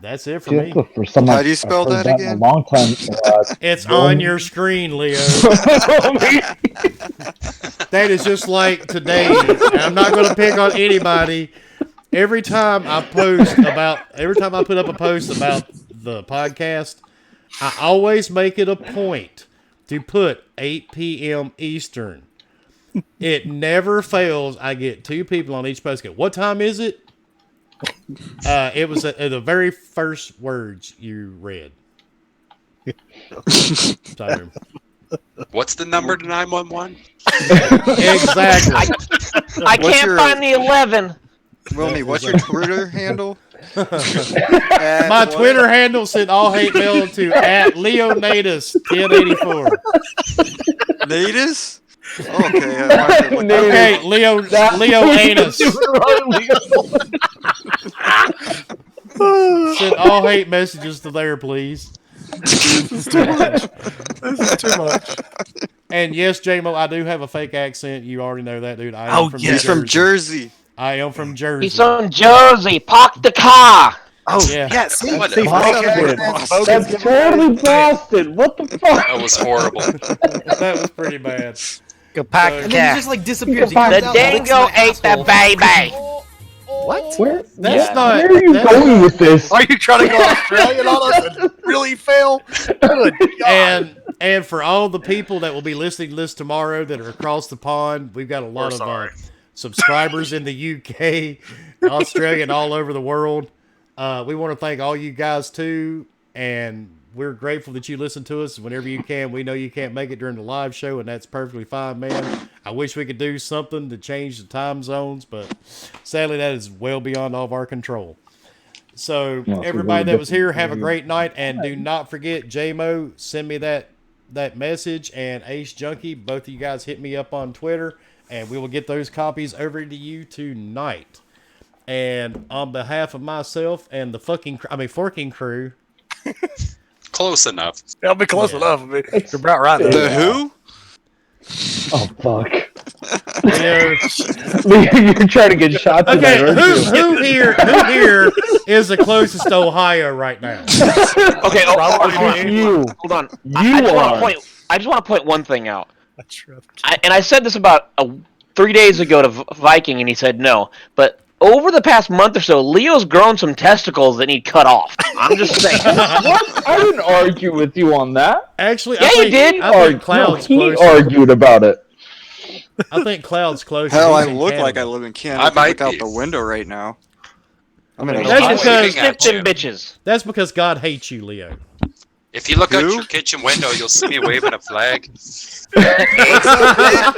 that's it for me. For some, How do you spell I've heard that in again? a long time. It's on your screen, Leo. That is just like today. And I'm not going to pick on anybody. Every time I put up a post about the podcast, I always make it a point to put 8 p.m. Eastern. It never fails. I get 2 people on each post. Go, what time is it? It was the very first words you read. So, What's the number to 911? exactly. I What's can't your- find the 11. Wilmy, what's your Twitter handle? My Twitter handle sent all hate mail to @Leonatus1084. Natus? Okay, I might have looked that Okay, up. Leo Anus. Send all hate messages to there, please. This is too much. This is too much. And yes, JMO, I do have a fake accent. You already know that, dude. I am Oh, from yes. He's from Jersey. I am from Jersey. He's on Jersey. Park the car. Oh, Yeah. yeah. See, What see, a- That's totally Boston. What the fuck? That was horrible. That was pretty bad. Go pack So- the And then he cat. just like disappears. He The comes out and licks dingo my ate the asshole. baby. What? Where? That's Yeah. not. Where are you that's- going with this? Are you trying to go Australian on us and really fail? Good God. And for all the people that will be listening to this tomorrow that are across the pond, we've got a lot of sorry. subscribers in the UK, Australia, and all over the world. We want to thank all you guys too, and we're grateful that you listen to us whenever you can. We know you can't make it during the live show, and that's perfectly fine, man. I wish we could do something to change the time zones, but sadly that is well beyond all of our control. So Yeah, it's everybody really that was here, different have a for you. great night, and do not forget, JMO, send me that message, and Ace Junkie, both of you guys hit me up on Twitter, and we will get those copies over to you tonight. And on behalf of myself and the forking crew, Close enough. That'll be close enough. I mean, you're about right The there. who? Oh fuck! you know, You're trying to get shot okay, tonight, aren't you? who here is the closest to Ohio right now? Okay, Probably you. hold on. You I just want are. to point. I just want to point one thing out. That's true. And I said this about 3 days ago to Viking, and he said no. But over the past month or so, Leo's grown some testicles that need cut off. I'm just saying. What? I didn't argue with you on that. Actually, Yeah, I you think, did. I think Cloud's he closer. argued about it. I think Cloud's closer. Hell, He's I in look like I Canada. live in Canada. I I can might look out be. the window right now. I'm in That's Ohio. because- Looking at Stiff them you. bitches. That's because God hates you, Leo. If you look out Who? your kitchen window, you'll see me waving a flag. What's up, man?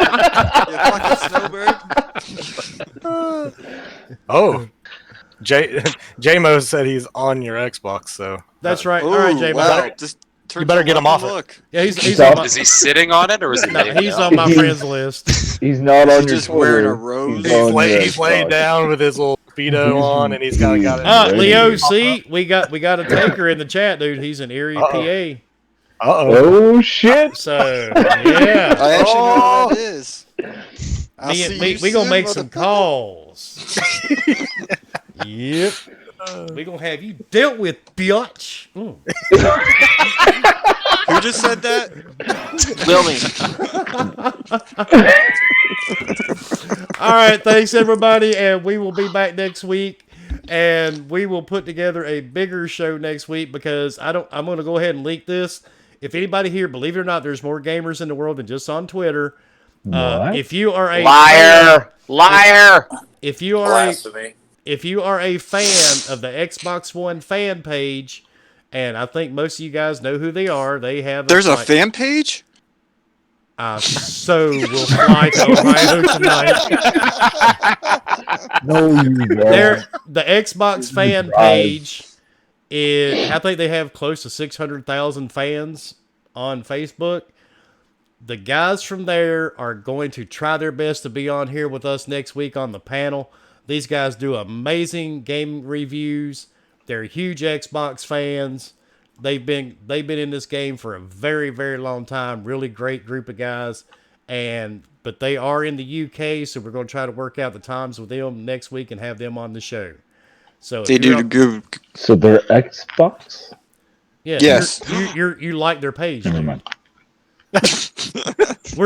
You fucking snowbird. Oh, J-Mo said he's on your Xbox, so That's right. All right, Ooh, Jay. wow. Just turn You better to get the him left off and it. Look. Yeah, he's Stop. on Is he sitting on it, or is he my, laying he's down? on my He's- friends list. He's not on He's your just wearing a Twitter. rose. He's on your he's laying Xbox. down with his little speedo on, and he's got it. Ah, Ready. Leo, see, we got a taker in the chat, dude. He's in Erie, PA. Uh-oh. Oh shit! So yeah, I actually know who that is. I'll me, see me, you we gonna soon, make some motherfucker. calls. Yep, we gonna have you dealt with, bitch. Mm. Who just said that? Wilmy. All right, thanks everybody, and we will be back next week, and we will put together a bigger show next week because I'm going to go ahead and leak this. If anybody here, believe it or not, there's more gamers in the world than just on Twitter. What? If you are a Liar! if you are Blasphemy. if you are a fan of the Xbox One fan page, and I think most of you guys know who they are, they have There's a fan page? So will fly to Ohio tonight. No, you The Xbox fan page is, I think they have close to 600,000 fans on Facebook. The guys from there are going to try their best to be on here with us next week on the panel. These guys do amazing game reviews. They're huge Xbox fans. They've been in this game for a very, very long time. Really great group of guys. But they are in the UK, so we're going to try to work out the times with them next week and have them on the show. So They do good. So they're Xbox? Yeah, Yes. You like their page. Never Dude. mind. We're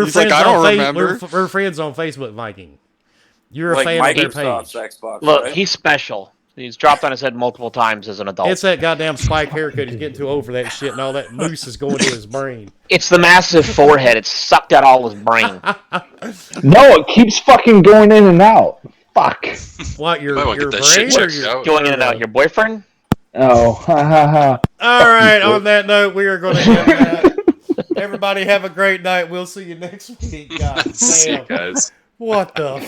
He's friends like, I on don't Fa- remember. We're friends on Facebook, Viking. You're a Like fan of their Microsoft's page. Xbox, Look, right? he's special. He's dropped on his head multiple times as an adult. It's that goddamn spike haircut. He's getting too old for that shit, and all that mousse is going to his brain. It's the massive forehead. It's sucked out all his brain. No, it keeps fucking going in and out. Fuck. What, your Might wanna your get that shit brain or checked your... out. Going in and out. Your boyfriend? Oh, ha ha ha. All right, on that note, we are going to end that. Everybody have a great night. We'll see you next week. God See you damn. guys. What the